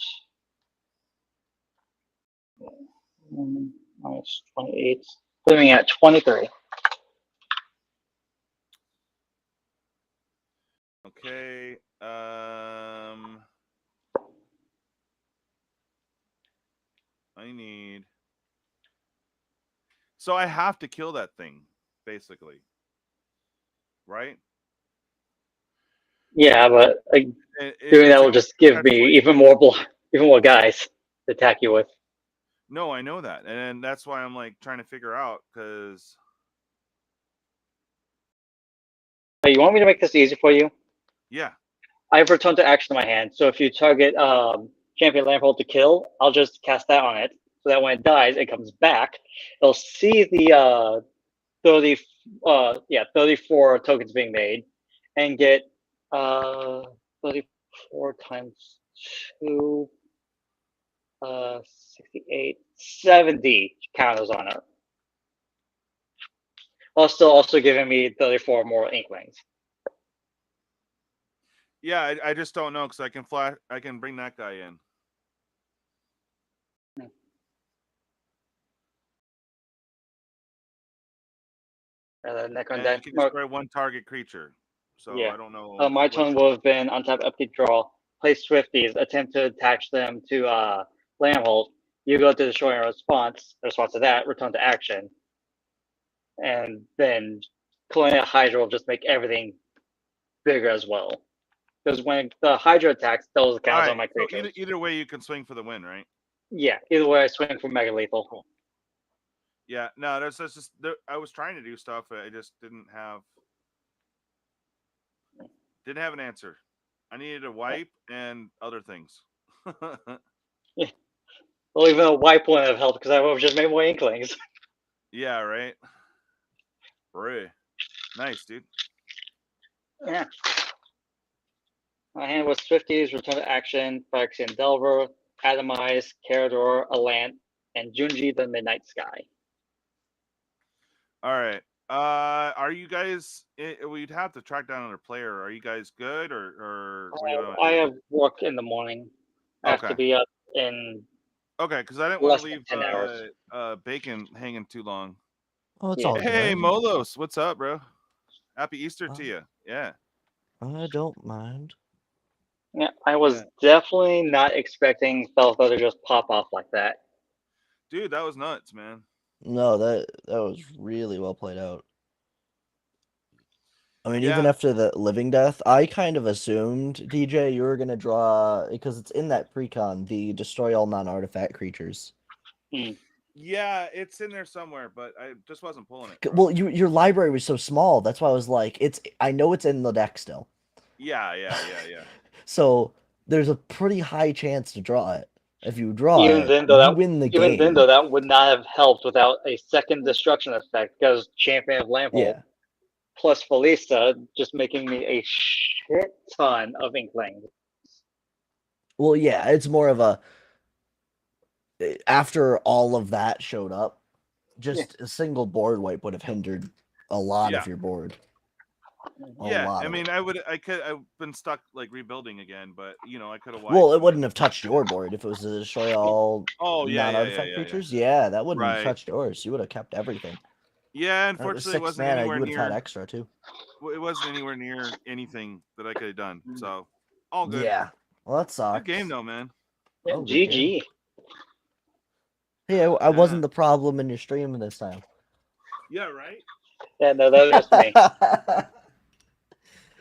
Minus 28. Living at 23. Okay. I need. So I have to kill that thing, basically. Right? Yeah, but doing that will just give me even more guys to attack you with. No, I know that, and that's why I'm like trying to figure out because. Hey, you want me to make this easy for you? Yeah. I have return to action in my hand, so if you target Champion Lamphold to kill, I'll just cast that on it, so that when it dies, it comes back. It'll see the 34 tokens being made, and get 34 times 2, 68, 70 counters on it. Also giving me 34 more Inklings. Yeah, I just don't know because I can bring that guy in. And you can destroy one target creature. So yeah. I don't know. My turn would have been on top upkeep draw. Play Swifties, attempt to attach them to Lamphold. You go to destroy a response to that, return to action. And then Colonial Hydra will just make everything bigger as well. Because when the Hydra attacks, those counts on my creatures. So either way, you can swing for the win, right? Yeah, either way, I swing for mega lethal. Cool. Yeah, no, that's just I was trying to do stuff, but I just didn't have an answer. I needed a wipe and other things. Yeah. Well, even a wipe wouldn't have helped because I would have just made more Inklings. Yeah, right. Right. Nice, dude. Yeah. My hand was Swifties, return to action, Phyrexian Delver, Atomize, Carador, Alant, and Junji the Midnight Sky. All right. Are you guys? We'd have to track down another player. Are you guys good, or what do you want to I do? have work in the morning. I have to be up in. Okay, because I didn't want to leave 10 hours. Bacon hanging too long. Oh, it's all Hey, good. Molos, what's up, bro? Happy Easter to you. Yeah. I don't mind. Yeah, I was definitely not expecting Felco to just pop off like that. Dude, that was nuts, man. No, that was really well played out. I mean, even after the living death, I kind of assumed, DJ, you were going to draw, because it's in that precon, the destroy all non-artifact creatures. Yeah, it's in there somewhere, but I just wasn't pulling it. Bro. Well, your library was so small, that's why I was like, I know it's in the deck still. Yeah. So, there's a pretty high chance to draw it. If you draw you win the game. Even then, though, that would not have helped without a second destruction effect, because Champion of Landfall plus Felista just making me a shit ton of Inklings. Well, yeah, it's more of a, after all of that showed up, just a single board wipe would have hindered a lot of your board. I mean, I've been stuck like rebuilding again, but I could have. Well, it wouldn't have touched your board if it was to destroy all non-artifact creatures. Yeah, that wouldn't have touched yours. You would have kept everything. Yeah, unfortunately, it wasn't anywhere you near. You would have had extra too. It wasn't anywhere near anything that I could have done. So all good. Yeah, well, that sucks. Good game though, man. Yeah, GG. Hey, I wasn't the problem in your stream this time. Yeah, right. Yeah, no, that was just me.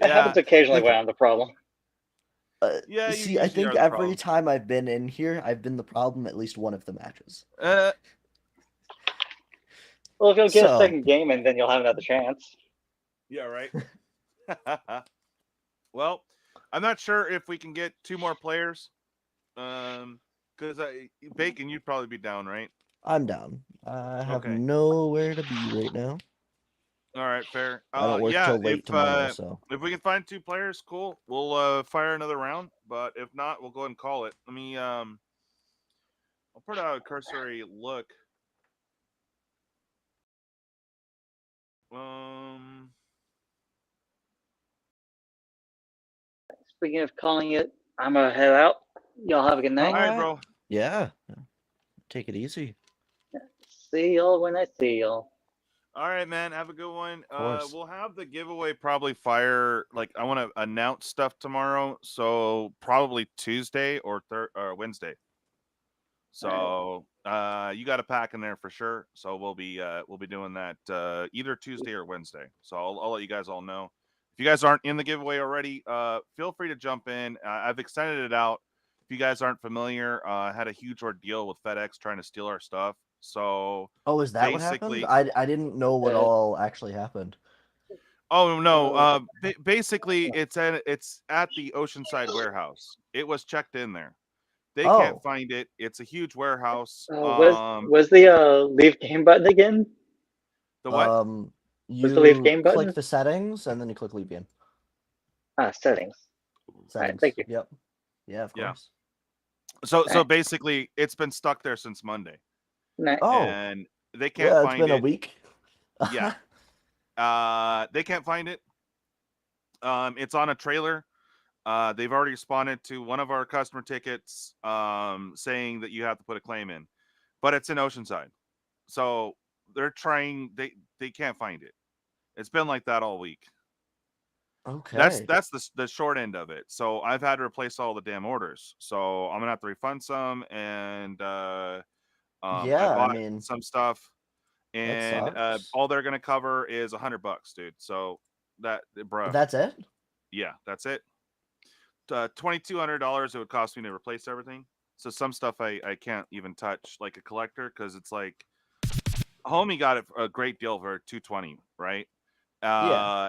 It happens occasionally when I'm the problem. See, I think every time I've been in here, I've been the problem at least one of the matches. Well, if you'll get a second game, and then you'll have another chance. Yeah, right. Well, I'm not sure if we can get 2 more players. Because Bacon, you'd probably be down, right? I'm down. I have nowhere to be right now. All right, fair. I don't work till late tomorrow, so if we can find 2 players, cool. We'll fire another round. But if not, we'll go ahead and call it. Let me I'll put out a cursory look. Speaking of calling it, I'm gonna head out. Y'all have a good night. All right, bro. Yeah. Take it easy. See y'all when I see y'all. All right, man. Have a good one. We'll have the giveaway probably fire. Like, I want to announce stuff tomorrow, so probably Tuesday or Wednesday. So you got a pack in there for sure. So we'll be doing that either Tuesday or Wednesday. So I'll let you guys all know. If you guys aren't in the giveaway already, feel free to jump in. I've extended it out. If you guys aren't familiar, I had a huge ordeal with FedEx trying to steal our stuff. So is that what happened? I didn't know what all actually happened. Oh no! Basically, it's at the Oceanside warehouse. It was checked in there. They can't find it. It's a huge warehouse. Was the leave game button again? The what? You the leave game button? Click the settings and then you click leave game. Settings. Right, thank you. Yep. Yeah, of course. So basically, it's been stuck there since Monday. And they can't find it. It's been a week. Yeah. They can't find it. It's on a trailer. They've already responded to one of our customer tickets saying that you have to put a claim in, but it's in Oceanside. So they're trying, they can't find it. It's been like that all week. Okay. That's the short end of it. So I've had to replace all the damn orders. So I'm gonna have to refund some, and I bought some stuff, and all they're gonna cover is $100, dude. So that's it. Yeah, that's it. $2,200 it would cost me to replace everything. So some stuff I can't even touch, like a collector, because it's like homie got it for a great deal for $220, right?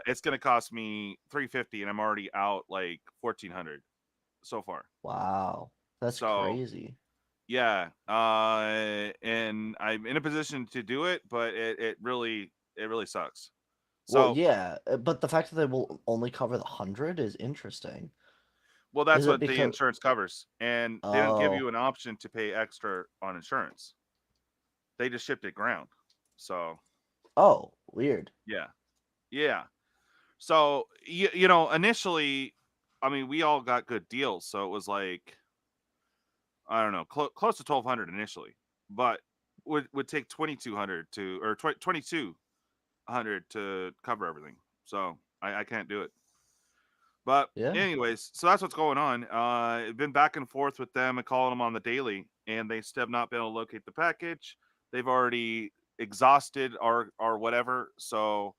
It's gonna cost me $350, and I'm already out like $1,400 so far. Wow, that's crazy. Yeah, and I'm in a position to do it, but it really sucks. So but the fact that they will only cover the 100 is interesting. Well, that's what the insurance covers, and they don't give you an option to pay extra on insurance. They just shipped it ground. So weird. Yeah. So you know, initially, I mean, we all got good deals, so it was like, I don't know, close to 1,200 initially, but would take 2,200 to, or 2,200 to cover everything. So I can't do it. But anyways, so that's what's going on. I've been back and forth with them and calling them on the daily, and they still have not been able to locate the package. They've already exhausted our whatever. So,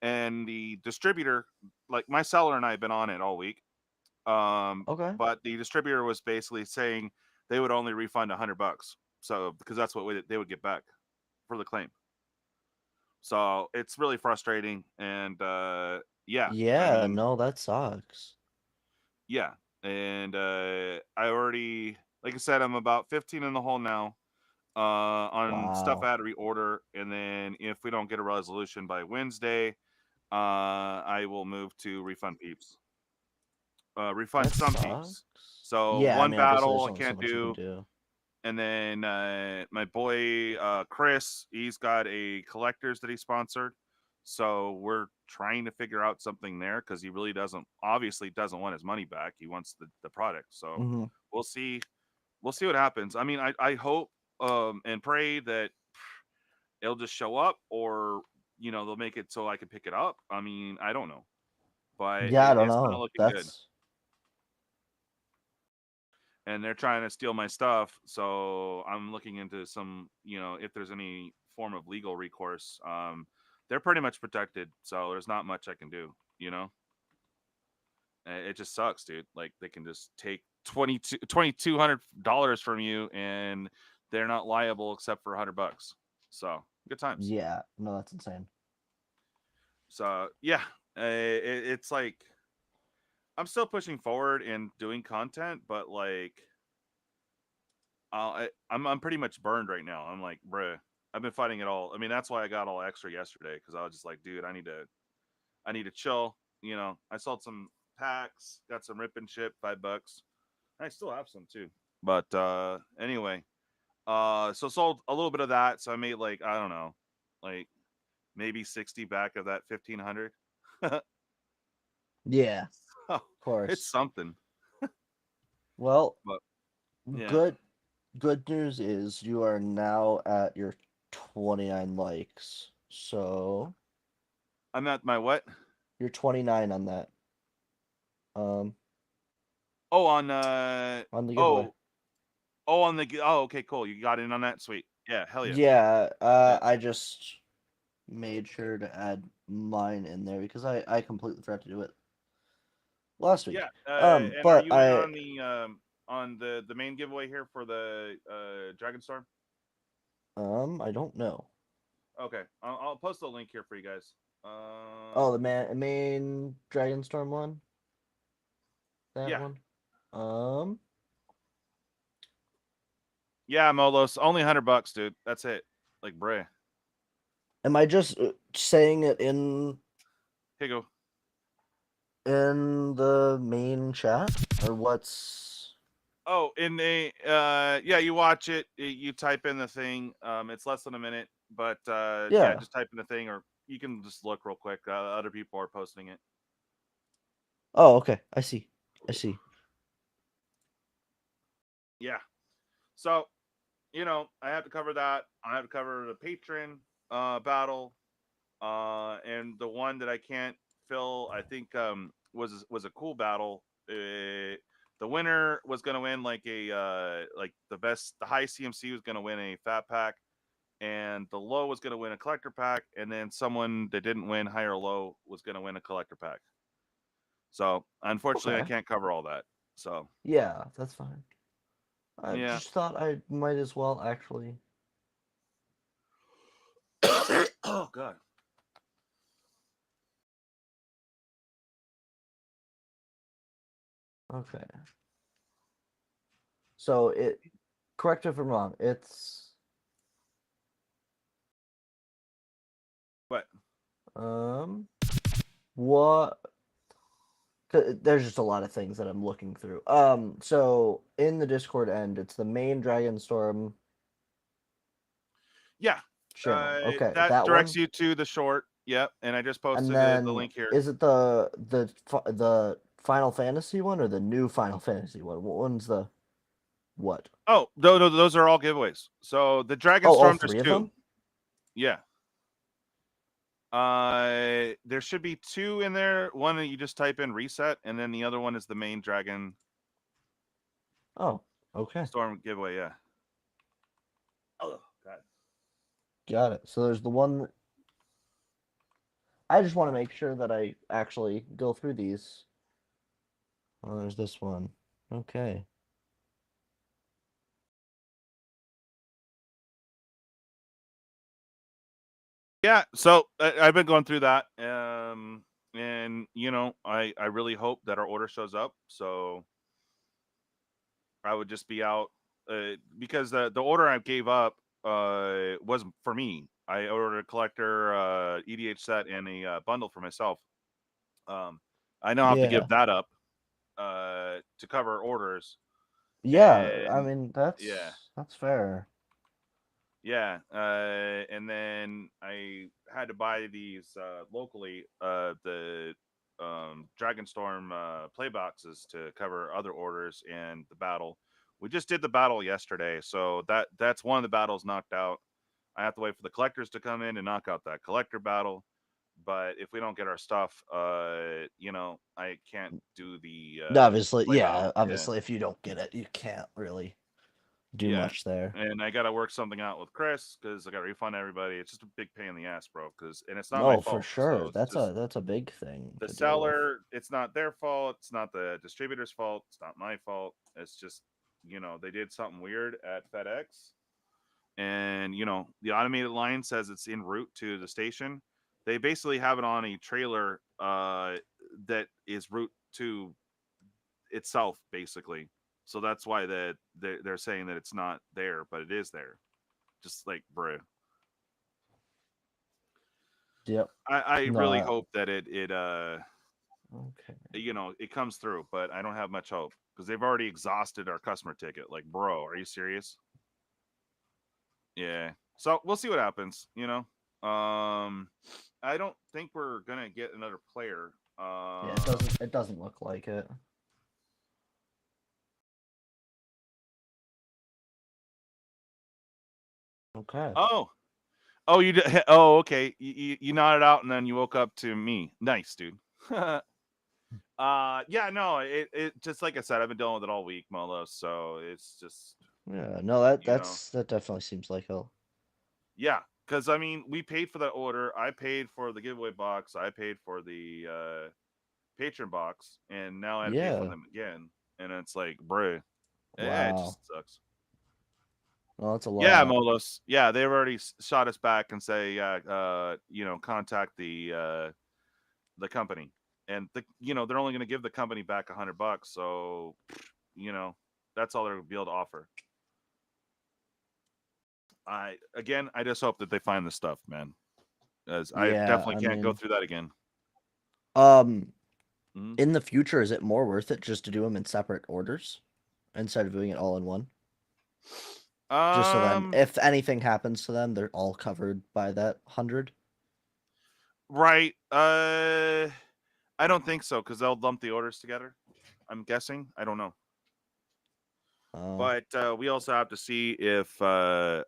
and the distributor, like my seller and I have been on it all week. Okay. But the distributor was basically saying they would only refund $100. So because that's what they would get back for the claim. So it's really frustrating, and yeah. Yeah, I mean, no, that sucks. Yeah, and I already, like I said, I'm about 15 in the hole now on stuff I had to reorder, and then if we don't get a resolution by Wednesday, I will move to refund peeps. Refund that some sucks. peeps. So yeah, one I mean, battle I so can't do. And then my boy Chris, he's got a collectors that he sponsored. So we're trying to figure out something there because he really obviously doesn't want his money back. He wants the product. So we'll see. We'll see what happens. I mean, I hope and pray that it'll just show up, or you know, they'll make it so I can pick it up. I mean, I don't know, but yeah, I don't it's know. not looking good. And they're trying to steal my stuff, so I'm looking into some, you know, if there's any form of legal recourse. They're pretty much protected, so there's not much I can do, you know. It just sucks, dude. Like, they can just take $2,200 from you, and they're not liable except for $100. So good times. Yeah, no, that's insane. So yeah, it's like, I'm still pushing forward and doing content, but like, I'm pretty much burned right now. I'm like, bruh, I've been fighting it all. I mean, that's why I got all extra yesterday, because I was just like, dude, I need to chill. You know, I sold some packs, got some rip and ship, $5. I still have some too. But anyway, so sold a little bit of that. So I made, like, I don't know, like maybe 60 back of that 1,500. Yeah, so, of course. It's something. Well, but yeah. Good news is you are now at your 29 likes. So I'm at my what? You're 29 on that. On the giveaway. Okay, cool. You got in on that? Sweet. Yeah, hell yeah. Yeah, I just made sure to add mine in there because I completely forgot to do it last week. Yeah. And are you in on the main giveaway here for the Dragonstorm? I don't know. Okay, I'll post a link here for you guys. The main Dragonstorm one. That one. Yeah, Molos, only $100, dude. That's it. Like, bruh. Am I just saying it in? Here you go. In the main chat, or what's? Oh, in the yeah, you watch it. You type in the thing. It's less than a minute, but yeah, just type in the thing, or you can just look real quick. Other people are posting it. Oh, okay. I see. Yeah. So, you know, I have to cover that. I have to cover the patron battle, and the one that I can't fill, I think was a cool battle. The winner was gonna win like a the high CMC was gonna win a fat pack, and the low was gonna win a collector pack, and then someone that didn't win high or low was gonna win a collector pack. So unfortunately, I can't cover all that. So yeah, that's fine. I just thought I might as well actually. Oh God. Okay. So correct if I'm wrong. It's what? What? There's just a lot of things that I'm looking through. So in the Discord end, it's the main Dragonstorm. Yeah. Channel. Okay. That directs one? you to the short, Yep, and I just posted the link here. Is it the Final Fantasy one or the new Final Fantasy one? What one's the what? Oh, no, those are all giveaways. So the Dragon Storm, all 3 there's of 2. them? Yeah. There should be 2 in there. One that you just type in reset, and then the other one is the main Dragon. Oh, okay. Storm giveaway, yeah. Oh, God. Got it. So there's the one. I just want to make sure that I actually go through these. Oh, there's this one. Okay. Yeah, so I've been going through that, and you know, I really hope that our order shows up. So I would just be out because the order I gave up wasn't for me. I ordered a collector EDH set and a bundle for myself. I now have to give that up to cover orders. Yeah, I mean that's fair. Yeah, and then I had to buy these locally, the Dragonstorm play boxes to cover other orders and the battle. We just did the battle yesterday, so that's one of the battles knocked out. I have to wait for the collectors to come in and knock out that collector battle. But if we don't get our stuff, you know, I can't do the obviously, battle. obviously, if you don't get it, you can't really do much there. And I got to work something out with Chris because I got to refund everybody. It's just a big pain in the ass, bro. And it's not my fault. For sure. So that's a big thing. The seller, it's not their fault. It's not the distributor's fault. It's not my fault. It's just, you know, they did something weird at FedEx. And, you know, the automated line says it's en route to the station. They basically have it on a trailer that is route to itself, basically. So that's why they're saying that it's not there, but it is there. Just like, bro. Yep. I really hope that it okay, you know, it comes through, but I don't have much hope because they've already exhausted our customer ticket. Like, bro, are you serious? Yeah. So we'll see what happens, you know. I don't think we're gonna get another player. Yeah, it doesn't look like it. Okay. Oh, you did. Oh, okay. You nodded out and then you woke up to me. Nice, dude. Yeah, no, it just like I said, I've been dealing with it all week, Molo. So it's just no, that definitely seems like hell. Yeah, because I mean, we paid for that order. I paid for the giveaway box. I paid for the patron box, and now I have to pay for them again. And it's like, bruh, it just sucks. Well, that's a lot. Yeah, Molos. Yeah, they've already shot us back and say, you know, contact the company, and you know, they're only going to give the company back $100. So, you know, that's all they're going to be able to offer. I just hope that they find the stuff, man. As I definitely can't go through that again. In the future, is it more worth it just to do them in separate orders instead of doing it all in one? Just so then, if anything happens to them, they're all covered by that 100. Right. I don't think so because they'll lump the orders together. I'm guessing. I don't know. But we also have to see if they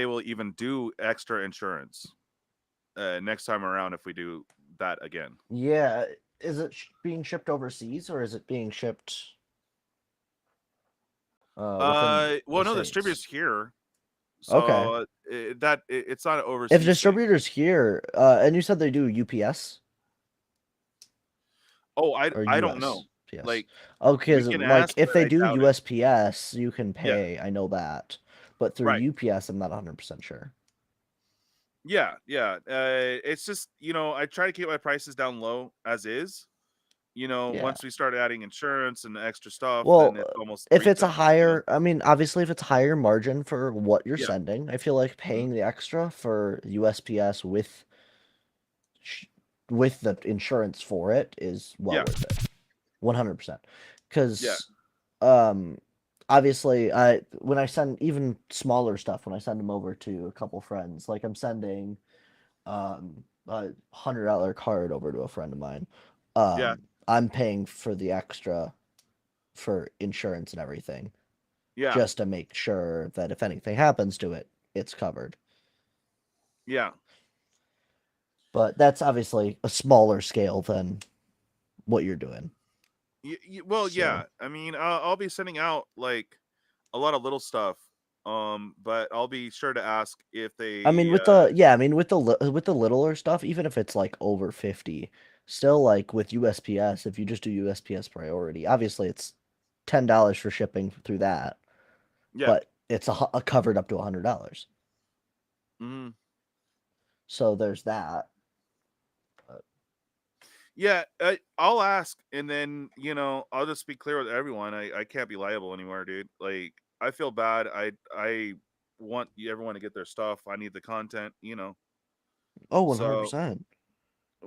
will even do extra insurance next time around if we do that again. Yeah. Is it being shipped overseas or is it being shipped? Well, no, the distributor's here. So okay. It's not overseas. If distributor's here, and you said they do UPS. Oh, I don't know. PS. Like, okay, like if they do USPS, you can pay. Yeah. I know that, but through UPS, I'm not 100% sure. Yeah. It's just, you know, I try to keep my prices down low as is. You know, once we start adding insurance and extra stuff, well, then it's almost if it's a higher, I mean, obviously, if it's higher margin for what you're sending, I feel like paying the extra for USPS with the insurance for it is well worth it. 100%. Because obviously, when I send even smaller stuff, when I send them over to a couple friends, like I'm sending a $100 card over to a friend of mine. I'm paying for the extra for insurance and everything. Yeah. Just to make sure that if anything happens to it, it's covered. Yeah. But that's obviously a smaller scale than what you're doing. Well, so. Yeah. I mean, I'll be sending out like a lot of little stuff. But I'll be sure to ask if they. I mean, with the littler stuff, even if it's like over 50, still like with USPS, if you just do USPS priority, obviously it's $10 for shipping through that. Yeah. But it's a covered up to $100. Mm-hmm. So there's that. Yeah, I'll ask, and then I'll just be clear with everyone. I can't be liable anymore, dude. Like, I feel bad. I want everyone to get their stuff. I need the content, Oh, 100%.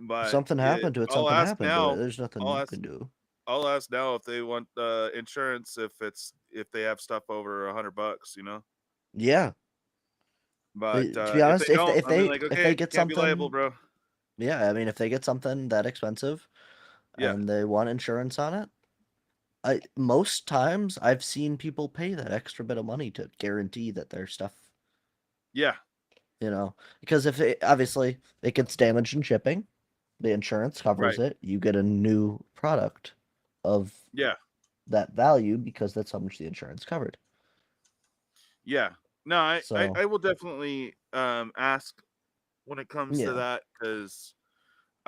But if something happened to it. Something happened to it. There's nothing you can do. I'll ask now if they want insurance if they have stuff over $100, Yeah. But to be honest, if they get something, be liable, bro. Yeah, I mean, if they get something that expensive, and they want insurance on it, most times I've seen people pay that extra bit of money to guarantee that their stuff. Yeah. Because if obviously it gets damaged in shipping, the insurance covers it. You get a new product of that value because that's how much the insurance covered. Yeah. No, I will definitely ask when it comes to that, because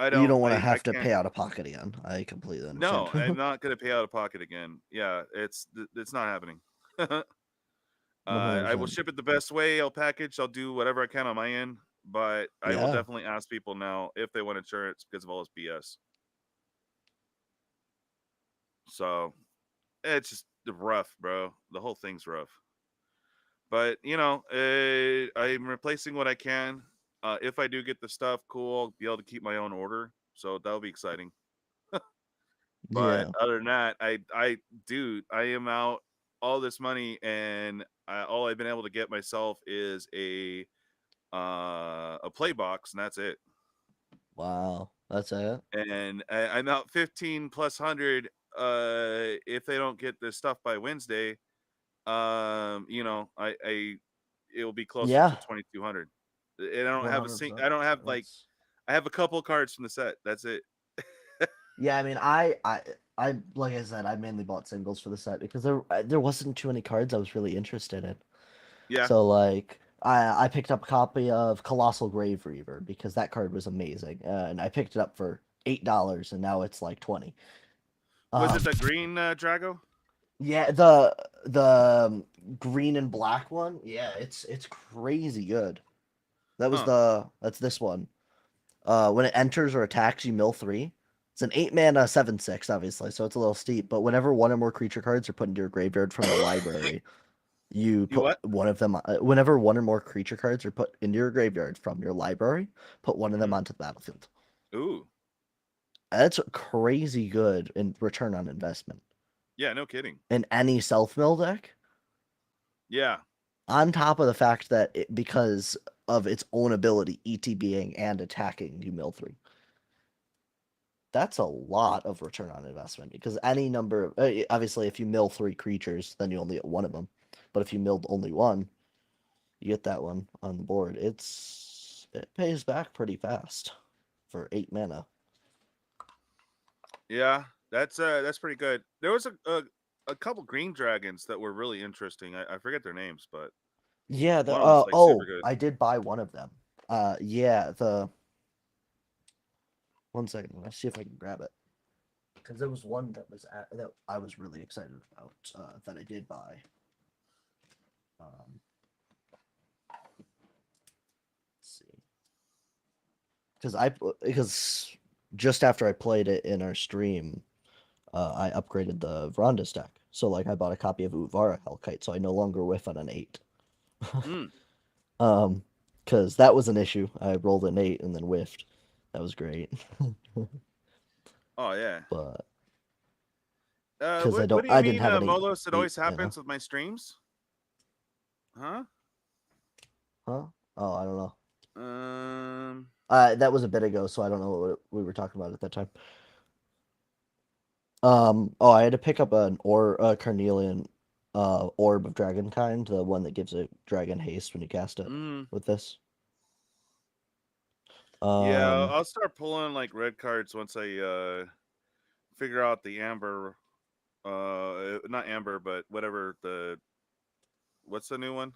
you don't want to have to pay out of pocket again. I completely understand. No, I'm not going to pay out of pocket again. Yeah, it's not happening. I will ship it the best way. I'll package. I'll do whatever I can on my end, but I will definitely ask people now if they want insurance because of all this BS. So it's just rough, bro. The whole thing's rough. But I'm replacing what I can. If I do get the stuff, cool, I'll be able to keep my own order. So that'll be exciting. But other than that, I am out all this money, and all I've been able to get myself is a play box, and that's it. Wow, that's it. And I'm out 15 plus 100. If they don't get this stuff by Wednesday, it'll be closer to 2,200. And I don't have I don't have I have a couple cards from the set. That's it. Yeah, I mean, I like I said, I mainly bought singles for the set because there wasn't too many cards I was really interested in. Yeah. So like I picked up a copy of Colossal Grave Reaver because that card was amazing, and I picked it up for $8, and now it's like 20. Was it the green Drago? Yeah, the green and black one. Yeah, it's crazy good. That was that's this one. When it enters or attacks, you mill 3. It's an 8-mana 7/6, obviously, so it's a little steep. But whenever one or more creature cards are put into your graveyard from the library, you put one of them. Whenever one or more creature cards are put into your graveyard from your library, put one of them onto the battlefield. Ooh, that's crazy good in return on investment. Yeah, no kidding. In any self-mill deck. Yeah. On top of the fact that because of its own ability, ETBing and attacking, you mill 3. That's a lot of return on investment because any number of, obviously, if you mill 3 creatures, then you only get one of them. But if you milled only one, you get that one on the board. It pays back pretty fast for 8 mana. Yeah, that's pretty good. There was a couple green dragons that were really interesting. I forget their names, but yeah, I did buy one of them. One second, let's see if I can grab it. Because there was one that I was really excited about that I did buy. Let's see. Because just after I played it in our stream, I upgraded the Verandas deck. So like I bought a copy of Utvara Hellkite, so I no longer whiff on an 8. Because that was an issue. I rolled an 8 and then whiffed. That was great. Oh yeah. But Because what do you I mean, didn't have any. Molos? It always happens with my streams. Huh? Huh? Oh, I don't know. That was a bit ago, so I don't know what we were talking about at that time. Oh, I had to pick up an Carnelian orb of Dragonkind, the one that gives a dragon haste when you cast it with this. Yeah, I'll start pulling like red cards once I figure out the amber, not amber, but whatever what's the new one?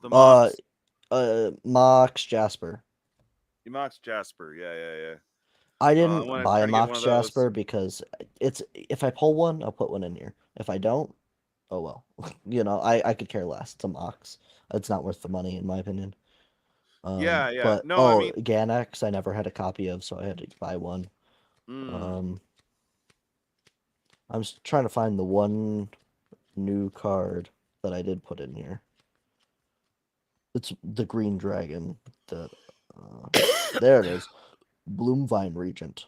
The Mox. Mox Jasper. Mox Jasper, yeah. I didn't buy a Mox Jasper because if I pull one, I'll put one in here. If I don't, oh well. You know, I could care less. It's a Mox. It's not worth the money in my opinion. Yeah. But no, I mean Ganex I never had a copy of, so I had to buy one. I'm trying to find the one new card that I did put in here. It's the green dragon. That there it is. Bloomvine Regent.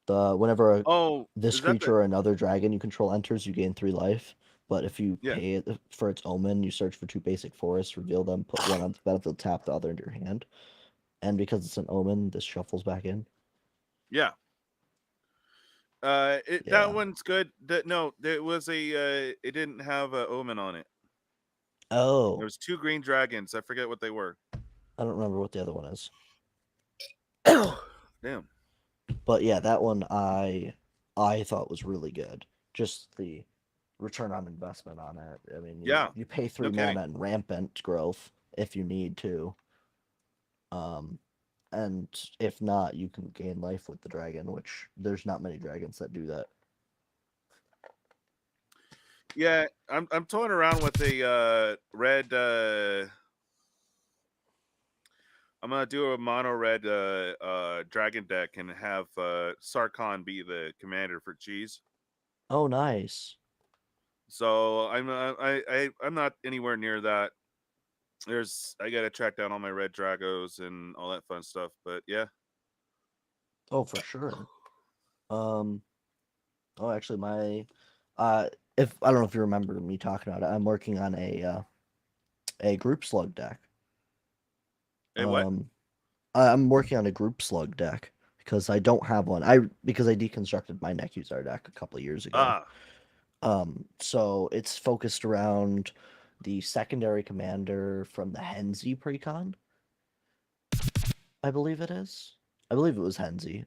Whenever this creature or another dragon you control enters, you gain 3 life. But if you pay it for its omen, you search for 2 basic forests, reveal them, put one on the battlefield, tap the other into your hand. And because it's an omen, this shuffles back in. Yeah. That one's good. No, there was it didn't have an omen on it. Oh. There was 2 green dragons. I forget what they were. I don't remember what the other one is. Damn. But yeah, that one I thought was really good. Just the return on investment on it. I mean, you pay 3 mana and rampant growth if you need to. And if not, you can gain life with the dragon, which there's not many dragons that do that. Yeah, I'm toying around with a red. I'm gonna do a mono red dragon deck and have Sarkhan be the commander for cheese. Oh, nice. So I'm not anywhere near that. I gotta track down all my red Dragos and all that fun stuff. But yeah. Oh, for sure. Oh, actually, if I don't know if you remember me talking about it, I'm working on a group slug deck. What? I'm working on a group slug deck because I don't have one. Because I deconstructed my Nekusar deck a couple of years ago. So it's focused around the secondary commander from the Henzi precon. I believe it is. I believe it was Henzi.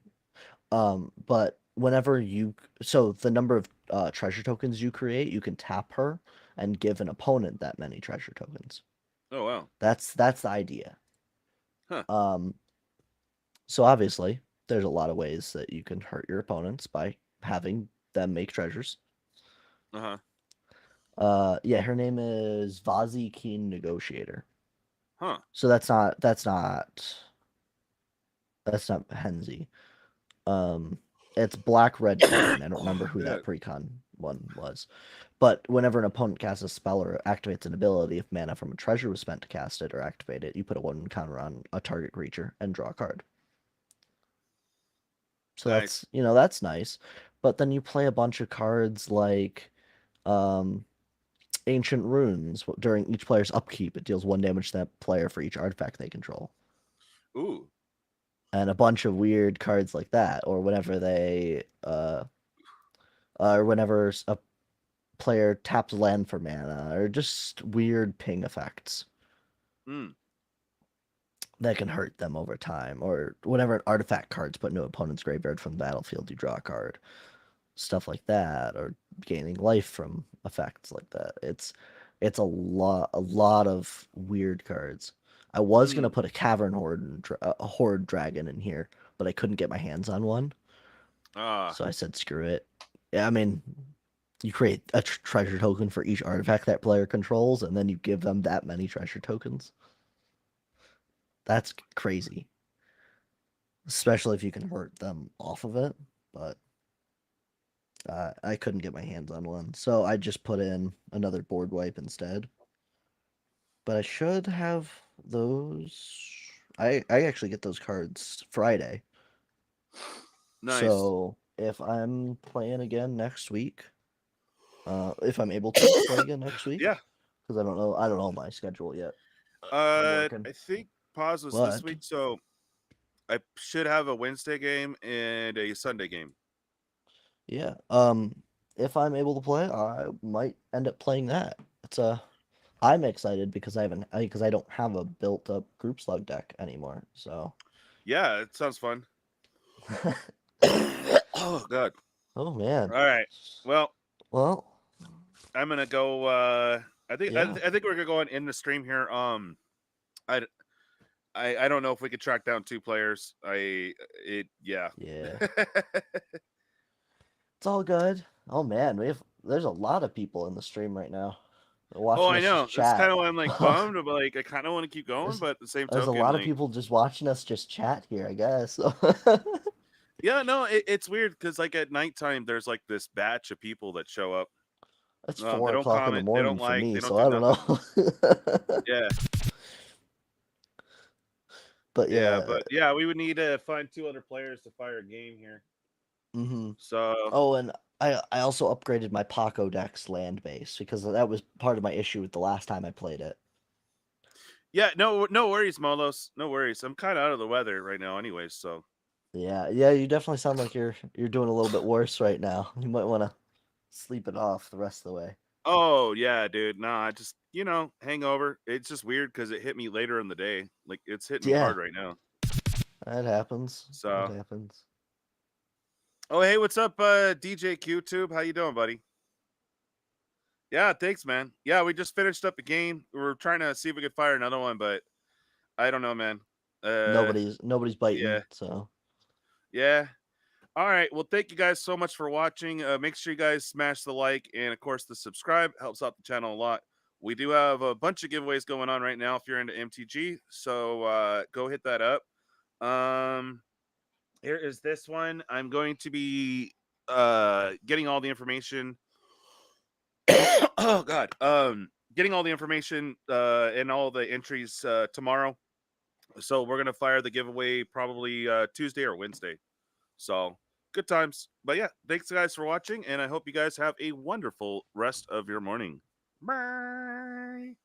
But whenever the number of treasure tokens you create, you can tap her and give an opponent that many treasure tokens. Oh wow. That's the idea. Huh. So obviously there's a lot of ways that you can hurt your opponents by having them make treasures. Yeah, her name is Vazi Keen Negotiator. Huh. So that's not Henzi. It's black red green. I don't remember who that precon one was. But whenever an opponent casts a spell or activates an ability, if mana from a treasure was spent to cast it or activate it, you put a 1 counter on a target creature and draw a card. So nice. That's nice. But then you play a bunch of cards like Ancient Runes. During each player's upkeep, it deals 1 damage to that player for each artifact they control. Ooh. And a bunch of weird cards like that, or whenever whenever a player taps land for mana, or just weird ping effects that can hurt them over time, or whenever an artifact card's put into an opponent's graveyard from the battlefield, you draw a card, stuff like that, or gaining life from effects like that. It's a lot of weird cards. I was gonna put a Cavern Horde dragon in here, but I couldn't get my hands on one. So I said, screw it. Yeah, I mean, you create a treasure token for each artifact that player controls, and then you give them that many treasure tokens. That's crazy. Especially if you can hurt them off of it, but I couldn't get my hands on one. So I just put in another board wipe instead. But I should have those. I actually get those cards Friday. Nice. So if I'm playing again next week, if I'm able to play again next week, Yeah. Because I don't know my schedule yet. I think pause was this week, so I should have a Wednesday game and a Sunday game. Yeah. If I'm able to play, I might end up playing that. I'm excited because I don't have a built-up group slug deck anymore. So. Yeah, it sounds fun. Oh God. Oh man. All right. Well, I'm gonna go. I think we're gonna go on in the stream here. I don't know if we could track down 2 players. Yeah. It's all good. Oh man, there's a lot of people in the stream right now. Oh, I know. That's kind of why I'm like bummed, but like I kind of want to keep going, but at the same token, there's a lot of people just watching us just chat here, I guess. Yeah, no, it's weird because like at nighttime, there's like this batch of people that show up. It's 4 o'clock in the morning for me, so I don't know. Yeah. But yeah, we would need to find 2 other players to fire a game here. Mm-hmm. So. Oh, and I also upgraded my Paco deck's land base because that was part of my issue with the last time I played it. Yeah, no worries, Molos. No worries. I'm kind of out of the weather right now, anyways. So. Yeah, you definitely sound like you're doing a little bit worse right now. You might want to sleep it off the rest of the way. Oh yeah, dude. Nah, I just hangover. It's just weird because it hit me later in the day. Like it's hitting me hard right now. That happens. So it happens. Oh hey, what's up, DJ QTube? How you doing, buddy? Yeah, thanks, man. Yeah, we just finished up a game. We're trying to see if we could fire another one, but I don't know, man. Nobody's biting. Yeah. So. Yeah. All right. Well, thank you guys so much for watching. Make sure you guys smash the like and, of course, the subscribe. Helps out the channel a lot. We do have a bunch of giveaways going on right now if you're into MTG. So go hit that up. Here is this one. I'm going to be getting all the information. Oh, God. Getting all the information and all the entries tomorrow. So we're going to fire the giveaway probably Tuesday or Wednesday. So good times. But yeah, thanks guys for watching, and I hope you guys have a wonderful rest of your morning. Bye.